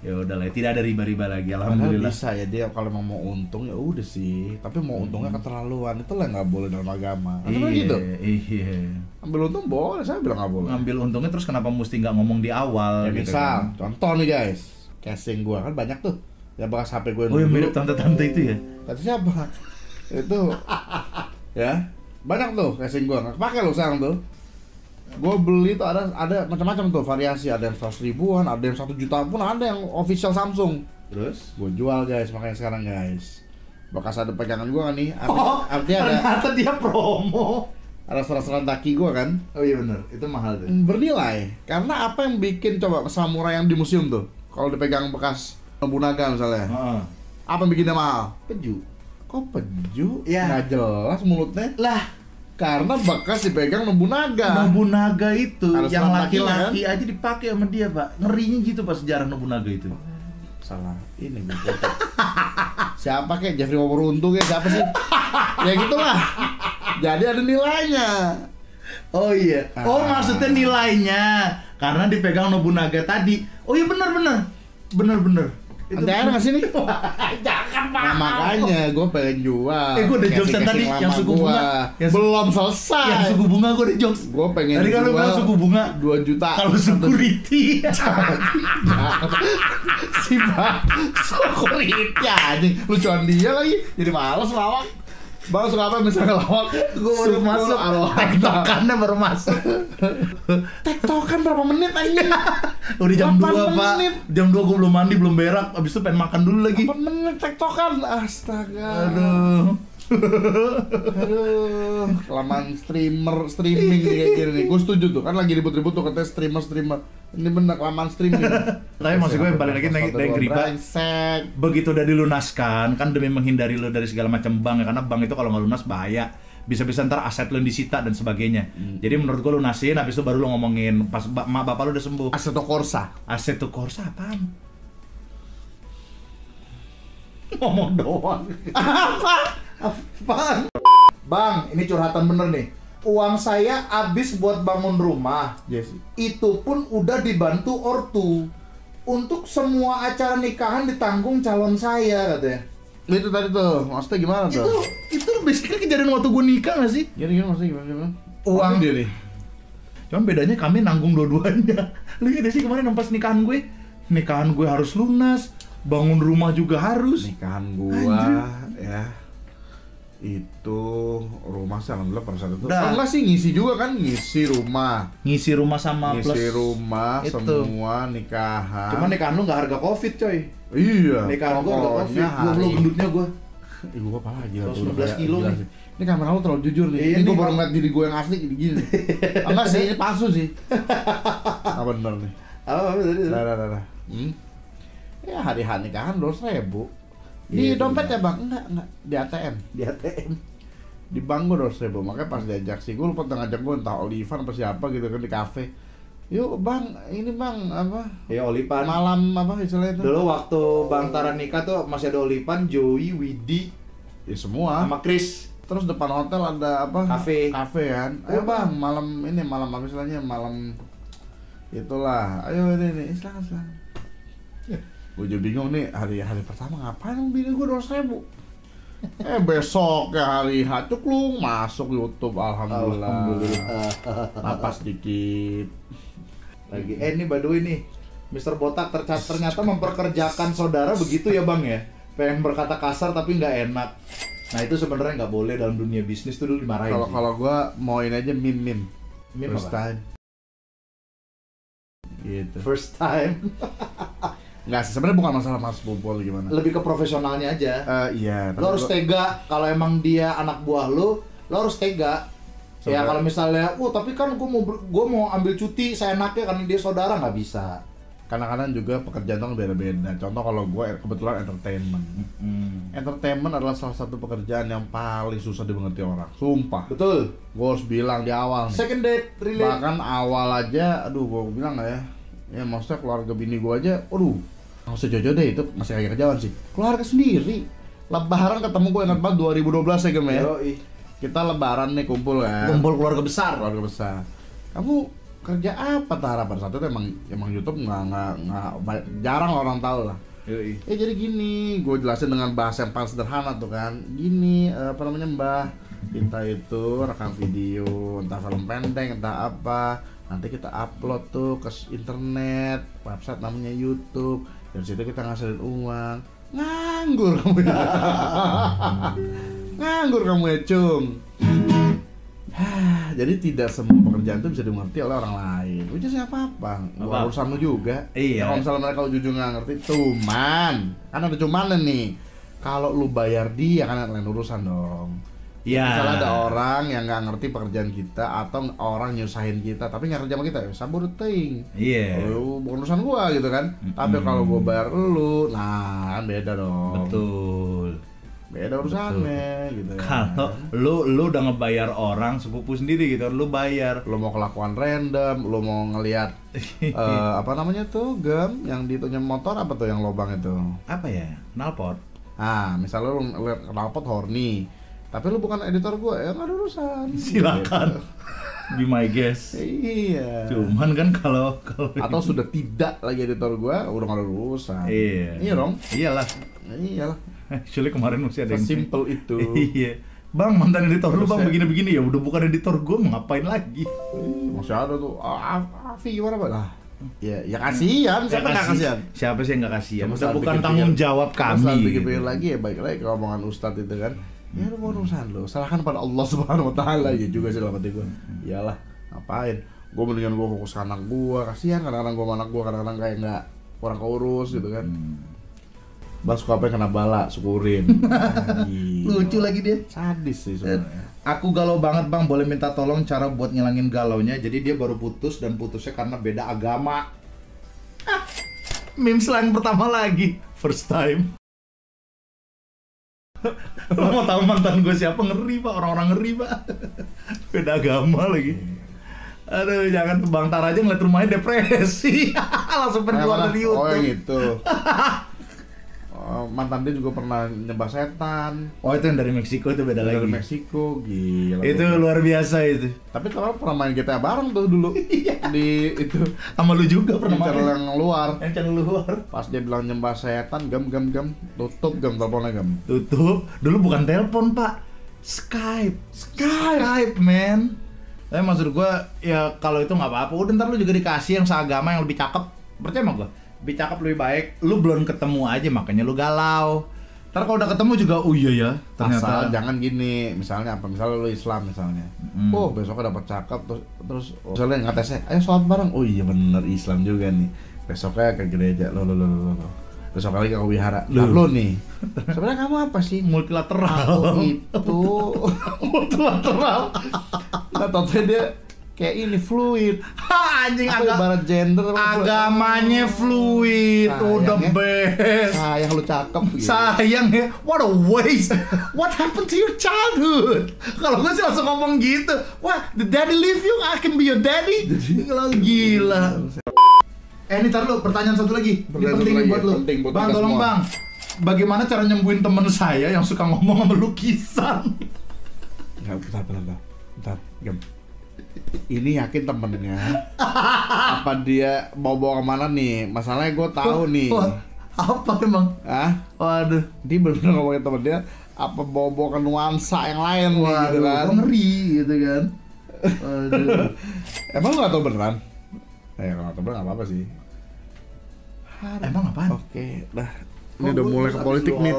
Ya udahlah tidak ada riba-riba lagi Padahal alhamdulillah. bisa ya dia kalau memang mau untung ya udah sih. Tapi mau untungnya keterlaluan itu lah nggak boleh dalam agama. Kan gitu. Iya. Ambil untung boleh, saya bilang nggak boleh. Ngambil untungnya terus kenapa mesti nggak ngomong di awal Ya, gitu misal, kan. contoh nih guys, casing gua kan banyak tuh. Ya bekas HP gue Oh yang mirip tante-tante itu ya? Kata siapa? Itu ya banyak tuh casing gua nggak pakai lo sekarang tuh. Gue beli tuh ada macam-macam tuh variasi, ada yang 100 ribuan, ada yang 1 juta pun ada yang official Samsung. Terus? Gue jual guys, makanya sekarang guys. Bekas ada pegangan gue kan nih, Oh, artinya ada ternyata dia promo. serat-serat kaki gue kan Oh iya benar, itu mahal tuh. bernilai. Karena apa yang bikin coba samurai yang di museum tuh, kalau dipegang bekas Nobunaga misalnya, Heeh. apa yang bikin dia mahal? Peju. Kok peju? Ya. Nggak jelas mulutnya. Lah, Karena bekas dipegang Nobunaga. Nobunaga itu Ada yang serat kakinya, laki-laki aja dipakai sama dia, Pak. Ngerinya gitu pas sejarah Nobunaga itu. Salah ini gue foto. Siapa kek Jeffrey Waworuntu kek siapa sih? Ya gitulah. Jadi ada nilainya. Oh iya. Oh maksudnya nilainya karena dipegang Nobunaga tadi. Oh iya benar. Nanti air nggak sih nih? Jangan Nah, makanya gue pengen jual. gue udah jokes tadi Casing-casing yang lama suku gua. bunga. Yang Belum selesai. Yang suku bunga gue udah jokes. Gue pengen Tadi kan lu bilang suku bunga 2 juta. kalau security. Si Bang security anjing. Lucuan dia lagi. Jadi males lawak. Bang suka apa misalnya lawak? Gue baru masuk. Tektokannya baru masuk. Tektokan berapa menit anjing? Udah jam 2 8 Pak. menit. Jam 2 gue belum mandi, belum berak. Abis itu pengen makan dulu lagi. 8 menit tektokan. Astaga. Aduh. Kelamaan streaming kayak gini nih. Gue setuju tuh, kan lagi ribut-ribut tuh katanya streamer. Ini bener kelamaan streaming. Tapi maksud gue balik lagi naik riba. Brengsek. Begitu udah dilunaskan kan demi menghindari lo dari segala macam bank ya, karena bank itu kalau nggak lunas bahaya, bisa-bisa ntar aset lo disita dan sebagainya. Jadi menurut gue lunasin, habis itu baru lo ngomongin pas mak bapak lo udah sembuh. Assetto Corsa. Assetto Corsa apaan? Ngomong doang. Apaan? Bang, ini curhatan bener nih. Uang saya habis buat bangun rumah. Yes. Itu pun udah dibantu ortu. Untuk semua acara nikahan ditanggung calon saya katanya. Itu tadi tuh, maksudnya gimana tuh? Itu basically kejadian waktu gue nikah gak sih? Gini maksudnya gimana? Uang dia nih. Cuman bedanya kami nanggung dua-duanya. Lu inget sih kemarin pas nikahan gue? Nikahan gue harus lunas, bangun rumah juga harus. Nikahan gua ya. Itu rumah sih alhamdulillah pada saat itu. Dah. Enggak sih ngisi juga kan, ngisi rumah. Ngisi rumah sama Ngisi plus rumah itu. semua nikahan. Cuman nikahan lu gak harga covid coy. iya. Nikahan gue harga covid. pokoknya Lu gendutnya gue. Ibu gua apa lagi? 111 kilo nih. Ini kamera lu terlalu jujur nih. Iya Ini nih, gua baru Bang. ngeliat diri gua yang asli gini. Enggak sih, ini palsu sih. Ah bener nih. Apa tadi? Dah. Ya hari-hari nikahan 200.000. Di Iya, dompet bener. ya bang? Enggak. Di ATM. Di ATM. Di bank gue 200.000. Makanya pas diajak sih, gue lupa ngajak gue entah Olivan apa siapa gitu kan di kafe. Yuk bang, ini bang apa? Ya Olipan. Malam apa istilahnya itu? Dulu waktu Bang Tara nikah tuh masih ada Olipan, Joey, Widi, Ya semua. sama Chris. Terus depan hotel ada apa? Kafe. Kafe kan. Ayo bang, malam ini malam apa istilahnya? Malam itulah. Ayo ini silakan. Gue juga bingung nih, hari pertama ngapain bini gue 200.000. Besok ya hari H ceklung masuk YouTube, alhamdulillah. Napas dikit. Lagi ini by the way nih, Mr. Botak ternyata memperkerjakan saudara begitu ya Bang ya. Pengen berkata kasar tapi nggak enak. Nah itu sebenarnya nggak boleh dalam dunia bisnis tuh, dulu dimarahin. Kalau gue mauin aja meme first apa? time. Gitu. First time. Nggak sih, sebenarnya bukan masalah mas bobol gimana. Lebih ke profesionalnya aja. Iya. Lo harus tega kalau emang dia anak buah lo harus tega. Ya kalau misalnya, tapi kan gue mau ambil cuti seenaknya karena dia saudara, nggak bisa. Kadang-kadang juga pekerjaan itu beda-beda. Contoh kalau gue kebetulan entertainment. Entertainment adalah salah satu pekerjaan yang paling susah dimengerti orang. Sumpah. Betul. Gue harus bilang di awal nih. Second date, relate. Bahkan awal aja, gue bilang nggak ya. Ya maksudnya keluarga bini gue aja, nggak usah jojo deh, itu masih kayak kejauhan sih. Keluarga sendiri. Lebaran ketemu gue ingat banget 2012 ya Gem ya. Kita lebaran nih kumpul kan. Kumpul keluarga besar. Keluarga besar. Kamu kerja apa Tara? Pada saat itu emang YouTube nggak jarang orang tahu lah. Jadi gini, gue jelasin dengan bahasa yang paling sederhana tuh kan. Gini, Mbah, kita itu rekam video, entah film pendek, entah apa. Nanti kita upload tuh ke internet, website namanya YouTube. Dari situ kita ngasilin uang. Nganggur kamu ya. Nganggur kamu ya, Cung. Jadi tidak semua pekerjaan itu bisa dimengerti oleh orang lain. Itu siapa apa? Urusan lu juga. Iya. Kalau misalnya mereka jujur nggak ngerti, cuman kan ada cuman nih. Kalau lu bayar dia kan lain urusan dong. Iya. Misalnya ada orang yang nggak ngerti pekerjaan kita atau orang nyusahin kita tapi nggak kerja sama kita, ya sabur ting. Iya. Bukan urusan gua gitu kan. Tapi kalau gua bayar lu, nah kan beda dong. Betul. Beda urusannya gitu kan. Kalau lu udah ngebayar orang sepupu sendiri gitu, lu bayar. Lu mau kelakuan random, lu mau ngelihat apa namanya tuh Gem yang ditunya motor apa tuh yang lobang itu? Apa ya? Knalpot. Misalnya lu ngeliat knalpot horny, tapi lu bukan editor gua, ya nggak ada urusan. Silakan. Gitu. Be my guest. Iya. Cuman kan kalau atau sudah tidak lagi editor gua, udah nggak ada urusan. Iya. Iya dong. Iyalah. Actually kemarin masih ada yang simple itu. Iya. Bang, mantan editor lu Bang begini-begini, ya udah bukan editor gua, mau ngapain lagi? Masih ada tuh. Afi gimana Pak? Lah. Ya kasihan, siapa nggak kasihan? Siapa sih yang nggak kasihan? Udah bukan tanggung jawab kami. Pikir-pikir lagi ya, baik lagi ke omongan Ustadz itu kan. Ya lu mau urusan lu, serahkan pada Allah Subhanahu wa taala. Ya juga sih dalam hati gua. Iyalah, ngapain? Gua mendingan gua fokus ke anak gua, kasihan kadang-kadang gua sama anak gua kadang-kadang kayak enggak kurang keurus gitu kan. Bas apa yang kena bala, syukurin. Lucu lagi dia. Sadis sih sebenarnya. Aku galau banget Bang, boleh minta tolong cara buat ngilangin galaunya. Jadi dia baru putus dan putusnya karena beda agama. Meme slang pertama lagi, first time. Lo mau tahu mantan gue siapa? Ngeri Pak, orang-orang ngeri Pak. Beda agama lagi. Aduh, jangan Bang Tar aja ngeliat rumahnya depresi. Langsung pengen keluar dari YouTube. Oh gitu. Mantan dia juga pernah nyembah setan. Oh itu yang dari Meksiko, itu beda lagi. Dari Meksiko, gila. Itu luar biasa itu. Tapi kalau pernah main GTA bareng tuh dulu. Di itu. Sama lu juga pernah main. Channel yang luar. Yang channel luar. Pas dia bilang nyembah setan, gem. Tutup teleponnya gem. Tutup. Dulu bukan telepon Pak. Skype man. Tapi maksud gua ya kalau itu nggak apa-apa. Udah ntar lu juga dikasih yang seagama yang lebih cakep. Percaya sama gua. Lebih cakep, lebih baik. Lu belum ketemu aja makanya lu galau. Ntar kalau udah ketemu juga, oh iya ya ternyata. Asal jangan gini, misalnya apa? Misalnya lu Islam misalnya. Oh besoknya dapat cakep terus misalnya ngetesnya, ayo sholat bareng. Oh iya bener Islam juga nih. Besoknya ke gereja, lo. Besok kali ke wihara. Lo nih. Sebenarnya kamu apa sih? Multilateral. Itu multilateral. Nah, totalnya dia kayak ini fluid. Anjing, ibarat gender agamanya fluid. Udah best. Sayang lu cakep gitu. Sayang ya. What a waste. What happened to your childhood? Kalau gue sih langsung ngomong gitu. What? The daddy leave you? I can be your daddy? Gila. Ini tar lu, pertanyaan satu lagi. Ini penting buat lu. Bang, tolong Bang. Bagaimana cara nyembuhin temen saya yang suka ngomong sama lukisan? Bentar, Gem. Ini yakin temennya apa dia bawa kemana nih? Masalahnya gue tahu nih. Apa emang? Waduh. Dia bener-bener ngomongin temen dia apa bawa-bawa ke nuansa yang lain gitu kan. Kok ngeri gitu kan. Waduh. Emang lu gak tau beneran? Kalau gak tau beneran gak apa-apa sih. Emang apaan? Oke, nah ini udah mulai ke politik nih.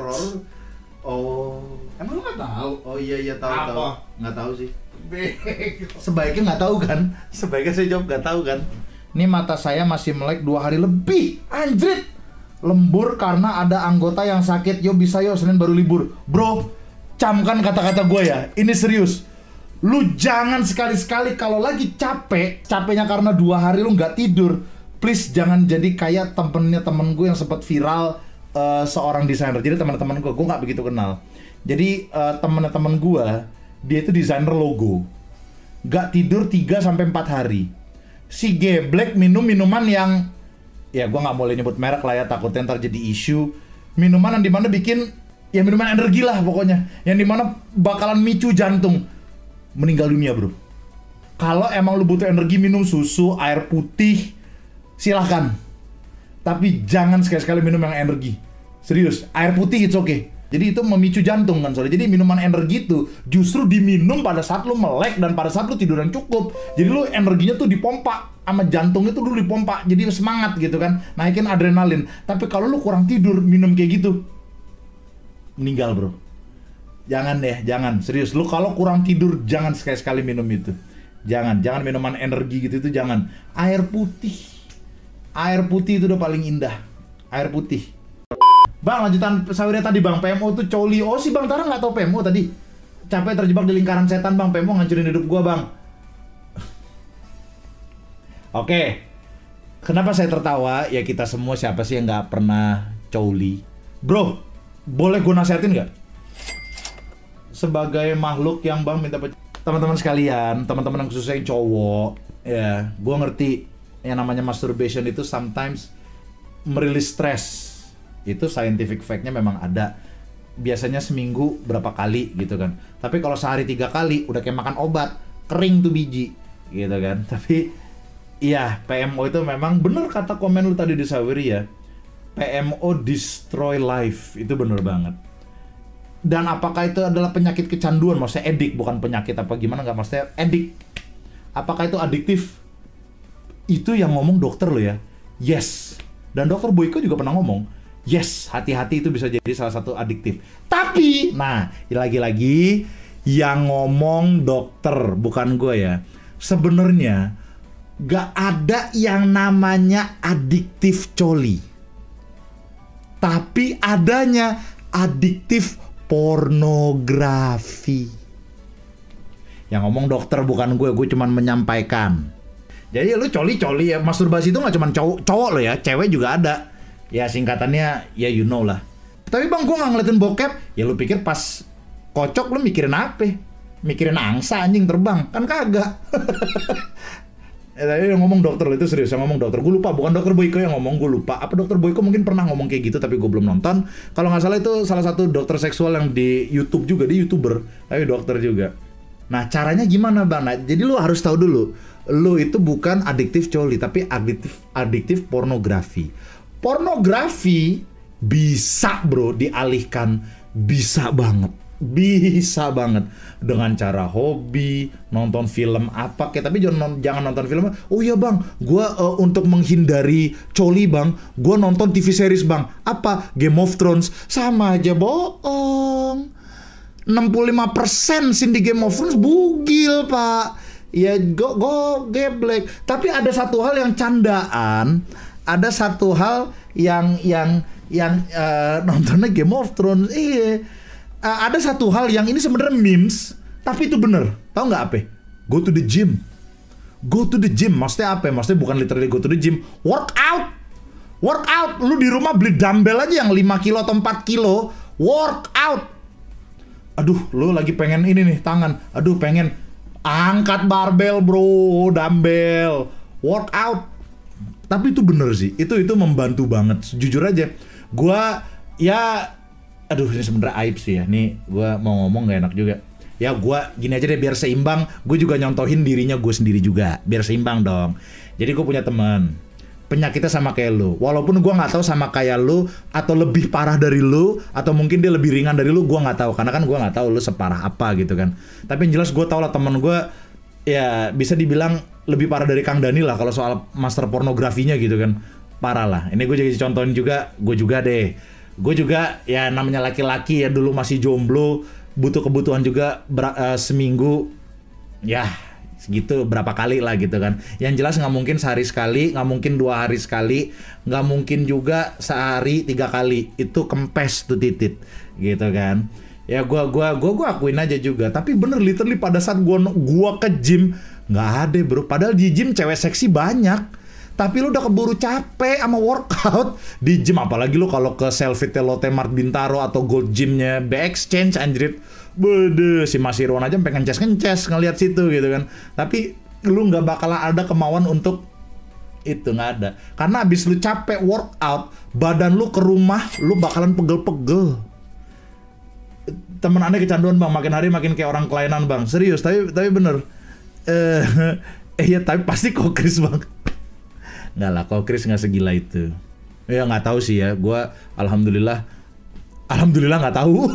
Oh. Emang lu gak tahu? Oh iya tahu. Apa? Nggak tahu sih. Bego. Sebaiknya nggak tahu kan? Sebaiknya saya jawab nggak tahu kan? Ini mata saya masih melek 2 hari lebih. Anjrit. Lembur karena ada anggota yang sakit. Yo bisa yo, Senin baru libur. Bro, camkan kata-kata gue ya. Ini serius. Lu jangan sekali-sekali kalau lagi capeknya karena 2 hari lu nggak tidur. Please jangan jadi kayak temen gue yang sempat viral, seorang desainer. Jadi teman-teman gue nggak begitu kenal. Jadi teman-teman gue, dia itu desainer logo. Nggak tidur 3-4 hari. Si geblek minum minuman yang, ya gue nggak boleh nyebut merek lah ya, takutnya ntar jadi isu. Minuman yang dimana bikin, ya minuman energi lah pokoknya, yang dimana bakalan micu jantung. Meninggal dunia bro. Kalau emang lu butuh energi, minum susu, air putih, silahkan. Tapi jangan sekali-sekali minum yang energi. Serius, air putih it's okay. Jadi itu memicu jantung kan soalnya. Jadi minuman energi itu justru diminum pada saat lu melek dan pada saat lu tiduran cukup. Jadi lu energinya tuh dipompa sama jantungnya tuh dulu dipompa. Jadi semangat gitu kan, naikin adrenalin. Tapi kalau lu kurang tidur minum kayak gitu, meninggal bro. Jangan deh, jangan. Serius, lu kalau kurang tidur jangan sekali-sekali minum itu. Jangan minuman energi gitu itu jangan. Air putih itu udah paling indah. Air putih. Bang, lanjutan sahurnya tadi bang, PMO tuh coli. Oh si Bang Tara nggak tahu PMO tadi. Capek terjebak di lingkaran setan bang, PMO ngancurin hidup gua bang. Oke. Kenapa saya tertawa? Ya kita semua siapa sih yang nggak pernah coli? Bro, boleh gua nasihatin nggak? Sebagai makhluk yang bang minta teman-teman sekalian, teman-teman yang khususnya yang cowok, ya, gua ngerti yang namanya masturbation itu sometimes merilis stres. Itu scientific fact-nya memang ada. Biasanya seminggu berapa kali gitu kan. Tapi kalau sehari 3 kali udah kayak makan obat, kering tuh biji gitu kan. Tapi iya, PMO itu memang bener kata komen lu tadi di Sawiri ya. PMO destroy life, itu bener banget. Dan apakah itu adalah penyakit kecanduan? Maksudnya edik, bukan penyakit apa gimana, nggak, maksudnya edik. Apakah itu adiktif? Itu yang ngomong dokter lo ya. Yes. Dan dokter Boyko juga pernah ngomong, yes, hati-hati itu bisa jadi salah satu adiktif. Tapi, nah, lagi-lagi yang ngomong dokter, bukan gue ya. Sebenarnya gak ada yang namanya adiktif coli. Tapi adanya adiktif pornografi. Yang ngomong dokter bukan gue cuman menyampaikan. Jadi lu coli-coli ya, masturbasi itu gak cuma cowok lo ya, cewek juga ada. Ya singkatannya ya you know lah. Tapi bang, gue gak ngeliatin bokep. Ya lu pikir pas kocok lu mikirin apa? Mikirin angsa anjing terbang? Kan kagak. Tadi yang ngomong dokter itu serius, yang ngomong dokter. Gue lupa, bukan dokter Boyko yang ngomong, gue lupa. Apa dokter Boyko mungkin pernah ngomong kayak gitu tapi gue belum nonton. Kalau nggak salah itu salah satu dokter seksual yang di YouTube juga, dia YouTuber, tapi dokter juga. Nah caranya gimana bang? Nah, jadi lu harus tahu dulu, lu itu bukan adiktif coli, tapi adiktif pornografi. Pornografi bisa bro dialihkan, bisa banget dengan cara hobi, nonton film apa kayak, tapi jangan nonton film. Oh iya bang, gua untuk menghindari coli bang, gua nonton TV series bang. Apa? Game of Thrones. Sama aja bohong. 65% scene di Game of Thrones bugil pak. Ya go geblek. Tapi ada satu hal yang candaan, ada satu hal yang nontonnya Game of Thrones. Iya. Ada satu hal yang ini sebenarnya memes, tapi itu bener. Tahu nggak apa? Go to the gym. Maksudnya apa? Maksudnya bukan literally go to the gym. Workout. Lu di rumah beli dumbbell aja yang 5 kilo atau 4 kilo. Workout. Aduh, lu lagi pengen ini nih tangan. Aduh, pengen angkat barbel bro, dumbbell. Workout. Tapi itu bener sih. Itu membantu banget. Jujur aja. Gua ya, aduh ini sebenernya aib sih ya. Nih gue mau ngomong gak enak juga. Ya gue gini aja deh biar seimbang. Gue juga nyontohin dirinya gue sendiri juga, biar seimbang dong. Jadi gue punya teman penyakitnya sama kayak lu. Walaupun gue nggak tahu sama kayak lu atau lebih parah dari lu atau mungkin dia lebih ringan dari lu, gue nggak tahu karena kan gue nggak tahu lu separah apa gitu kan. Tapi yang jelas gue tahu lah temen gue ya bisa dibilang lebih parah dari Kang Dani lah kalau soal master pornografinya gitu kan. Parah lah. Ini gue jadi contohin juga, gue juga deh. Gue juga ya namanya laki-laki ya dulu masih jomblo, butuh kebutuhan juga seminggu ya segitu berapa kali lah gitu kan. Yang jelas nggak mungkin sehari sekali, nggak mungkin 2 hari sekali, nggak mungkin juga sehari 3 kali. Itu kempes tuh titit gitu kan. Ya gua akuin aja juga. Tapi bener literally pada saat gua ke gym nggak ada bro. Padahal di gym cewek seksi banyak. Tapi lu udah keburu capek sama workout di gym, apalagi lu kalau ke Selfie Lotte Mart Bintaro atau Gold Gym-nya B-Exchange anjrit. Bede, si Mas Irwan aja pengen ngeces ngelihat situ gitu kan. Tapi lu nggak bakalan ada kemauan untuk itu, nggak ada. Karena abis lu capek workout, badan lu ke rumah, lu bakalan pegel-pegel. Temen aneh kecanduan bang, makin hari makin kayak orang kelainan bang. Serius, tapi bener. Ya tapi pasti kokris bang. Nggak lah, kokris nggak segila itu. Ya nggak tahu sih ya, gue alhamdulillah nggak tahu.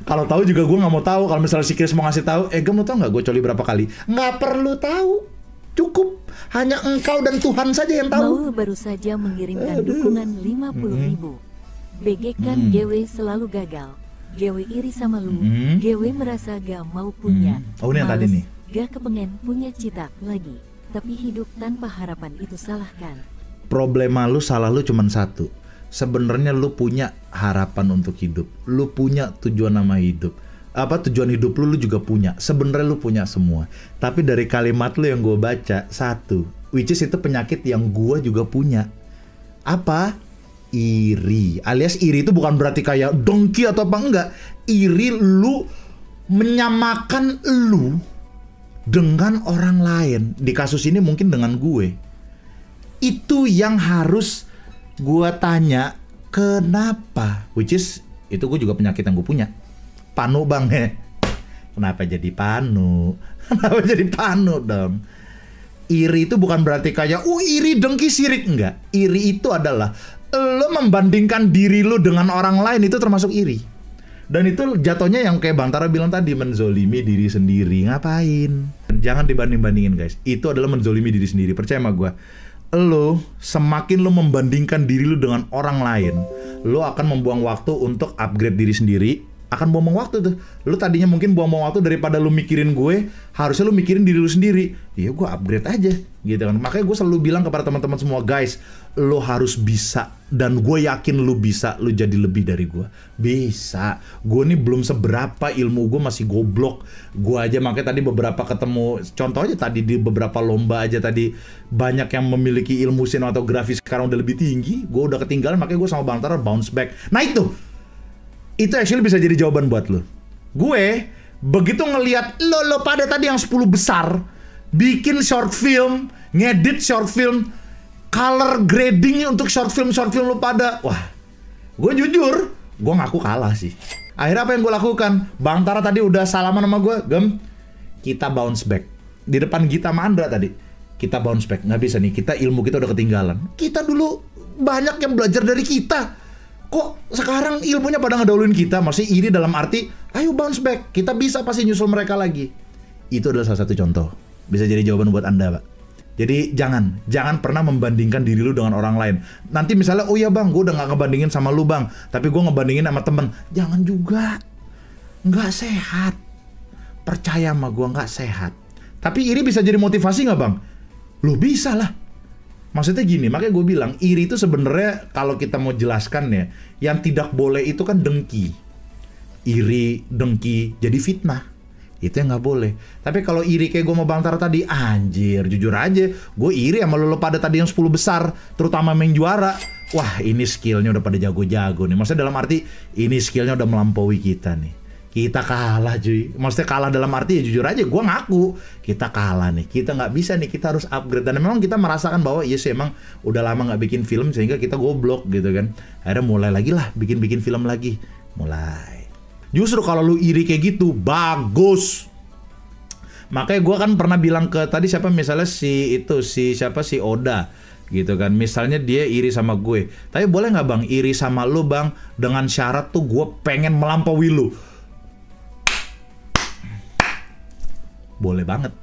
Kalau tahu juga gue nggak mau tahu. Kalau misalnya si Chris mau ngasih tahu, gue mau tahu nggak gue coli berapa kali? Nggak perlu tahu, cukup hanya engkau dan Tuhan saja yang tahu. Maul baru saja mengirimkan dukungan 50.000. BG kan GW selalu gagal. GW iri sama lu. GW merasa gak mau punya. Oh ini yang tadi nih. Gak kepengen punya cita lagi. Tapi hidup tanpa harapan itu salah kan? Problema lu, salah lu cuman satu. Sebenarnya lu punya harapan untuk hidup. Lu punya tujuan nama hidup. Tujuan hidup lu juga punya. Sebenarnya lu punya semua. Tapi dari kalimat lu yang gue baca, satu, which is itu penyakit yang gue juga punya. Apa? Iri. Alias iri itu bukan berarti kayak dengki atau apa, enggak. Iri lu menyamakan lu dengan orang lain. Di kasus ini mungkin dengan gue. Itu yang harus gue tanya, kenapa? Which is, itu gue juga penyakit yang gue punya. Panu bang, kenapa jadi panu? Kenapa jadi panu dong? Iri itu bukan berarti kayak, iri dengki sirik, enggak. Iri itu adalah, lo membandingkan diri lo dengan orang lain, itu termasuk iri. Dan itu jatuhnya yang kayak Bang Tara bilang tadi, menzolimi diri sendiri. Ngapain? Jangan dibanding-bandingin guys. Itu adalah menzolimi diri sendiri, percaya sama gue. Lo semakin lo membandingkan diri lo dengan orang lain, lo akan membuang waktu untuk upgrade diri sendiri. Akan buang waktu tuh. Lo tadinya mungkin buang waktu daripada lo mikirin gue, harusnya lo mikirin diri lo sendiri. Ya gue upgrade aja gitu kan. Makanya gue selalu bilang kepada teman-teman semua, guys, lo harus bisa. Dan gue yakin lo bisa, lo jadi lebih dari gue. Bisa. Gue nih belum seberapa, ilmu gue masih goblok. Gue aja makanya tadi beberapa ketemu, contoh aja tadi di beberapa lomba aja tadi, banyak yang memiliki ilmu sinematografi sekarang udah lebih tinggi. Gue udah ketinggalan, makanya gue sama Bang Tara bounce back. Nah itu actually bisa jadi jawaban buat lo. Gue begitu ngelihat lo pada tadi yang 10 besar bikin short film, ngedit short film, color grading untuk short film lo pada, wah, gue jujur, gue ngaku kalah sih. Akhirnya apa yang gue lakukan? Bang Tara tadi udah salaman sama gue, Gem, kita bounce back. Di depan Gita sama Andra tadi, kita bounce back. Nggak bisa nih, kita ilmu kita udah ketinggalan. Kita dulu banyak yang belajar dari kita. Kok sekarang ilmunya pada ngedahuluin kita? Masih iri dalam arti, ayo bounce back, kita bisa pasti nyusul mereka lagi. Itu adalah salah satu contoh. Bisa jadi jawaban buat Anda, Pak. Jadi jangan pernah membandingkan diri lu dengan orang lain. Nanti misalnya, oh iya bang, gue udah gak ngebandingin sama lu bang, tapi gue ngebandingin sama temen. Jangan juga. Nggak sehat. Percaya sama gue, nggak sehat. Tapi iri bisa jadi motivasi nggak bang? Lu bisa lah. Maksudnya gini, makanya gue bilang iri itu sebenarnya kalau kita mau jelaskan ya, yang tidak boleh itu kan dengki. Iri, dengki, jadi fitnah. Itu yang nggak boleh. Tapi kalau iri kayak gue mau Bang Tara tadi, anjir, jujur aja, gue iri sama lo pada tadi yang 10 besar, terutama main juara. Wah, ini skillnya udah pada jago-jago nih. Maksudnya dalam arti, ini skillnya udah melampaui kita nih. Kita kalah cuy. Maksudnya kalah dalam arti ya jujur aja, gue ngaku kita kalah nih. Kita nggak bisa nih, kita harus upgrade. Dan memang kita merasakan bahwa iya sih emang udah lama nggak bikin film sehingga kita goblok gitu kan. Akhirnya mulai lagi lah, bikin film lagi. Mulai. Justru kalau lu iri kayak gitu, bagus. Makanya gue kan pernah bilang ke tadi siapa misalnya si Oda gitu kan, misalnya dia iri sama gue, tapi boleh nggak bang iri sama lu bang dengan syarat tuh gue pengen melampaui lu? Boleh banget,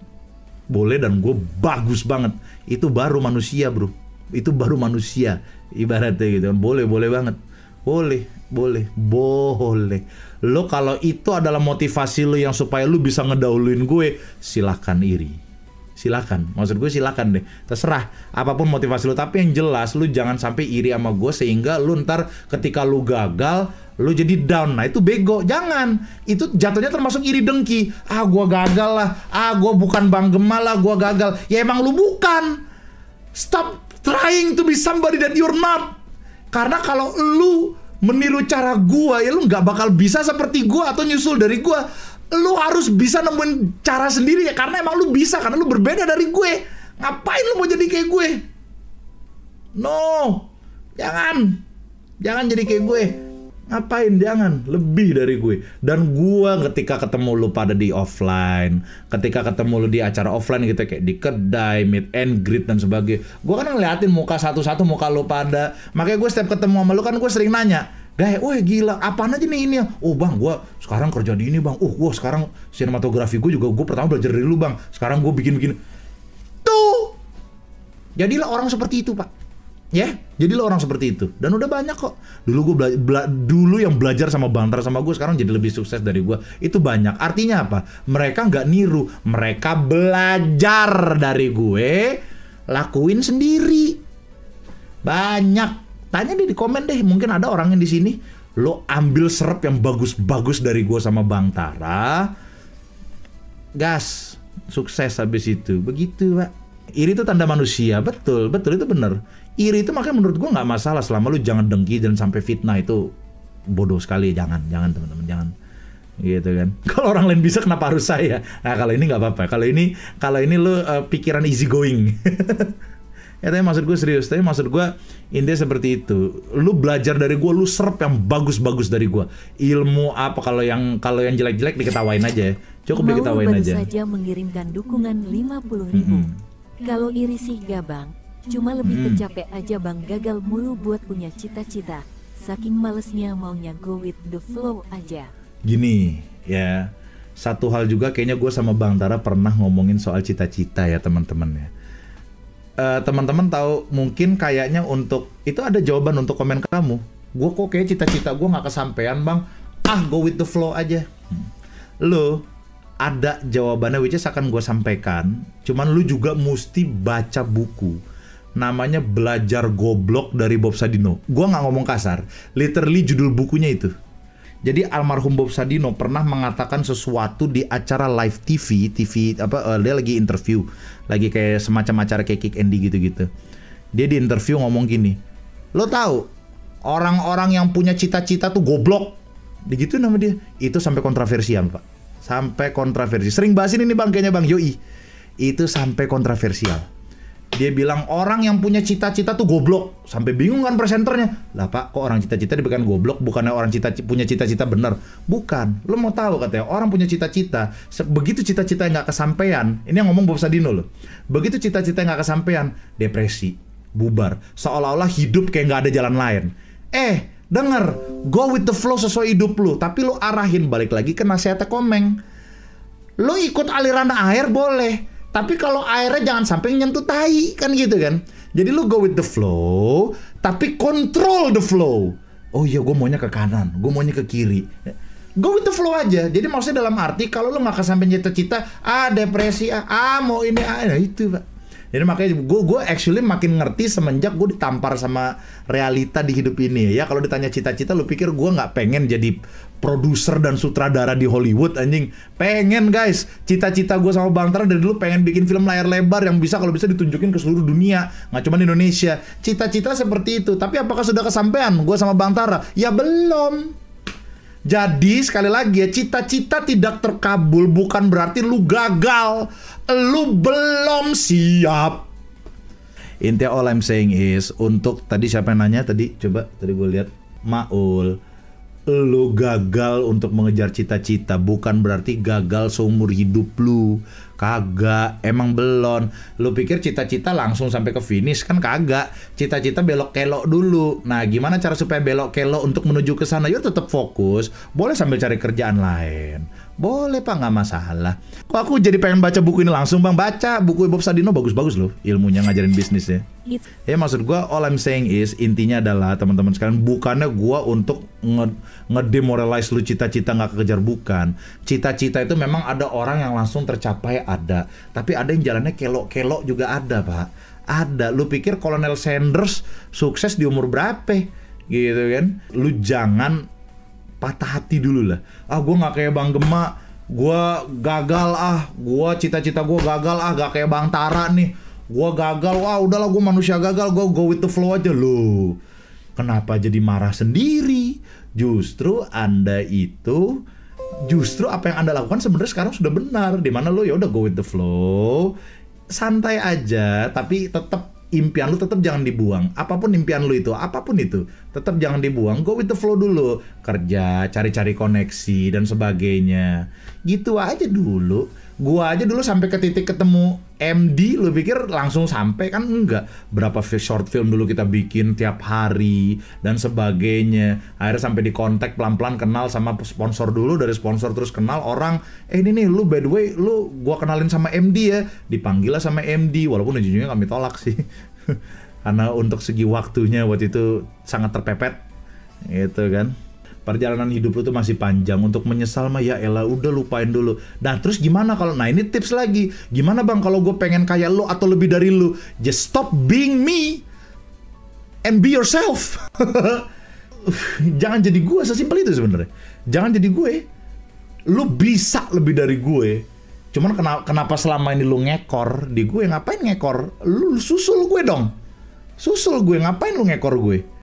boleh, dan gue bagus banget. Itu baru manusia bro, itu baru manusia ibaratnya gitu kan. Boleh banget, boleh. Lo kalau itu adalah motivasi lo yang supaya lo bisa ngedahuluin gue, silahkan iri, silahkan. Maksud gue silahkan deh, terserah apapun motivasi lo. Tapi yang jelas lo jangan sampai iri sama gue sehingga lo ntar ketika lo gagal lo jadi down. Nah itu bego, jangan. Itu jatuhnya termasuk iri dengki. Ah gue gagal lah, gue bukan Bang Gema lah, gue gagal. Ya emang lo bukan. Stop trying to be somebody that you're not. Karena kalau lo meniru cara gua, ya lu nggak bakal bisa seperti gua atau nyusul dari gua. Lu harus bisa nemuin cara sendiri ya, karena emang lu bisa, karena lu berbeda dari gue. Ngapain lu mau jadi kayak gue? No, jangan jadi kayak gue. Ngapain? Jangan, lebih dari gue. Dan gua ketika ketemu lu pada di offline, ketika ketemu lu di acara offline gitu, kayak di kedai, meet and greet dan sebagainya, gua kan ngeliatin muka satu-satu muka lu pada. Makanya gue setiap ketemu sama lu kan gue sering nanya, "Gaya, wah gila, apaan aja nih ini ya?" "Oh bang, gue sekarang kerja di ini bang. Gue sekarang sinematografi gue juga gue pertama belajar dari lu bang. Sekarang gue bikin." Tuh, jadilah orang seperti itu pak. Ya, jadilah orang seperti itu. Dan udah banyak kok. Dulu gue dulu yang belajar sama Bang Tara sama gue sekarang jadi lebih sukses dari gue. Itu banyak. Artinya apa? Mereka nggak niru, mereka belajar dari gue, lakuin sendiri. Banyak. Tanya deh di komen deh, mungkin ada orang yang di sini lo ambil serap yang bagus-bagus dari gue sama Bang Tara. Gas, sukses habis itu. Begitu, Pak. Iri itu tanda manusia. Betul itu benar. Iri itu makanya menurut gue nggak masalah selama lu jangan dengki dan sampai fitnah. Itu bodoh sekali. Jangan teman-teman, jangan gitu kan. Kalau orang lain bisa kenapa harus saya? Nah kalau ini nggak apa-apa. Kalau ini lu pikiran easy going. Ya tapi maksud gue serius. Tapi maksud gue intinya seperti itu. Lu belajar dari gue, lu serap yang bagus-bagus dari gue. Ilmu apa, kalau yang jelek-jelek diketawain aja. Cukup diketawain aja. Baru saja mengirimkan dukungan 50.000. Kalau iri sih gak bang, cuma lebih kecapek aja bang, gagal mulu buat punya cita-cita. Saking malesnya maunya go with the flow aja. Gini ya, satu hal juga kayaknya gue sama Bang Tara pernah ngomongin soal cita-cita ya teman-teman ya. Teman-teman tahu mungkin kayaknya untuk itu ada jawaban untuk komen kamu. Gue kok kayak cita-cita gue nggak kesampaian bang. Go with the flow aja. Lo ada jawabannya, which is akan gue sampaikan. Cuman lu juga mesti baca buku. Namanya Belajar Goblok dari Bob Sadino. Gue nggak ngomong kasar. Literally judul bukunya itu. Jadi almarhum Bob Sadino pernah mengatakan sesuatu di acara live TV dia lagi interview, lagi kayak semacam acara kayak Kick Andy gitu-gitu. Dia di interview ngomong gini, lo tahu orang-orang yang punya cita-cita tuh goblok, begitu nama dia. Itu sampai kontroversial pak, sampai kontroversi. Sering bahas ini nih bang, kayaknya bang Yoi. Itu sampai kontroversial. Dia bilang orang yang punya cita-cita tuh goblok. Sampai bingung kan presenternya. Lah pak, kok orang cita-cita diberikan goblok? Bukannya orang punya cita-cita bener? Bukan. Lo mau tahu katanya, orang punya cita-cita, begitu cita-cita yang gak kesampaian, ini yang ngomong Bob Sadino loh. Begitu cita-cita yang gak kesampaian, depresi, bubar. Seolah-olah hidup kayak gak ada jalan lain. Denger, go with the flow sesuai hidup lo. Tapi lo arahin, balik lagi ke nasihatnya Komeng. Lo ikut aliran air boleh, tapi kalau airnya jangan sampai nyentuh tai, kan gitu kan. Jadi lu go with the flow, tapi control the flow. Oh iya, gue maunya ke kanan, gue maunya ke kiri. Go with the flow aja. Jadi maksudnya dalam arti kalau lu gak kesampean cita-cita, depresi, mau ini, nah itu pak. Jadi makanya gue actually makin ngerti semenjak gue ditampar sama realita di hidup ini ya. Kalau ditanya cita-cita, lu pikir gue nggak pengen jadi produser dan sutradara di Hollywood anjing? Pengen guys. Cita-cita gue sama Bang Tara dari dulu pengen bikin film layar lebar yang bisa kalau bisa ditunjukin ke seluruh dunia, nggak cuma di Indonesia. Cita-cita seperti itu. Tapi apakah sudah kesampaian gue sama Bang Tara? Ya belum. Jadi sekali lagi ya, cita-cita tidak terkabul bukan berarti lu gagal. Lu belum siap. Intinya all I'm saying is, untuk tadi siapa yang nanya tadi? Coba tadi gue lihat Maul. Lo gagal untuk mengejar cita-cita bukan berarti gagal seumur hidup lu. Kagak, emang belum. Lu pikir cita-cita langsung sampai ke finish kan kagak. Cita-cita belok kelok dulu. Nah, gimana cara supaya belok kelok untuk menuju ke sana? Yuk tetap fokus. Boleh sambil cari kerjaan lain. Boleh Pak, nggak masalah. Kok aku jadi pengen baca buku ini langsung Bang? Baca buku Bob Sadino, bagus-bagus loh ilmunya ngajarin bisnis ya. Ya maksud gua all I'm saying is intinya adalah teman-teman sekalian, bukannya gua untuk ngedemoralize lu cita-cita nggak kekejar, bukan. Cita-cita itu memang ada orang yang langsung tercapai ada, tapi ada yang jalannya kelok-kelok juga ada Pak. Ada. Lu pikir Kolonel Sanders sukses di umur berapa? Gitu kan? Lu jangan patah hati dulu lah. Gue nggak kayak Bang Gema, gue gagal gue cita-cita gue gagal gak kayak Bang Tara nih, gue gagal, udahlah gue manusia gagal, gue go with the flow aja. Loh, kenapa jadi marah sendiri? Justru Anda itu, justru apa yang Anda lakukan sebenarnya sekarang sudah benar, dimana lo ya udah go with the flow, santai aja, tapi tetap impian lu tetap jangan dibuang. Apapun impian lu itu, apapun itu, tetap jangan dibuang. Go with the flow dulu. Kerja, cari-cari koneksi dan sebagainya. Gitu aja dulu. Gua aja dulu sampai ke titik ketemu MD, lu pikir langsung sampai kan? Enggak. Berapa short film dulu kita bikin tiap hari dan sebagainya. Akhirnya sampai di kontak pelan-pelan, kenal sama sponsor dulu, dari sponsor terus kenal orang. Ini nih lu by the way, lu gua kenalin sama MD ya. Dipanggil lah sama MD, walaupun ujung-ujungnya kami tolak sih. Karena untuk segi waktunya waktu itu sangat terpepet. Gitu kan. Perjalanan hidup lu tuh masih panjang. Untuk menyesal mah ya elah, udah lupain dulu. Nah terus gimana kalau, nah ini tips lagi, gimana Bang kalau gue pengen kayak lu atau lebih dari lu? Just stop being me and be yourself. Jangan jadi gue, sesimpel itu sebenarnya. Jangan jadi gue. Lu bisa lebih dari gue, cuman kenapa selama ini lu ngekor di gue? Ngapain ngekor? Lu susul gue dong. Susul gue, ngapain lu ngekor gue?